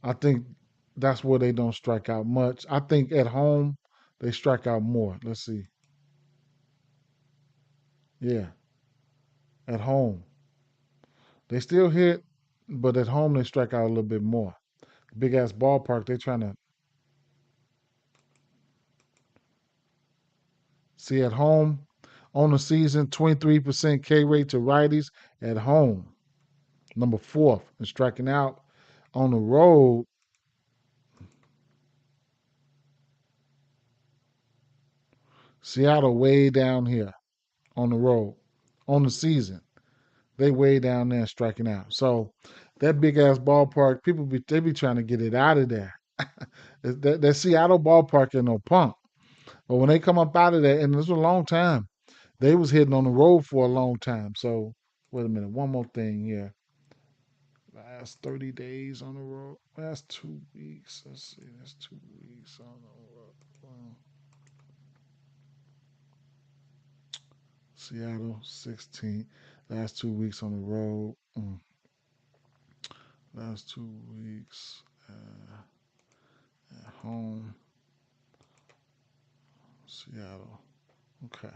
I think that's where they don't strike out much. I think at home they strike out more. Let's see. Yeah, at home they still hit, but at home they strike out a little bit more. Big ass ballpark, they trying to see at home on the season 23% K rate to righties at home. Number fourth in striking out on the road. Seattle way down here on the road on the season. They way down there striking out. So that big ass ballpark, they be trying to get it out of there. that Seattle ballpark ain't no pump. But when they come up out of there, and this was a long time, they was hitting on the road for a long time. So wait a minute, one more thing here. Last 30 days on the road. Last 2 weeks. Let's see. That's 2 weeks on the road. Seattle 16. Last 2 weeks on the road. Last 2 weeks at home. Seattle. Okay.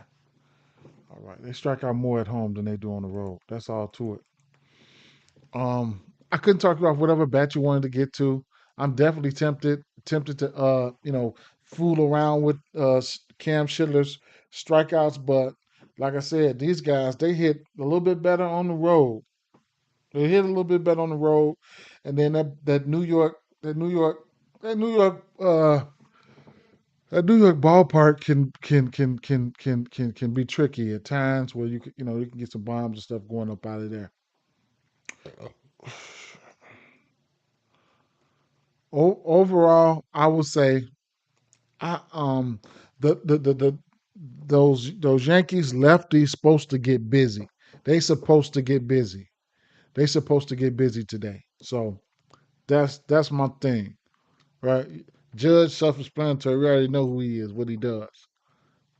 All right. They strike out more at home than they do on the road. That's all to it. I couldn't talk about whatever bet you wanted to get to. I'm definitely tempted to fool around with Cam Schindler's strikeouts, but like I said, these guys they hit a little bit better on the road. They hit a little bit better on the road, and then that New York that New York that New York that New York ballpark can be tricky at times where you can get some bombs and stuff going up out of there. Overall, I would say I the those Yankees lefties supposed to get busy. They supposed to get busy. They supposed to get busy today. So that's my thing, right? Judge self-explanatory. We already know who he is, what he does,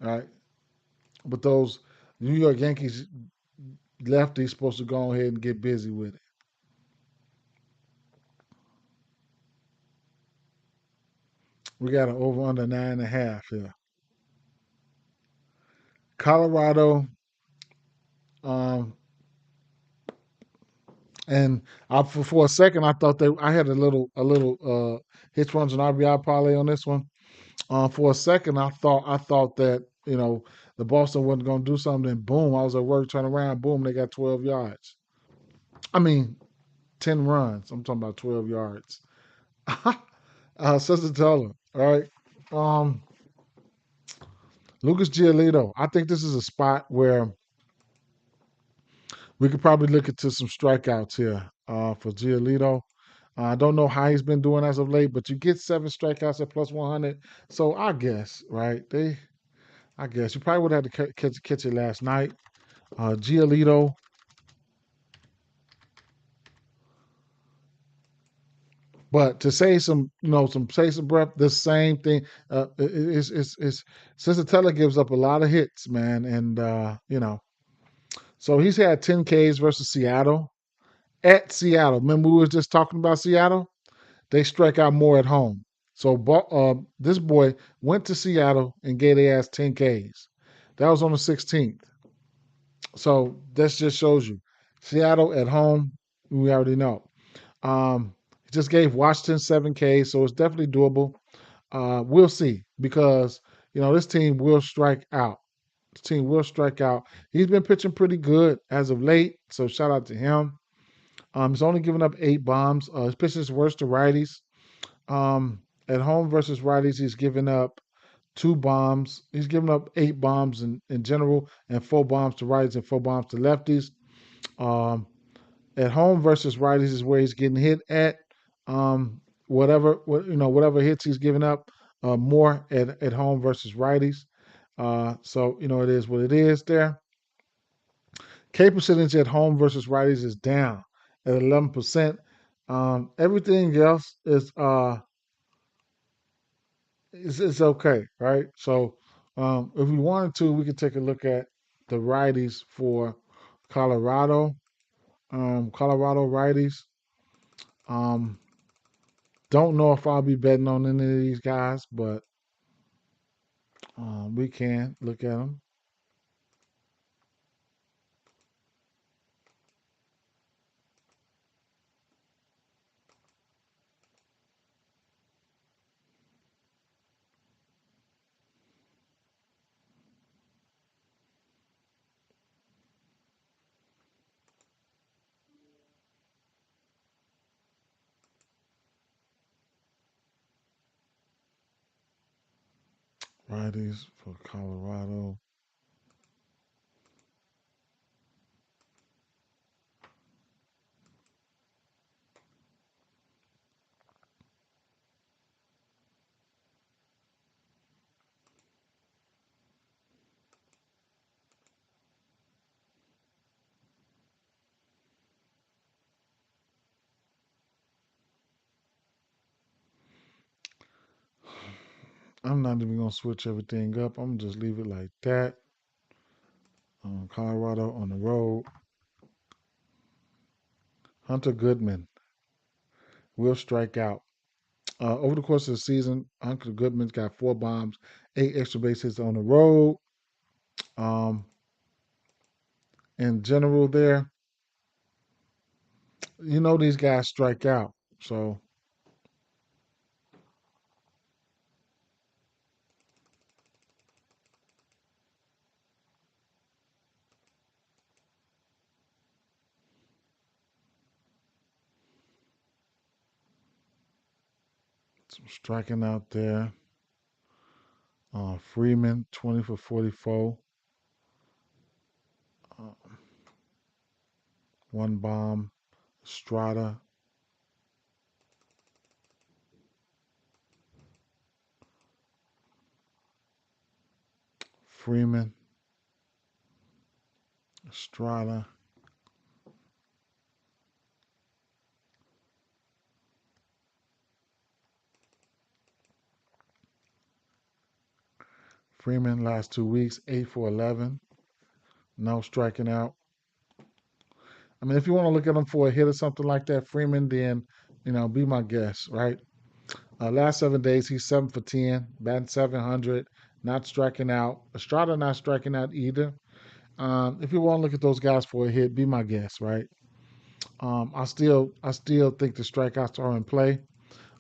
right? But those New York Yankees lefties supposed to go ahead and get busy with it. We got an over under 9.5 here. Colorado, um, and for a second I thought I had a little hitch runs and RBI parlay on this one. For a second I thought that the Boston wasn't going to do something. And boom, I was at work, turn around, boom, they got 12 yards. I mean 10 runs. I'm talking about 12 yards. Sister Teller, all right. Um, Lucas Giolito. I think this is a spot where we could probably look into some strikeouts here for Giolito. I don't know how he's been doing as of late, but you get 7 strikeouts at plus 100. So I guess, right? I guess you probably would have to catch it last night. Giolito, but to say say some breath, the same thing. It's Sensatella gives up a lot of hits, man, and so he's had 10 Ks versus Seattle at Seattle. Remember we were just talking about Seattle? They strike out more at home. So this boy went to Seattle and gave their ass 10 Ks. That was on the 16th. So this just shows you. Seattle at home, we already know. He just gave Washington 7K, so it's definitely doable. We'll see because this team will strike out. The team will strike out. He's been pitching pretty good as of late, so shout out to him. He's only given up 8 bombs. His pitch is worse to righties. At home versus righties, he's given up 2 bombs. He's given up 8 bombs in general, and 4 bombs to righties and 4 bombs to lefties. Um, at home versus righties is where he's getting hit at. Whatever hits he's giving up, more at home versus righties. So it is what it is there. K percentage at home versus righties is down at 11%. Everything else is okay, right? So if we wanted to, we could take a look at the righties for Colorado. Colorado righties. Um, don't know if I'll be betting on any of these guys, but we can look at them. Righties for Colorado. I'm not even gonna switch everything up. I'm gonna just leave it like that. Colorado on the road. Hunter Goodman will strike out. Over the course of the season, Hunter Goodman's got 4 bombs, 8 extra base hits on the road. Um, in general, there, these guys strike out. So some striking out there. Freeman, 20 for 44. 1 bomb. Strada, Freeman, Strada. Freeman last 2 weeks, 8 for 11. No striking out. I mean, if you want to look at him for a hit or something like that, Freeman, then be my guest, right? Last 7 days, he's 7 for 10, batting 700, not striking out. Estrada not striking out either. If you want to look at those guys for a hit, be my guest, right? I still think the strikeouts are in play.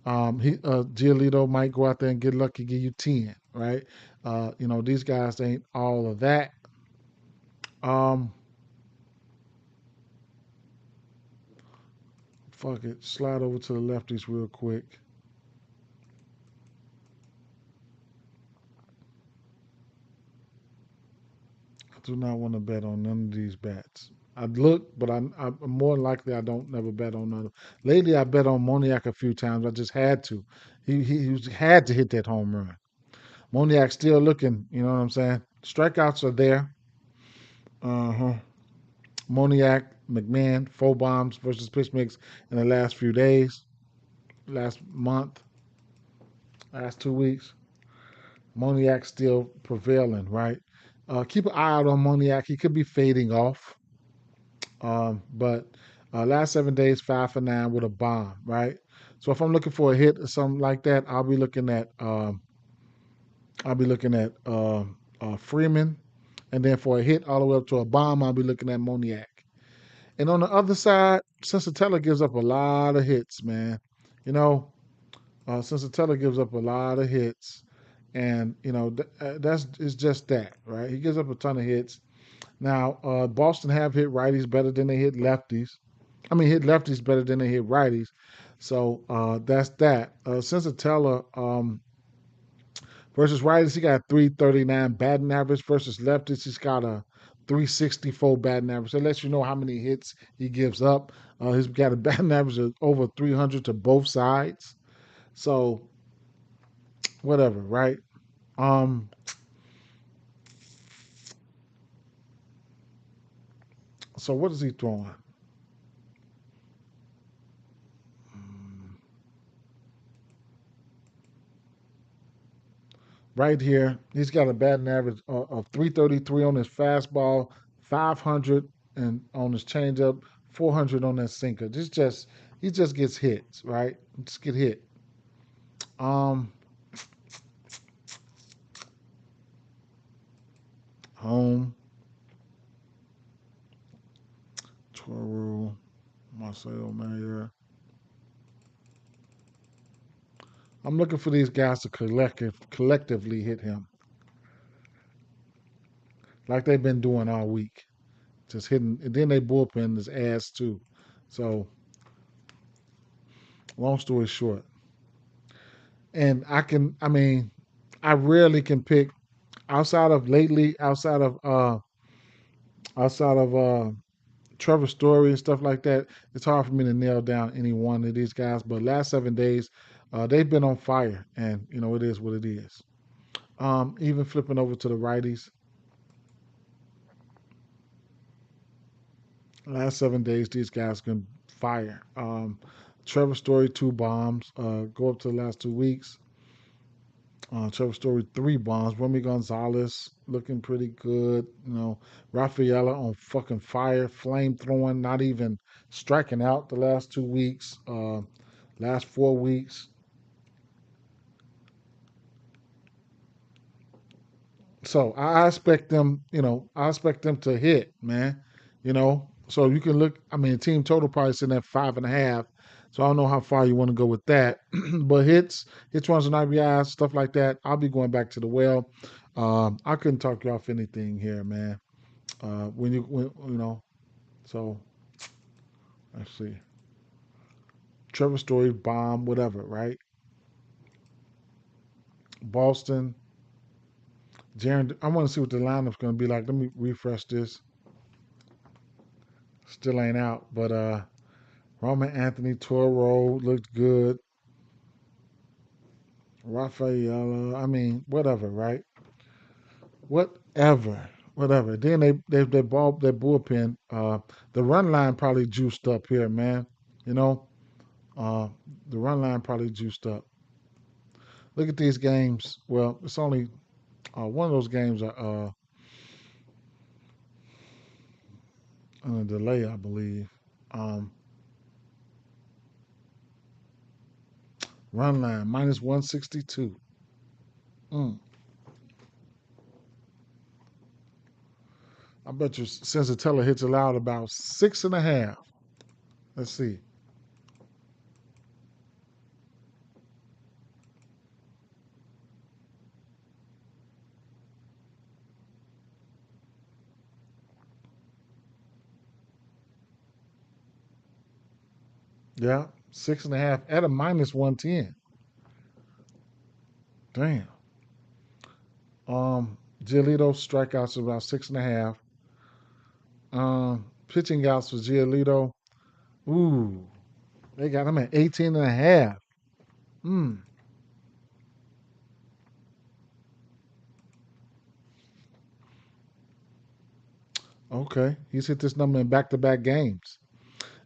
Giolito might go out there and get lucky, give you 10, right? These guys ain't all of that. Um, Fuck it, slide over to the lefties real quick. I do not want to bet on none of these bats. I'd look, but I'm more likely I don't never bet on none. Lately, I bet on Moniak a few times. I just had to. He had to hit that home run. Moniak's still looking. You know what I'm saying? Strikeouts are there. Uh huh. Moniak, McMahon, 4 bombs versus pitch mix in the last few days, last month, last 2 weeks. Moniak still prevailing, right? Keep an eye out on Moniak. He could be fading off. But last 7 days, 5 for 9 with a bomb, right? So if I'm looking for a hit or something like that, I'll be looking at Freeman. And then for a hit all the way up to a bomb, I'll be looking at Moniak. And on the other side, Sensatella gives up a lot of hits, man. You know, Sensatella gives up a lot of hits. And, that's it's just that, right? He gives up a ton of hits. Now, Boston have hit righties better than they hit lefties. I mean, hit lefties better than they hit righties. So that's that. Sensatella versus righties, he got 339 batting average. Versus lefties, he's got a 364 batting average. That lets you know how many hits he gives up. He's got a batting average of over 300 to both sides. So whatever, right? Um, so what is he throwing? Right here, he's got a batting average of 333 on his fastball, 500 and on his changeup, 400 on that sinker. Just he just gets hits, right? Just get hit. Um, Home, Toru, Marcelo Mayer. I'm looking for these guys to collectively hit him like they've been doing all week, just hitting. And then they bullpen his ass too. So long story short, and I mean, I rarely can pick outside of lately, outside of Trevor Story and stuff like that. It's hard for me to nail down any one of these guys. But last 7 days, they've been on fire, and it is what it is. Even flipping over to the righties, last 7 days, these guys can fire. Trevor Story 2 bombs. Go up to the last 2 weeks. Trevor Story 3 bombs. Romy Gonzalez looking pretty good. Rafaela on fucking fire, flame throwing, not even striking out the last 2 weeks. Last 4 weeks. So I expect them, I expect them to hit, man. So you can look. I mean, team total probably sitting at 5.5. So I don't know how far you want to go with that. But hits, runs, and RBIs, stuff like that. I'll be going back to the well. I couldn't talk you off anything here, man. So let's see. Trevor Story, bomb, whatever, right? Boston, Jaron. I want to see what the lineup's going to be like. Let me refresh this. Still ain't out, but Roman Anthony Toro looked good. Rafaela, I mean, whatever, right? Whatever, whatever. Then their bullpen. The run line probably juiced up here, man. You know, uh, the run line probably juiced up. Look at these games. Well, it's only one of those games are on a delay, I believe. Um, Run line minus 162. Mm. I bet you Sensatella hits allowed about 6.5. Let's see. Yeah, 6.5 at a minus 110. Damn. Giolito strikeouts about 6.5. Pitching outs for Giolito. Ooh, they got him at 18.5. Hmm. Okay. He's hit this number in back-to-back games.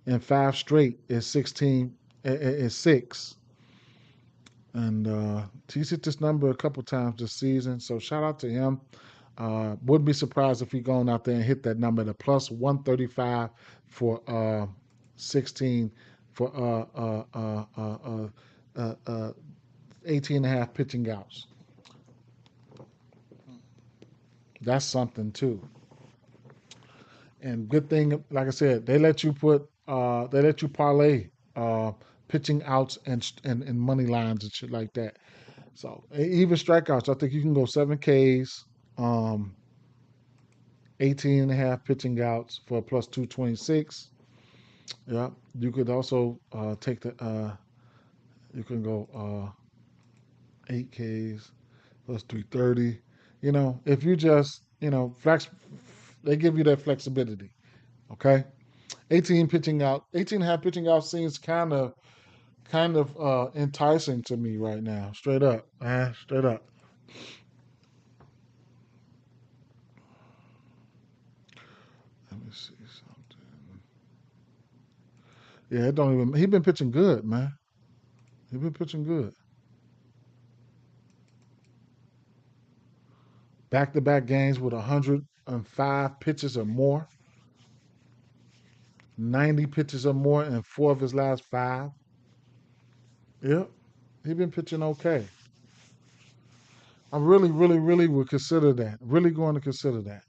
And five straight is 16 is six. And he's hit this number a couple times this season. So shout out to him. Wouldn't be surprised if he gone out there and hit that number, the plus 135 for 16 for 18 and a half pitching outs. That's something too. And good thing, like I said, they let you parlay uh, pitching outs and money lines and shit like that. So even strikeouts, I think you can go 7 Ks, um, 18 and a half pitching outs for plus 226. Yeah, you could also take the you can go 8 Ks plus 330. If you just flex, they give you that flexibility. Okay, 18 pitching out, 18 and a half pitching out seems kind of enticing to me right now. Straight up, man, straight up. Let me see something. Yeah, it don't even. He been pitching good, man. He been pitching good. Back-to-back games with 105 pitches or more, 90 pitches or more in 4 of his last 5. Yep, he been pitching okay. I really, really, really would consider that. Really going to consider that.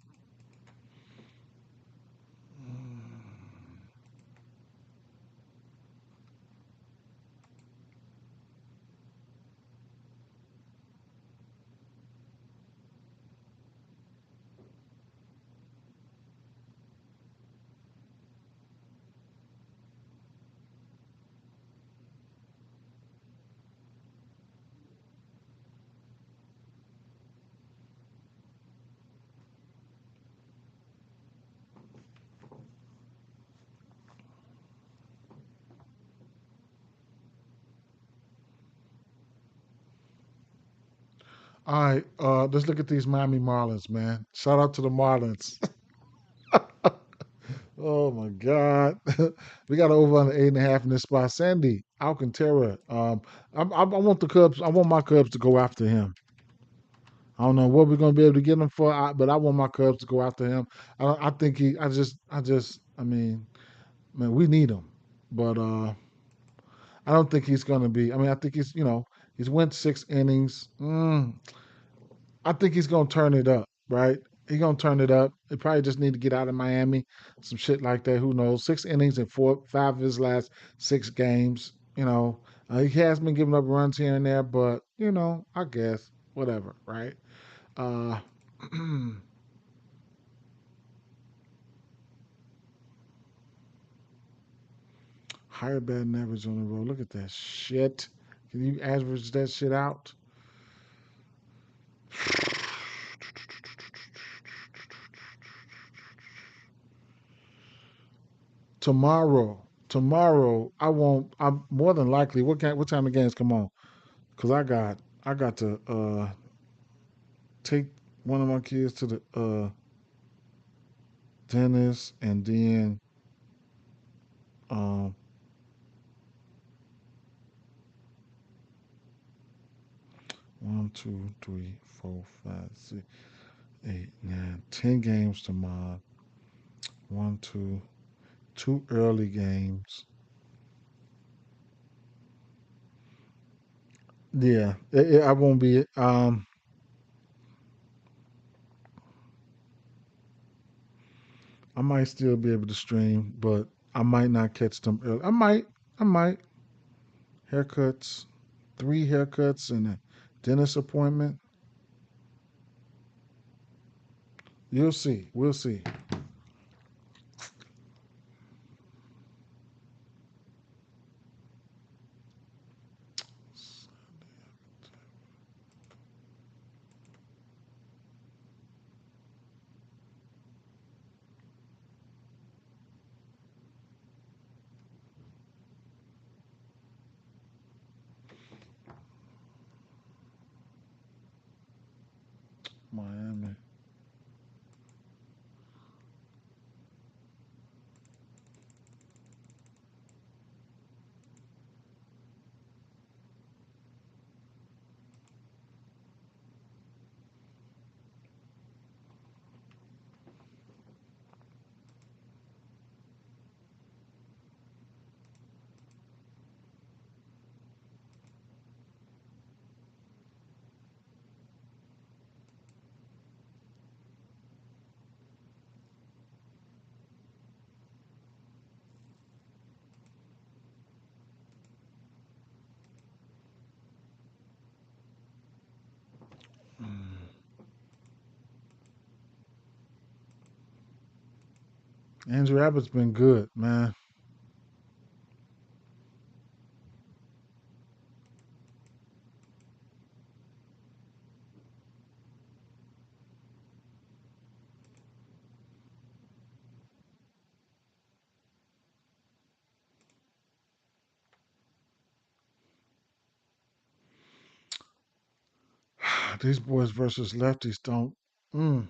All right, let's look at these Miami Marlins, man. Shout out to the Marlins. Oh my God, we got over on the 8.5 in this spot. Sandy Alcantara. I want the Cubs. I want my Cubs to go after him. I don't know what we're gonna be able to get him for, but I want my Cubs to go after him. I think he. I mean, man, we need him, but I don't think he's gonna be. I mean, I think he's went 6 innings. I think he's gonna turn it up, right? He's gonna turn it up. They probably just need to get out of Miami, some shit like that. Who knows? 6 innings in 5 of his last 6 games. He has been giving up runs here and there, but I guess whatever, right? Uh, higher batting average on the road. Look at that shit. Can you average that shit out? Tomorrow, I won't. I'm more than likely. What time the games come on? Cause I got to take one of my kids to the dentist, and then um 1, 2, 3, 4, 5, 6, 8, 9, 10 games tomorrow. One, two early games. Yeah, I won't be. I might still be able to stream, but I might not catch them early. I might. Haircuts, 3 haircuts and a dentist appointment. You'll see. We'll see. Miami. Andrew Abbott's been good, man. These boys versus lefties don't. Mm,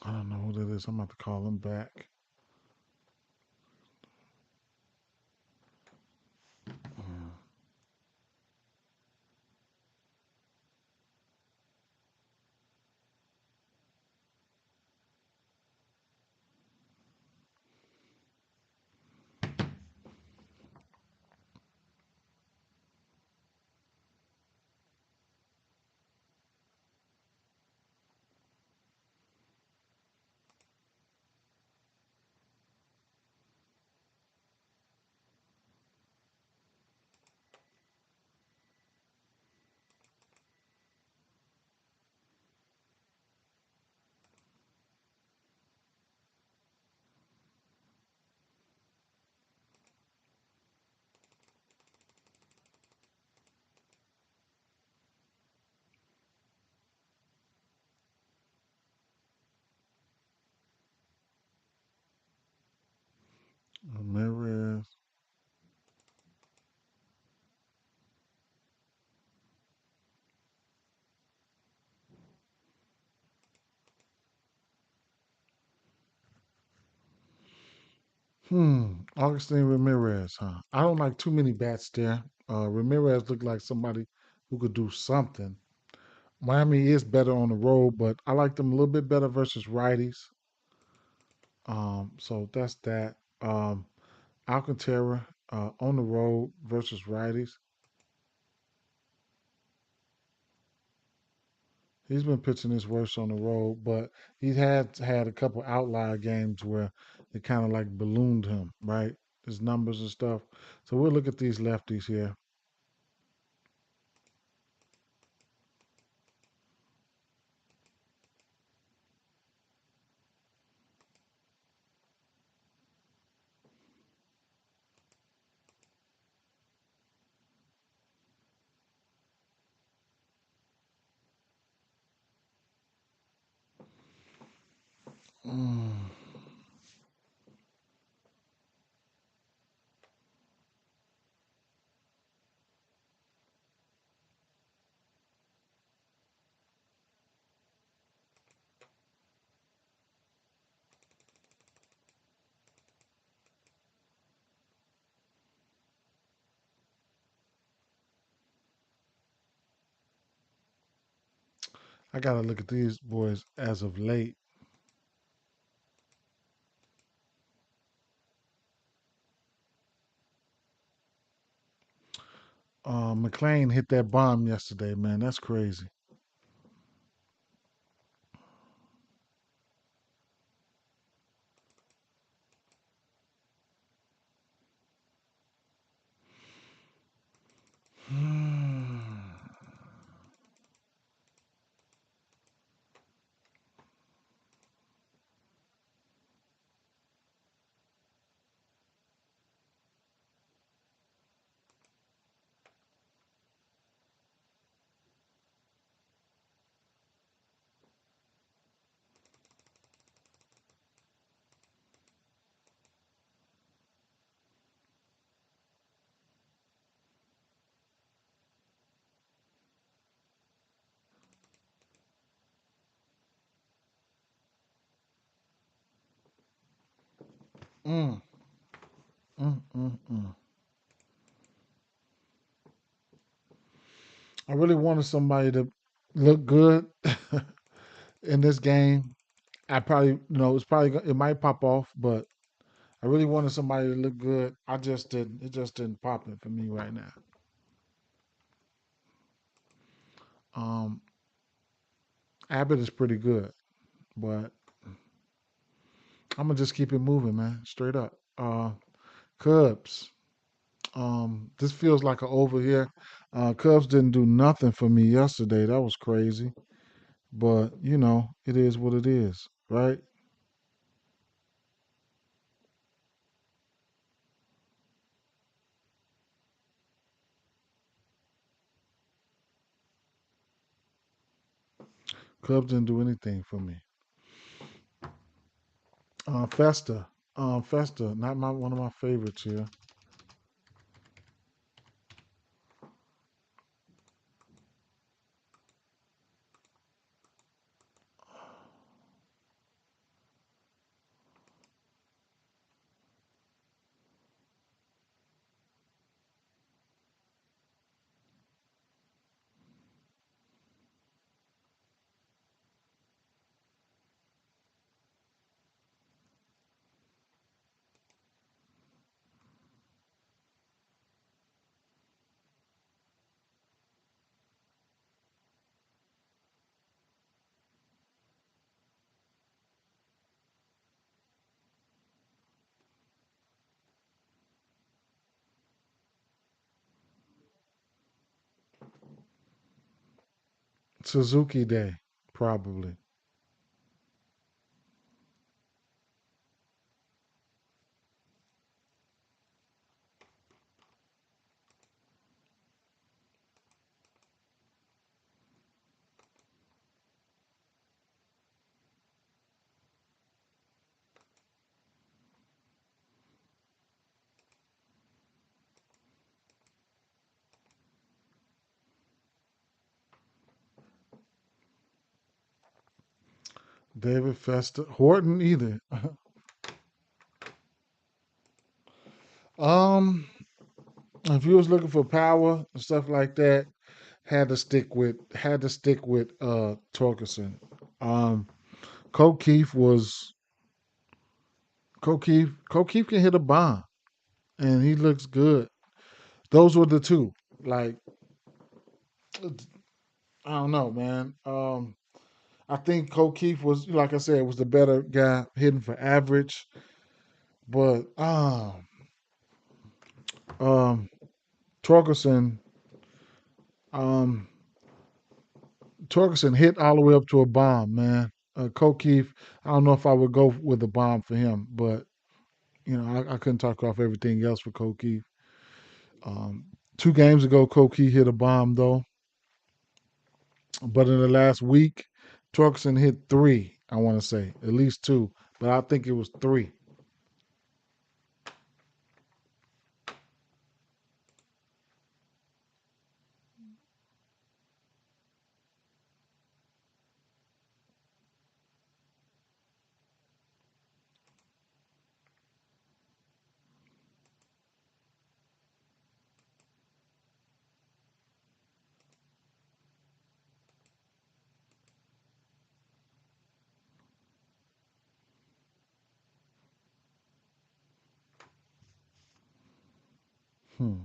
I don't know who that is. I'm about to call him back. Mm. Ramirez. Augustine Ramirez, huh? I don't like too many bats there. Ramirez looked like somebody who could do something. Miami is better on the road, but I like them a little bit better versus righties. So that's that. Alcantara on the road versus righties. He's been pitching his worst on the road, but he had a couple outlier games where it kind of like ballooned him, right? His numbers and stuff. So we'll look at these lefties here. Mm, I gotta look at these boys as of late. McLean hit that bomb yesterday, man. That's crazy. Mm, mm. I really wanted somebody to look good in this game. I probably, it's probably it might pop off, but I really wanted somebody to look good. I just didn't. It just didn't pop it for me right now. Um, Abbott is pretty good, but I'm gonna just keep it moving, man. Straight up. Cubs. This feels like an over here. Cubs didn't do nothing for me yesterday. That was crazy. But it is what it is, right? Cubs didn't do anything for me. Festa. Festa, not one of my favorites here. Suzuki Day, probably. David Festa. Horton either. um, if you was looking for power and stuff like that, had to stick with Torkelson. Um, Keith was Keith can hit a bomb and he looks good. Those were the two. Like I don't know, man. I think Keith was, like I said, was the better guy hitting for average, but um, Torkelson, um, Torkelson hit all the way up to a bomb, man. Keith, I don't know if I would go with a bomb for him, but I couldn't talk off everything else for Keith. 2 games ago, Keith hit a bomb though, but in the last week, Torkelson hit three. I want to say at least two, but I think it was three. Hmm.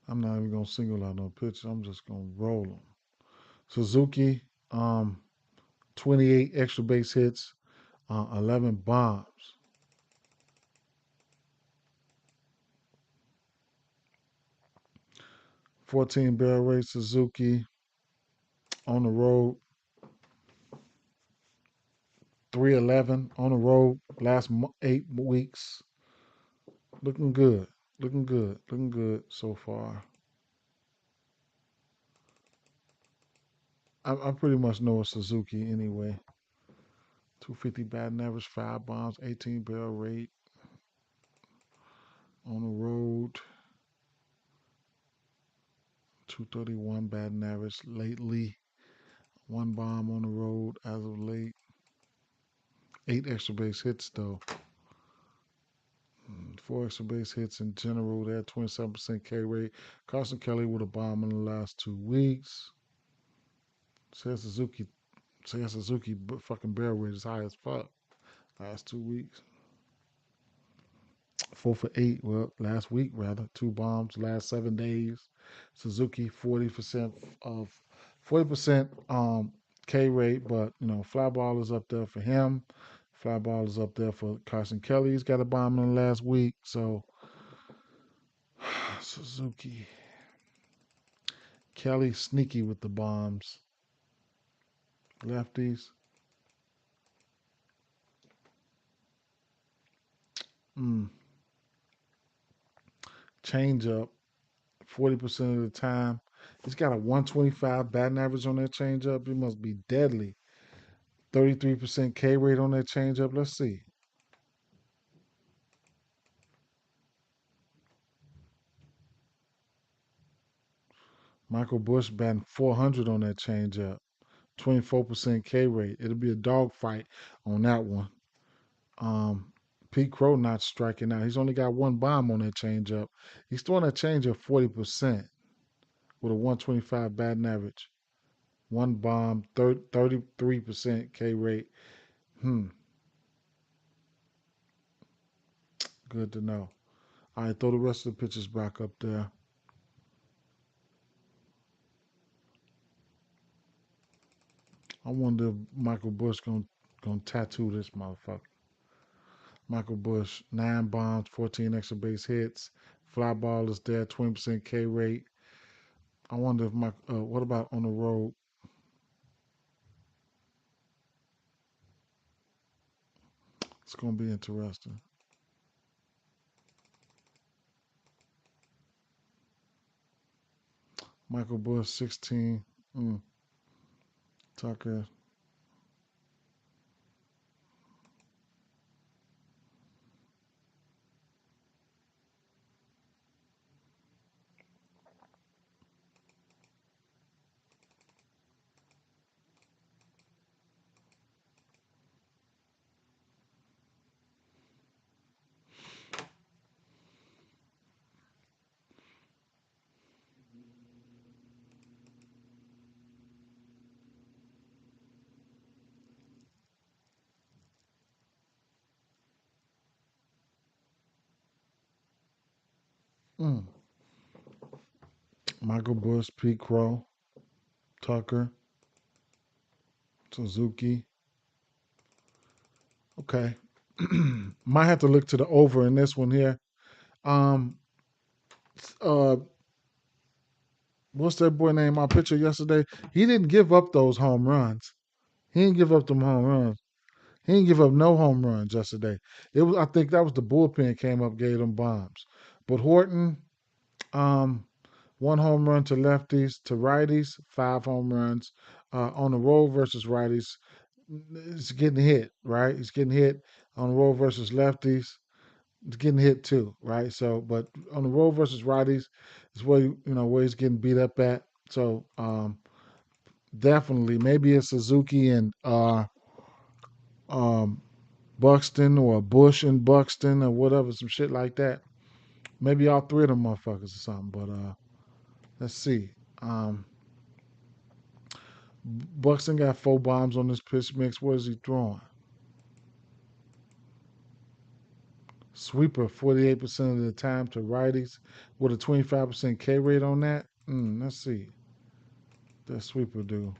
I'm not even gonna single out no pitch. I'm just gonna roll them. Suzuki, 28 extra base hits, 11 bombs, 14 barrel rate. Suzuki on the road, 311 on the road. Last 8 weeks, looking good, looking good, looking good so far. I pretty much know it's Suzuki anyway. 250 batting average, 5 bombs, 18 barrel rate on the road. 231 batting average lately. 1 bomb on the road as of late. 8 extra base hits though. 4 extra base hits in general. They had 27% K rate. Carson Kelly with a bomb in the last 2 weeks. Says Suzuki fucking barrel rate is high as fuck. Last 2 weeks. 4 for 8. Well, last week rather. 2 bombs last 7 days. Suzuki 40% of 40% K rate, but fly ball is up there for him. Fly ball is up there for Carson Kelly. He's got a bomb in the last week. So Suzuki. Kelly sneaky with the bombs. Lefties. Mm. Change up 40% of the time. He's got a 125 batting average on that changeup. He must be deadly. 33% K rate on that changeup. Let's see. Michael Bush batting 400 on that changeup. 24% K rate. It'll be a dogfight on that one. Um, Pete Crow not striking out. He's only got one bomb on that changeup. He's throwing that changeup 40% with a 125 batting average. One bomb, 33% K rate. Hmm, good to know. All right, throw the rest of the pitches back up there. I wonder if Michael Bush gonna tattoo this motherfucker. Michael Bush, 9 bombs, 14 extra base hits. Fly ball is there, 20% K rate. I wonder if what about on the road? It's gonna be interesting. Michael Bush, 16. Mm, Tucker. Mm. Michael Bush, Pete Crow, Tucker, Suzuki. Okay. Might have to look to the over in this one here. Um, uh, what's that boy name? My pitcher yesterday. He didn't give up those home runs. He didn't give up them home runs. He didn't give up no home runs yesterday. It was. I think that was the bullpen came up, gave them bombs. But Horton, um, 1 home run to lefties, to righties, 5 home runs. On the road versus righties, it's getting hit, right? He's getting hit on the road versus lefties. It's getting hit too, right? So, but on the road versus righties is where where he's getting beat up at. So, definitely, maybe it's Suzuki and um, Buxton or Bush and Buxton or whatever, some shit like that. Maybe all three of them motherfuckers or something. But let's see. Um, Buxton got 4 bombs on this pitch mix. What is he throwing? Sweeper 48% of the time to righties with a 25% K rate on that. Let's see. That sweeper do.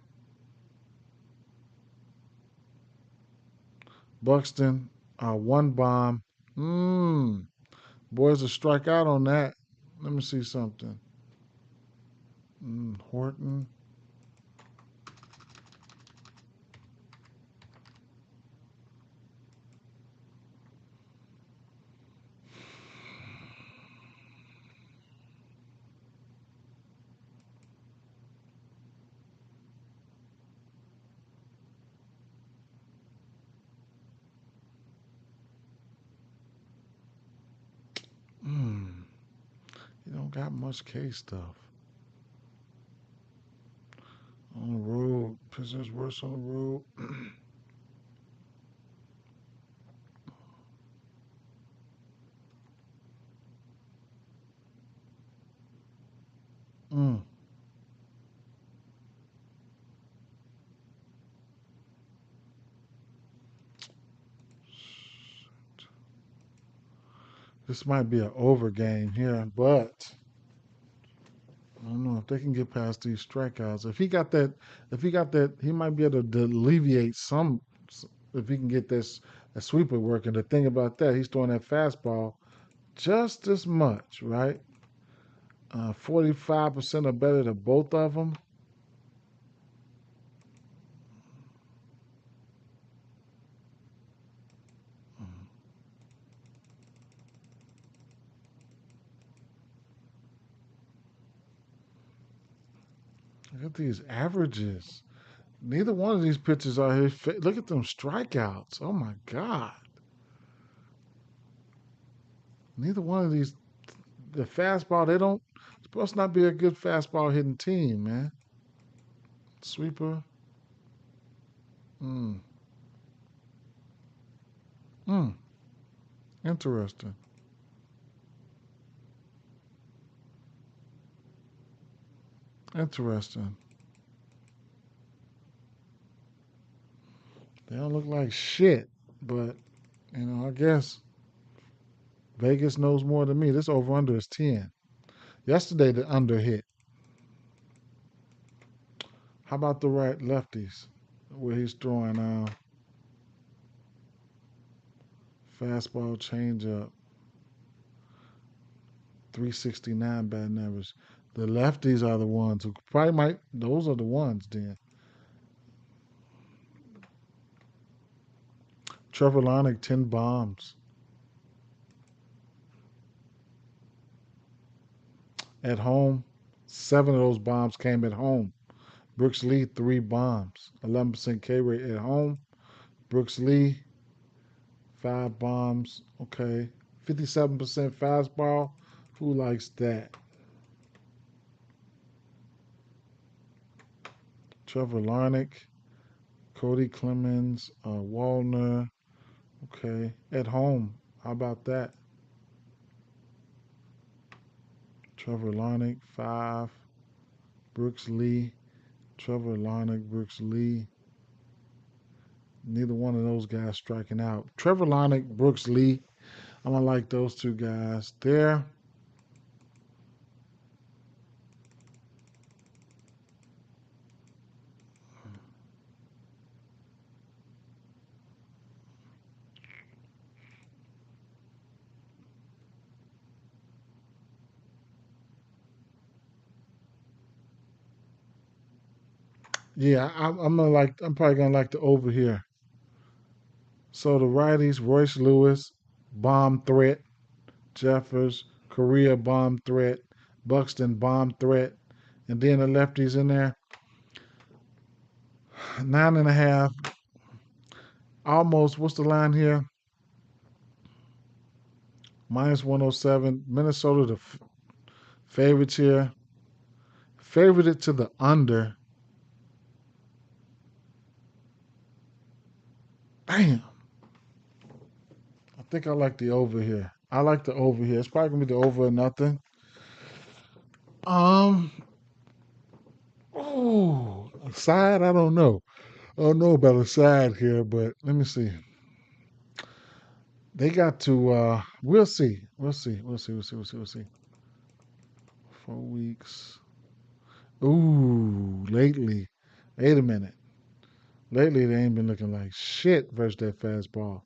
Buxton, 1 bomb. Boys will strike out on that. Let me see something. Horton. Mm, he don't got much K stuff. On the road, pitchers worse on the road. mm. This might be an over game here, but I don't know if they can get past these strikeouts. If he got that, he might be able to alleviate some. If he can get this a sweeper working. The thing about that, he's throwing that fastball just as much, right? 45% or better to both of them. Look at these averages. Neither one of these pitchers are here. Look at them strikeouts. Oh my God. Neither one of these, the fastball, they don't, supposed to not be a good fastball hitting team, man. Sweeper. Mm, mm, interesting. Interesting. They don't look like shit, but, I guess Vegas knows more than me. This over under is 10. Yesterday, the under hit. How about the right lefties? Where he's throwing fastball changeup, 369 batting average. The lefties are the ones who probably might. Those are the ones. Then Trevor Lonick, 10 bombs at home. 7 of those bombs came at home. Brooks Lee, 3 bombs, 11% K rate at home. Brooks Lee, 5 bombs. Okay, 57% fastball. Who likes that? Trevor Larnick, Cody Clemens, Wallner. Okay, at home. How about that? Trevor Larnick, 5. Brooks Lee, Trevor Larnick, Brooks Lee. Neither one of those guys striking out. Trevor Larnick, Brooks Lee. I'm gonna like those two guys there. Yeah, I'm gonna like. I'm probably gonna like the over here. So the righties: Royce Lewis, bomb threat. Jeffers, Korea, bomb threat. Buxton, bomb threat. And then the lefties in there, 9.5. Almost. What's the line here? -107. Minnesota, the favorites here. Favored it to the under. Damn. I think I like the over here. I like the over here. It's probably gonna be the over or nothing. Um. Oh, a side. I don't know. I don't know about a side here, but let me see. They got to. We'll see. We'll see. We'll see. We'll see. We'll see. We'll see. 4 weeks. Ooh, lately. Wait a minute. Lately, they ain't been looking like shit versus that fastball.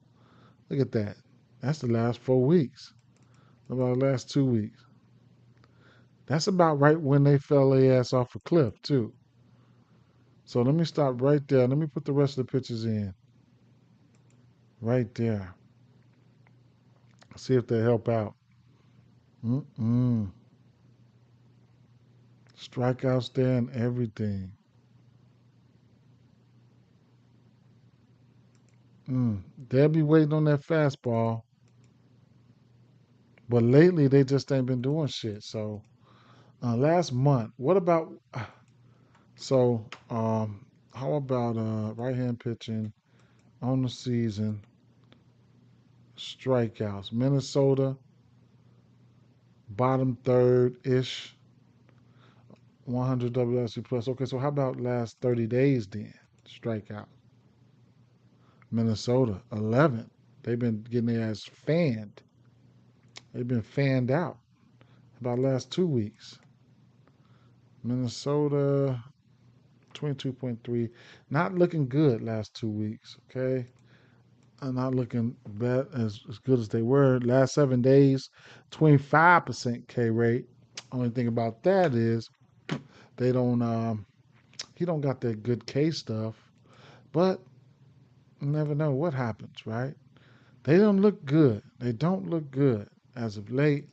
Look at that. That's the last 4 weeks. What about the last 2 weeks? That's about right when they fell their ass off a cliff, too. So let me stop right there. Let me put the rest of the pictures in right there. See if they help out. Mm-mm. Strikeouts there and everything. They'll be waiting on that fastball. But lately, they just ain't been doing shit. So last month, what about? So how about right hand pitching on the season? Strikeouts. Minnesota, bottom third ish, 100 WRC plus. Okay, so how about last 30 days then? Strikeout. Minnesota, 11. They've been getting their ass fanned. They've been fanned out. About last 2 weeks. Minnesota 22.3. Not looking good last 2 weeks. Okay. Not looking bad as good as they were. Last 7 days, 25% K rate. Only thing about that is they don't he don't got that good K stuff. But you never know what happens, right? They don't look good. They don't look good as of late.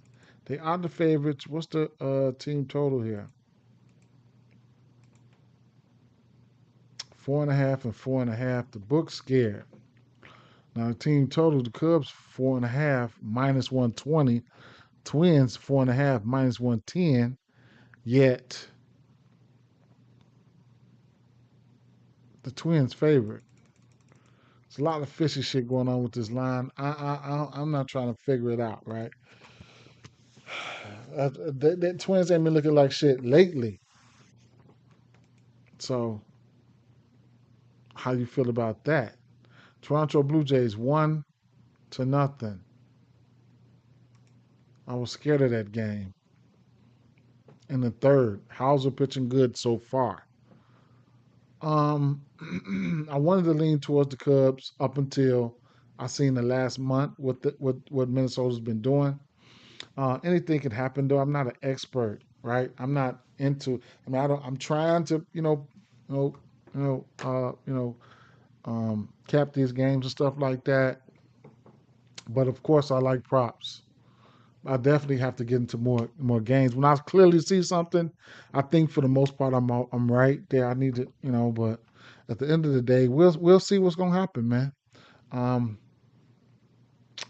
They are the favorites. What's the team total here? 4.5 and 4.5. The book's scared. Now the team total, the Cubs 4.5 minus 120. Twins 4.5 minus 110. Yet the Twins favorite. There's a lot of fishy shit going on with this line. I'm not trying to figure it out, right? The Twins ain't been looking like shit lately. So how you feel about that? Toronto Blue Jays 1-0. I was scared of that game. In the third, Hauser pitching good so far. Um, I wanted to lean towards the Cubs up until I seen the last month what Minnesota's been doing. Anything can happen though. I'm not an expert, right? I'm not into. I mean, I don't. I'm trying to, you know, cap these games and stuff like that. But of course, I like props. I definitely have to get into more games. When I clearly see something, I think for the most part I'm right there. I need to, but at the end of the day, we'll see what's gonna happen, man. Um,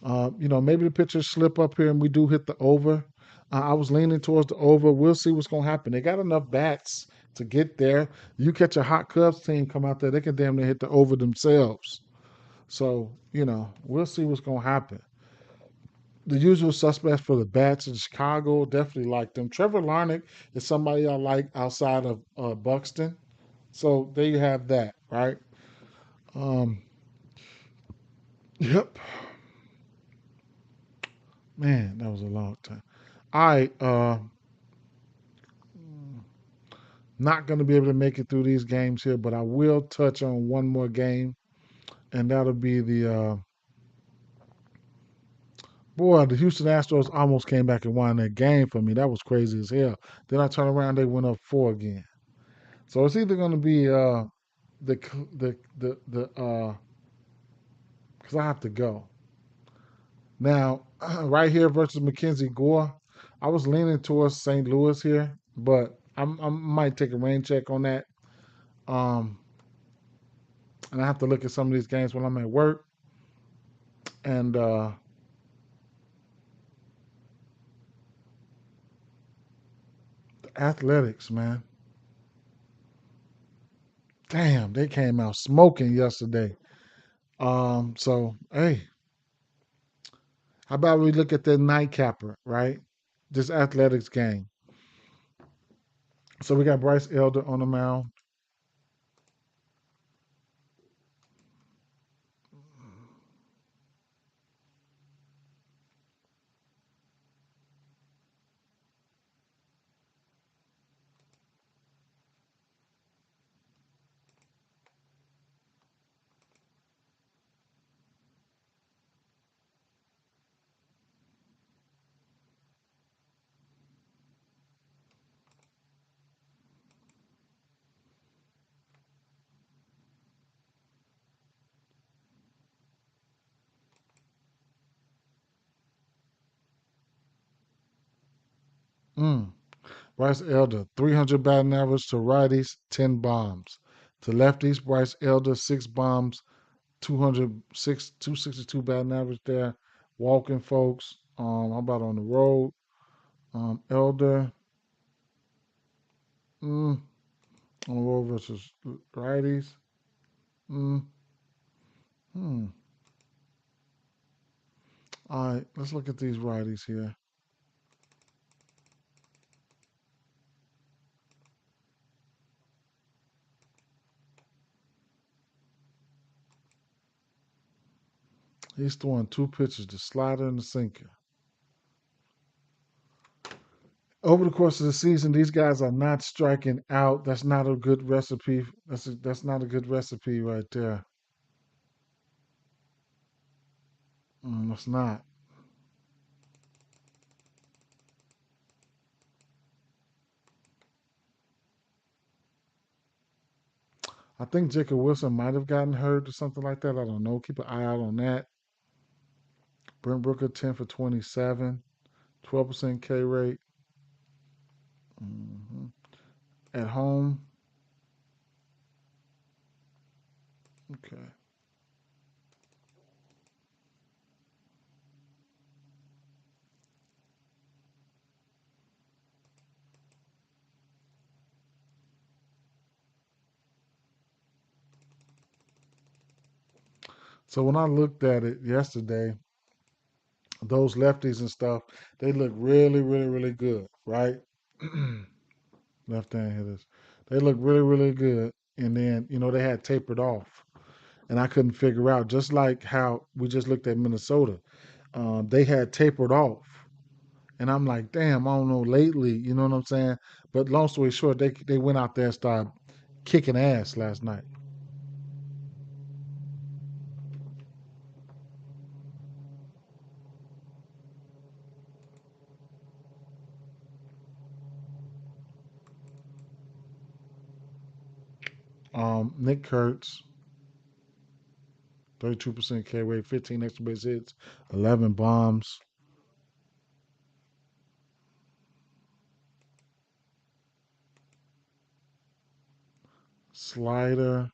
maybe the pitchers slip up here and we do hit the over. I was leaning towards the over. We'll see what's gonna happen. They got enough bats to get there. You catch a hot Cubs team come out there, they can damn near hit the over themselves. So we'll see what's gonna happen. The usual suspects for the bats in Chicago, definitely like them. Trevor Larnach is somebody I like outside of Buxton. So there you have that, right? Um, yep. Man, that was a long time. All right. Not going to be able to make it through these games here, but I will touch on one more game, and that'll be the Houston Astros almost came back and won that game for me. That was crazy as hell. Then I turn around, they went up four again. So it's either going to be the because I have to go now. Right here versus Mackenzie Gore, I was leaning towards St. Louis here, but I might take a rain check on that. Um, and I have to look at some of these games when I'm at work. And the Athletics, man, damn, they came out smoking yesterday. So hey, how about we look at the nightcapper, right? This Athletics game. So we got Bryce Elder on the mound. Mm. Bryce Elder, 300 batting average to righties, 10 bombs. To lefties, Bryce Elder, 6 bombs, 262 batting average there. Walking folks. How about on the road? Elder, on the road versus righties. Mm, hmm. All right, let's look at these righties here. He's throwing two pitches, the slider and the sinker. over the course of the season, these guys are not striking out. That's not a good recipe. That's not a good recipe right there. That's not. I think Jacob Wilson might have gotten hurt or something like that. I don't know. Keep an eye out on that. Brent Brooker 10 for 27, 12% K rate. hmm At home, okay. So when I looked at it yesterday, those lefties and stuff, they look really, really, really good, right? Left hand hitters. They look really, really good. And then, they had tapered off. And I couldn't figure out, just like how we just looked at Minnesota, they had tapered off. And I'm like, damn, I don't know lately, you know what I'm saying? But long story short, they went out there and started kicking ass last night. Nick Kurtz, 32% K rate, 15 extra base hits, 11 bombs. Slider,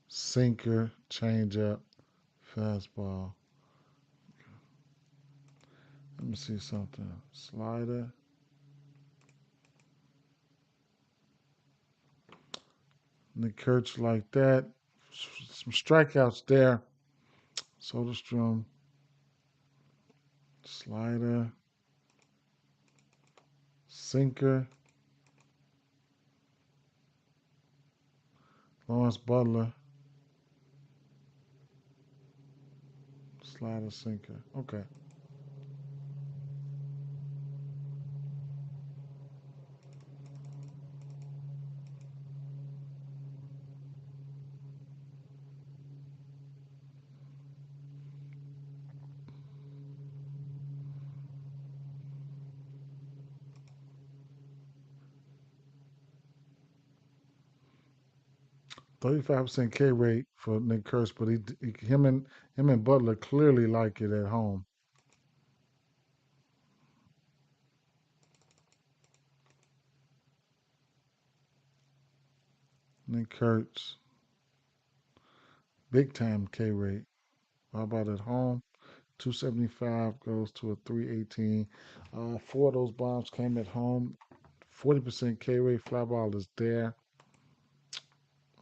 sinker, changeup, fastball. Let me see something. Slider. Nick Kurtz like that. Some strikeouts there. Soderstrom, slider, sinker, Lawrence Butler, slider, sinker. Okay. 35% K rate for Nick Kurtz, but him and Butler clearly like it at home. Nick Kurtz, big time K rate. How about at home? 275 goes to a 318. Four of those bombs came at home. 40% K rate. Fly ball is there.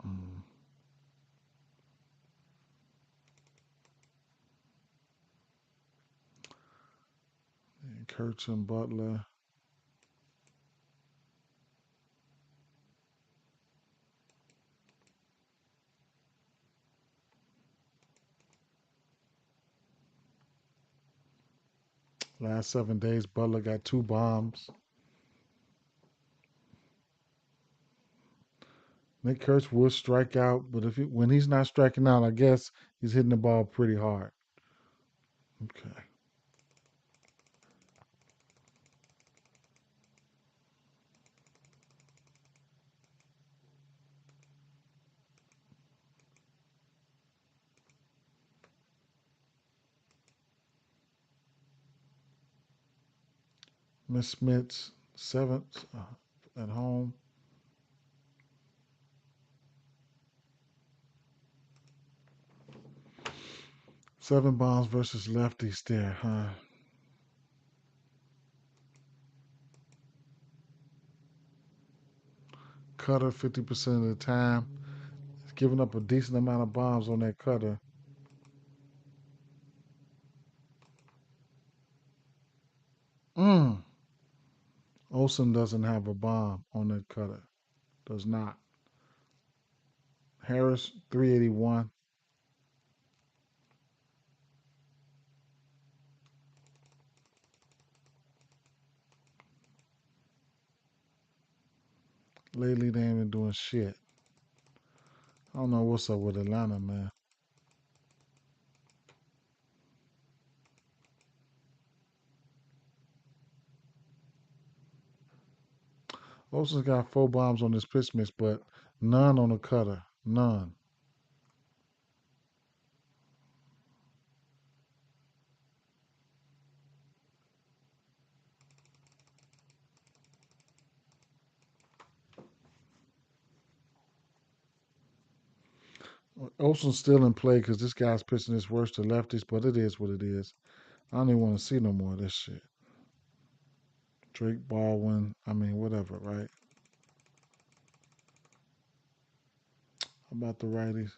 Um, Kurtz and Butler. Last 7 days, Butler got two bombs. Nick Kurtz would strike out, but when he's not striking out, I guess he's hitting the ball pretty hard. Okay. Miss Smith's seventh at home. 7 bombs versus lefties there, huh? Cutter 50% of the time. He's giving up a decent amount of bombs on that cutter. Mm. Olson doesn't have a bomb on that cutter. Does not. Harris 381. Lately, they ain't been doing shit. I don't know what's up with Atlanta, man. Olsen's got 4 bombs on this pitch mix, but none on the cutter. None. Olsen's still in play because this guy's pitching his worst to lefties, but it is what it is. I don't even want to see no more of this shit. Drake Baldwin, I mean, whatever, right? How about the righties?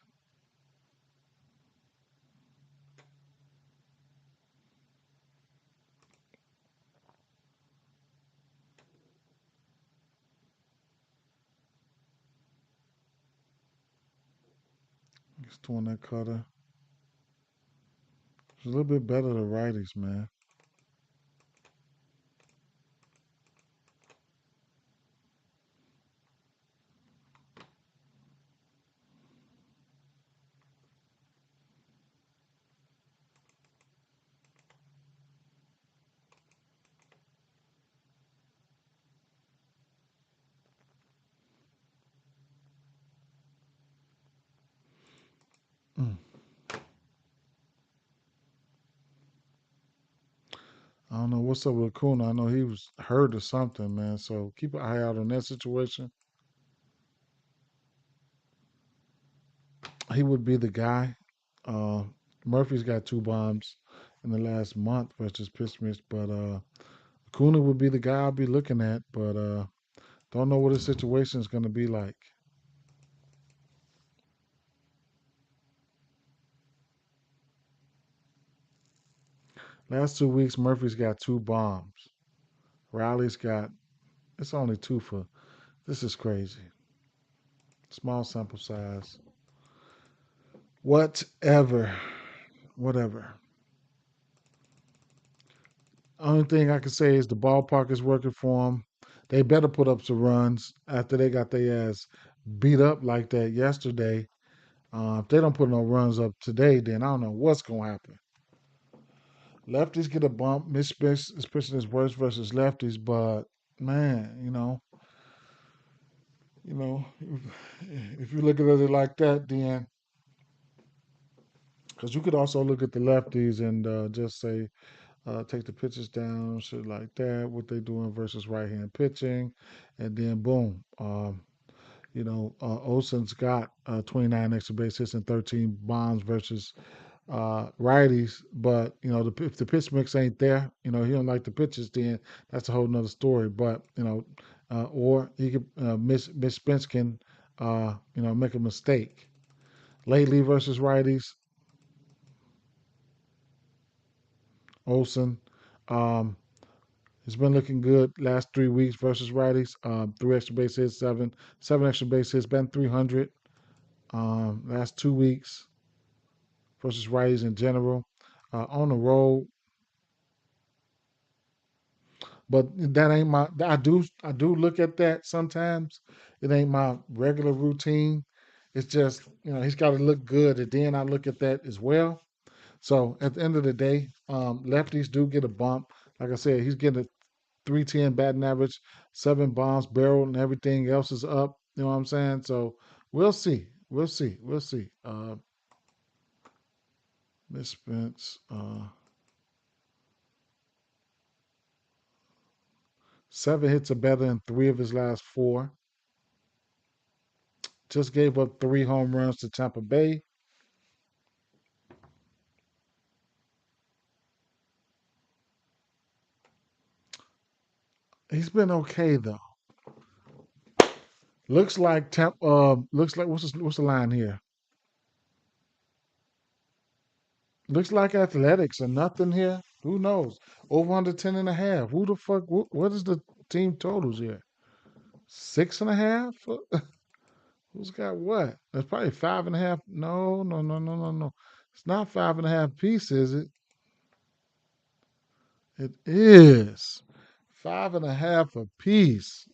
He's doing that cutter. It's a little bit better the righties, man. Mm. I don't know what's up with Acuna. I know he was hurt or something, man. So keep an eye out on that situation. He would be the guy. Uh, Murphy's got 2 bombs in the last month versus Pittsburgh, but Acuna would be the guy I'll be looking at. But don't know what his situation is going to be like. Last 2 weeks, Murphy's got 2 bombs. Riley's got it's only two for. This is crazy. Small sample size. Whatever. Whatever. Only thing I can say is the ballpark is working for them. They better put up some runs after they got their ass beat up like that yesterday. If they don't put no runs up today, then I don't know what's gonna happen. Lefties get a bump. Mitch Spence is pitching his worst versus lefties, but man, you know, if you look at it like that, then because you could also look at the lefties and just say take the pitches down, shit like that, what they doing versus right hand pitching, and then boom, Olson's got 29 extra base hits and 13 bombs versus righties, but if the pitch mix ain't there, he don't like the pitches, then that's a whole nother story. But or he could Miss Spence can make a mistake. Lately versus righties, Olson. Um, It's been looking good last 3 weeks versus righties. 3 extra base hits, seven extra base hits, been 300. Last 2 weeks versus righties in general. On the road, but that ain't my. I do look at that sometimes. It ain't my regular routine. It's just he's got to look good, and then I look at that as well. So at the end of the day, lefties do get a bump. Like I said, he's getting a 310 batting average, 7 bombs, barrel, and everything else is up. You know what I'm saying? So we'll see. We'll see. We'll see. Miss Spence, 7 hits are better than 3 of his last 4. Just gave up 3 home runs to Tampa Bay. He's been okay though. Looks like what's the line here? Looks like athletics or nothing here. Who knows? Over under 10.5. Who the fuck? What is the team totals here? 6.5? Who's got what? That's probably 5.5. No, no, no, no, no, no. It's not 5.5 piece, is it? It is 5.5 a piece.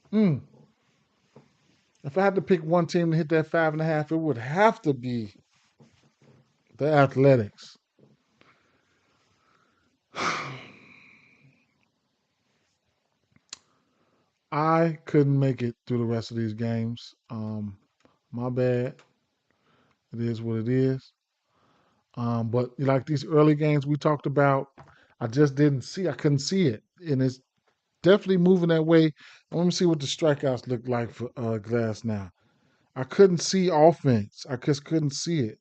If I had to pick one team to hit that 5.5, it would have to be the Athletics. I couldn't make it through the rest of these games. My bad. It is what it is. But like these early games we talked about, I just didn't see. I couldn't see it, and it's definitely moving that way. Let me see what the strikeouts look like for Glass now. I couldn't see offense. I just couldn't see it.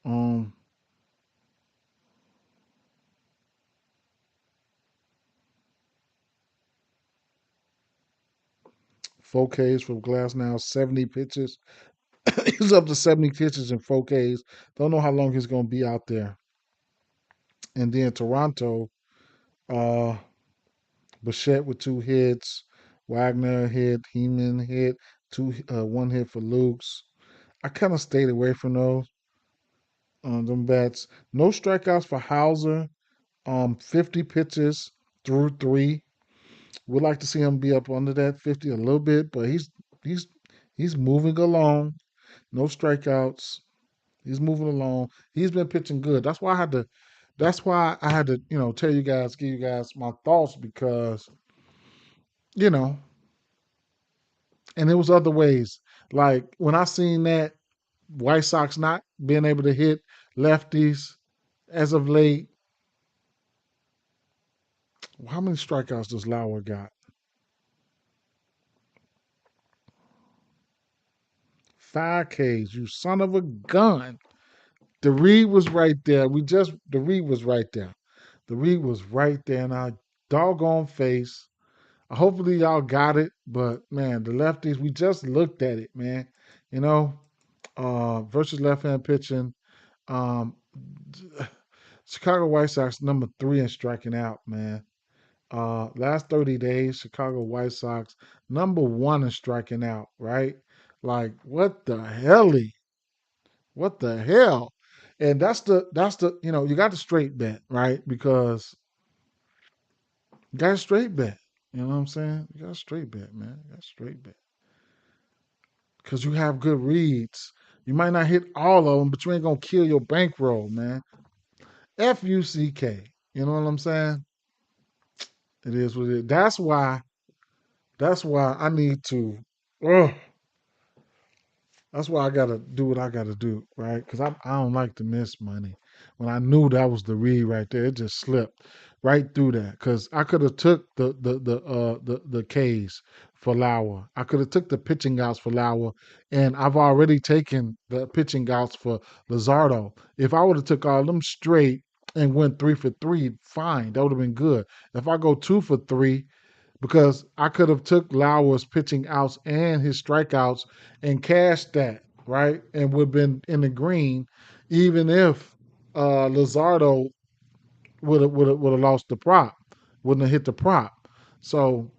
Um, 4Ks from Glass now, 70 pitches. He's up to 70 pitches in 4Ks. Don't know how long he's going to be out there. And then Toronto, uh, Bichette with 2 hits, Wagner hit, Heeman hit, one hit for Lukes. I kind of stayed away from those them bats. No strikeouts for Hauser. 50 pitches through three. Would like to see him be up under that 50 a little bit, but he's he's moving along. No strikeouts. He's moving along. He's been pitching good. That's why I had to. That's why I had to, tell you guys, give you guys my thoughts because you know, and there was other ways. Like when I seen that White Sox not being able to hit lefties as of late. How many strikeouts does Lauer got? 5 Ks. You son of a gun. The read was right there. The read was right there. The read was right there in our doggone face. Hopefully y'all got it, but man, the lefties, we just looked at it, man. You know, versus left hand pitching. Um, Chicago White Sox number 3 in striking out, man. Last 30 days, Chicago White Sox number 1 in striking out, right? Like, what the hell? What the hell? And that's the you got the straight bet, right? Because you got a straight bet. You know what I'm saying? You got a straight bet, man. You got a straight bet. Because you have good reads. You might not hit all of them, but you ain't gonna kill your bankroll, man. FUCK. You know what I'm saying? It is what it is. That's why I need to. Ugh, that's why I gotta do what I gotta do, right? Because I don't like to miss money. When I knew that was the read right there, it just slipped right through that. Because I could have took the K's for Lauer. I could have took the pitching outs for Lauer, and I've already taken the pitching outs for Lazardo. If I would have took all them straight and went 3 for 3, fine, that would have been good. If I go 2 for 3 because I could have took Lauer's pitching outs and his strikeouts and cashed that, right? And would have been in the green, even if Lazardo would have lost the prop, wouldn't have hit the prop. So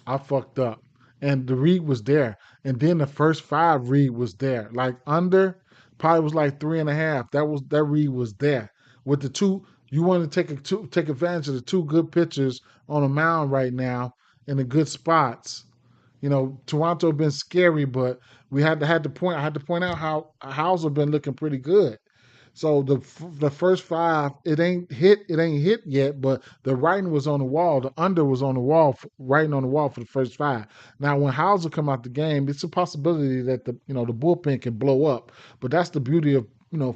I fucked up. And the read was there. And then the first 5 read was there. Like under probably was like 3.5. That read was there. With the two, you want to take advantage of the 2 good pitchers on the mound right now in the good spots. Toronto been scary, but we had to point. I had to point out how Hauser been looking pretty good. So the first 5, it ain't hit. It ain't hit yet, but the writing was on the wall. The under was on the wall, writing on the wall for the first 5. Now, when Hauser come out the game, it's a possibility that the bullpen can blow up. But that's the beauty of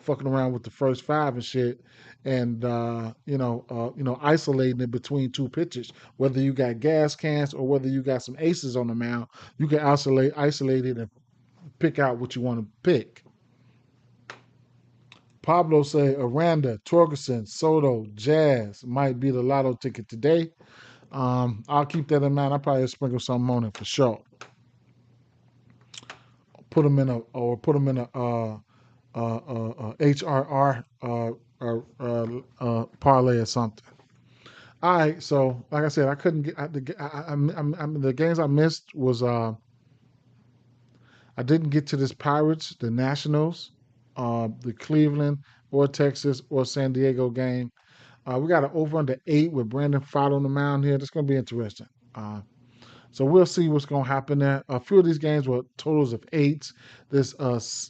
fucking around with the first 5 and shit, and isolating it between 2 pitches. Whether you got gas cans or whether you got some aces on the mound, you can isolate it and pick out what you want to pick. Pablo say Aranda, Torgerson, Soto, Jazz might be the lotto ticket today. I'll keep that in mind. I'll probably sprinkle something on it for sure. Put them in a HRR parlay or something. All right, so like I said, I couldn't get the games I missed was I didn't get to this Pirates, the Nationals, the Cleveland, or Texas or San Diego game. We got an over under 8 with Brandon Fott on the mound here. That's going to be interesting. So we'll see what's going to happen there. A few of these games were totals of 8s. This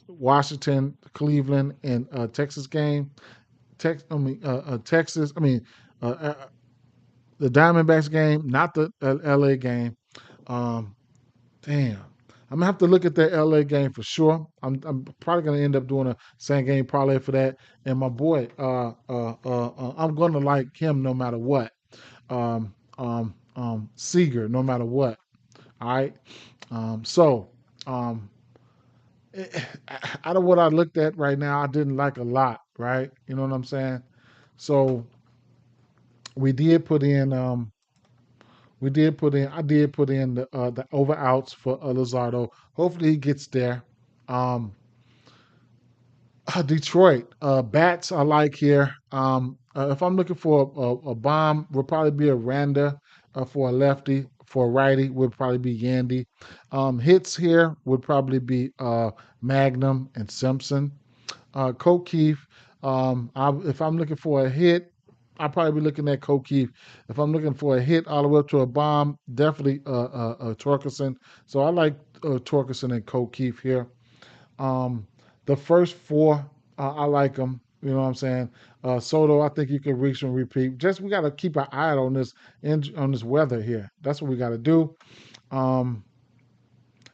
Washington, Cleveland, and Texas game. Texas. Uh, uh, the Diamondbacks game, not the LA game. Um, Damn. I'm gonna have to look at that LA game for sure. I'm probably gonna end up doing a same game parlay for that. And my boy, I'm gonna like him no matter what. Seager, no matter what. All right. So, um, out of what I looked at right now, I didn't like a lot. Right. You know what I'm saying? So we did put in. I did put in the over outs for Luzardo. Hopefully he gets there. Um, Detroit bats I like here. If I'm looking for a bomb, will probably be a Randa for a lefty. For a righty, would probably be Yandy. Hits here would probably be Magnum and Simpson. Keith. If I'm looking for a hit, I'll probably be looking at Keith. If I'm looking for a hit all the way up to a bomb, definitely Torkelson. So I like Torkelson and Keith here. Um, the first 4, I like them. You know what I'm saying? Soto, I think you can reach and repeat. Just we got to keep an eye on this on this weather here. That's what we got to do. Um,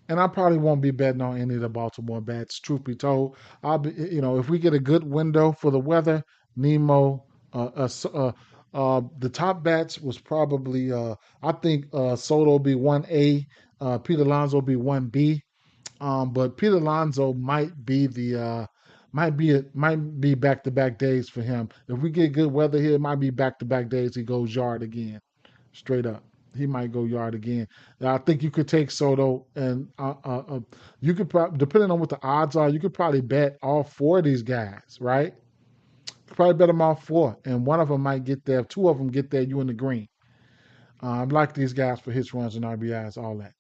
and I probably won't be betting on any of the Baltimore bats. Truth be told, I'll be. If we get a good window for the weather, Nemo, the top bats was probably. I think Soto will be 1A, Pete Alonso will be 1B. But Pete Alonso might be back to back days for him. If we get good weather here, it might be back to back days. He goes yard again, straight up. He might go yard again. I think you could take Soto, and you could depending on what the odds are, you could probably bet all 4 of these guys, right? Probably bet them all 4, and one of them might get there. If 2 of them get there, you in the green. I like these guys for hits, runs, and RBIs, all that.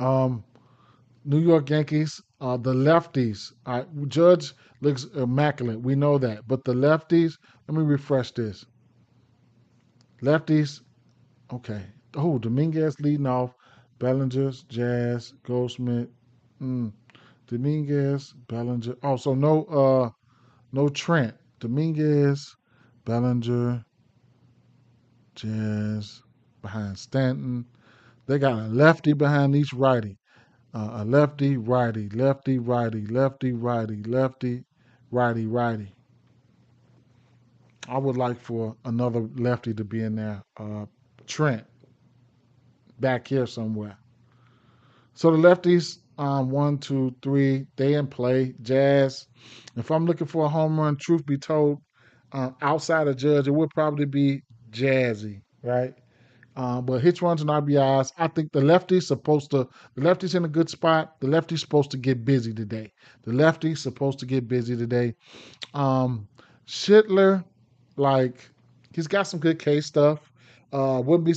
Um, New York Yankees, the lefties. Judge looks immaculate. We know that. But the lefties, let me refresh this. Lefties, okay. Oh, Dominguez leading off. Bellinger's, Jazz, Goldsmith. Mm, Dominguez, Bellinger. Oh, so no Trent. Dominguez, Bellinger, Jazz behind Stanton. They got a lefty behind each righty. A lefty, righty, lefty, righty, lefty, righty, lefty, righty, righty. I would like for another lefty to be in there. Trent, back here somewhere. So the lefties, 1, 2, 3, they in play. Jazz. If I'm looking for a home run, truth be told, outside of Judge, it would probably be Jazzy, right? But hits, runs, and RBIs. I think the lefty's in a good spot. The lefty's supposed to get busy today. Um, Schindler, like he's got some good K stuff. Wouldn't be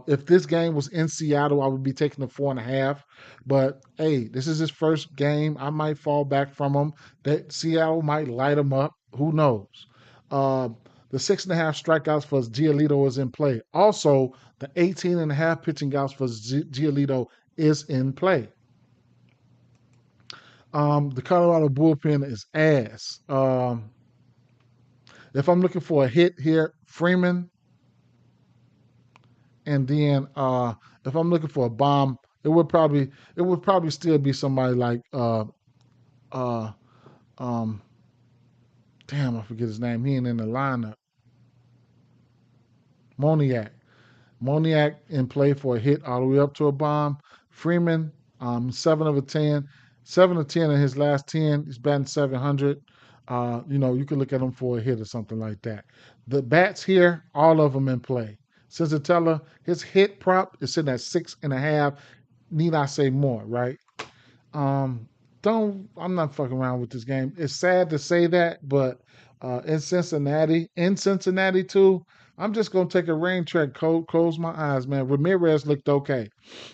if this game was in Seattle, I would be taking the 4.5. But hey, this is his first game. I might fall back from him. That Seattle might light him up. Who knows? Uh, the 6.5 strikeouts for Giolito is in play. Also, the 18.5 pitching outs for Giolito is in play. The Colorado bullpen is ass. If I'm looking for a hit here, Freeman, and then if I'm looking for a bomb, it would probably still be somebody like uh um damn, I forget his name. He ain't in the lineup. Moniak. Moniak in play for a hit all the way up to a bomb. Freeman, 7 of 10, 7 of 10 in his last 10. He's batting 700. You could look at him for a hit or something like that. The bats here, all of them in play. Senzatella, his hit prop is sitting at 6.5. Need I say more, right? Um, I'm not fucking around with this game. It's sad to say that, but in Cincinnati too, I'm just gonna take a rain check, close my eyes, man. Ramirez looked okay.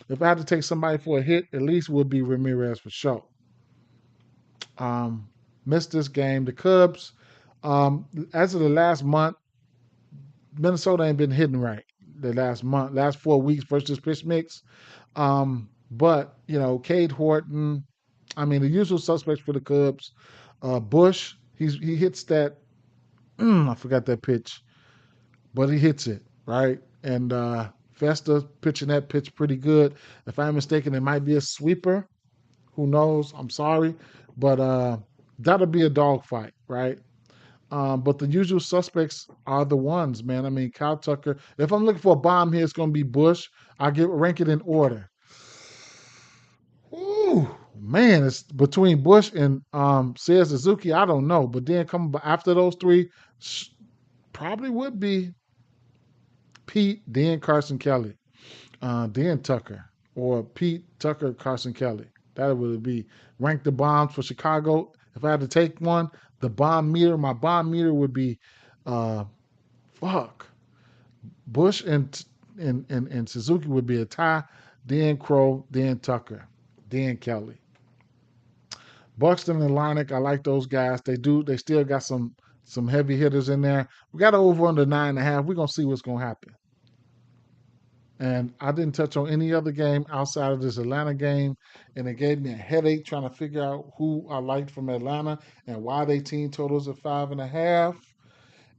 If I had to take somebody for a hit, at least would be Ramirez for sure. Um, missed this game. The Cubs, as of the last month, Minnesota ain't been hitting right. The last month, last 4 weeks versus pitch mix. But Cade Horton, I mean the usual suspects for the Cubs. Bush, he hits that. I forgot that pitch, but he hits it right. And Festa pitching that pitch pretty good. If I'm mistaken, it might be a sweeper. Who knows? I'm sorry, but that'll be a dogfight, right? But the usual suspects are the ones, man. I mean, Kyle Tucker. If I'm looking for a bomb here, it's going to be Bush. I rank it in order. Ooh, man, it's between Bush and Seiya Suzuki. I don't know, but then coming after those three, probably would be Pete, then Carson Kelly, then Tucker, or Pete, Tucker, Carson Kelly. That would be rank the bombs for Chicago. If I had to take one, my bomb meter would be uh, fuck. Bush and Suzuki would be a tie, then Crow, then Tucker, then Kelly. Buxton and Larnick, I like those guys. They still got some heavy hitters in there. We got over under 9.5. We're gonna see what's gonna happen. And I didn't touch on any other game outside of this Atlanta game, and it gave me a headache trying to figure out who I liked from Atlanta and why they team totals at 5.5.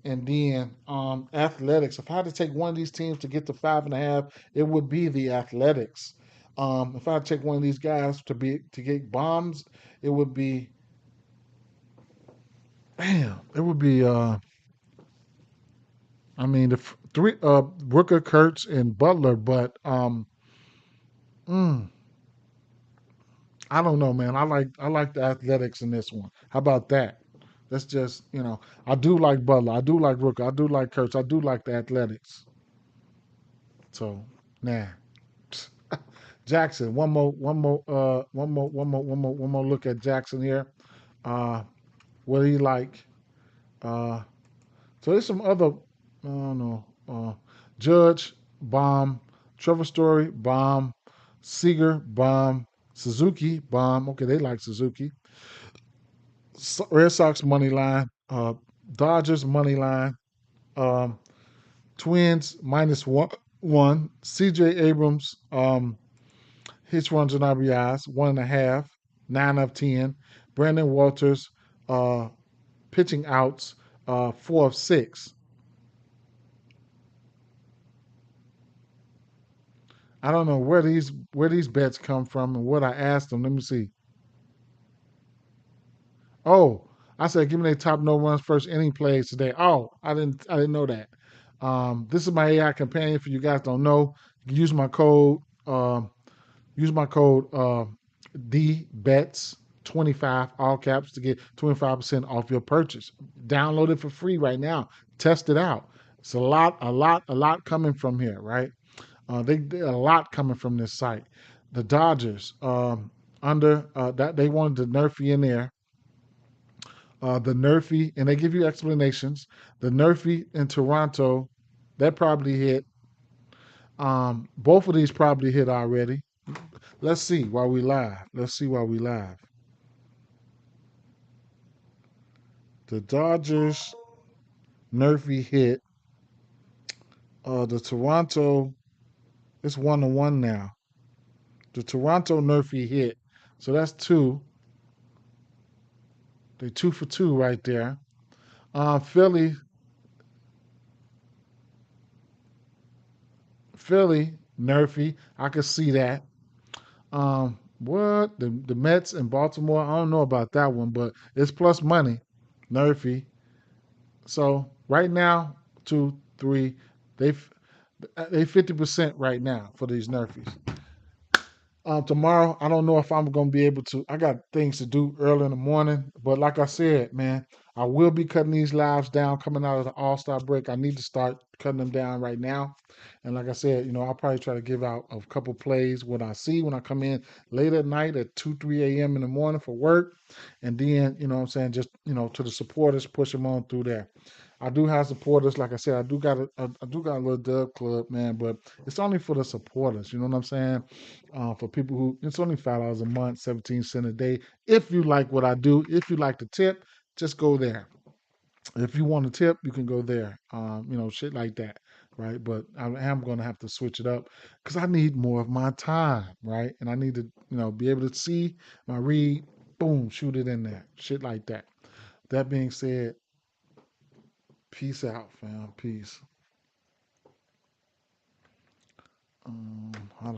And then athletics. If I had to take one of these teams to get to 5.5, it would be the athletics. If I had to take one of these guys to get bombs, it would be it would be I mean the three Rooker, Kurtz, and Butler, but mm, I don't know, man. I like the athletics in this one. How about that? That's just I do like Butler, I do like Rooker, I do like Kurtz, I do like the athletics. So nah. Jackson, one more look at Jackson here. Uh, what do you like? Uh, so there's some other, I don't know, Judge, bomb, Trevor Story, bomb, Seager, bomb, Suzuki, bomb. Okay, they like Suzuki. Red Sox money line, Dodgers money line, um, Twins -1, CJ Abrams, his runs and RBIs, 1.5, 9 of 10. Brandon Walters, uh, pitching outs, 4 of 6. I don't know where these bets come from and what I asked them. Let me see. Oh, I said give me their top no runs first inning plays today. Oh, I didn't know that. This is my AI companion. For you guys don't know, you can use my code Dee Bets 25 all caps to get 25% off your purchase. Download it for free right now. Test it out. It's a lot coming from here, right? They a lot coming from this site. The Dodgers under that they wanted the Nerfy in there. The Nerfy, and they give you explanations. The Nerfy in Toronto, that probably hit. Both of these probably hit already. Let's see while we live. Let's see while we live. The Dodgers Nerfy hit. The Toronto, it's 1-1 now. The Toronto Nerfy hit. So that's two. They 2 for 2 right there. Philly, Nerfy. I could see that. What the Mets in Baltimore? I don't know about that one, but it's plus money, Nerfy. So right now, 2, 3, they 50% right now for these Nerfies. Tomorrow, I don't know if I'm gonna be able to. I got things to do early in the morning, but like I said, man, I will be cutting these lives down coming out of the All Star break. I need to start cutting them down right now, and like I said, I'll probably try to give out a couple plays what I see when I come in late at night at 2, 3 a.m. in the morning for work, and then what I'm saying, just to the supporters, push them on through there. I do have supporters. Like I said, I do got a little dub club, man, but it's only for the supporters. You know what I'm saying? For people who, it's only $5 a month, 17 cents a day. If you like what I do, if you like the tip, just go there. If you want a tip, you can go there. Shit like that, right? But I am going to have to switch it up because I need more of my time, right? And I need to, be able to see my read, boom, shoot it in there, shit like that. That being said, peace out, fam. Peace. How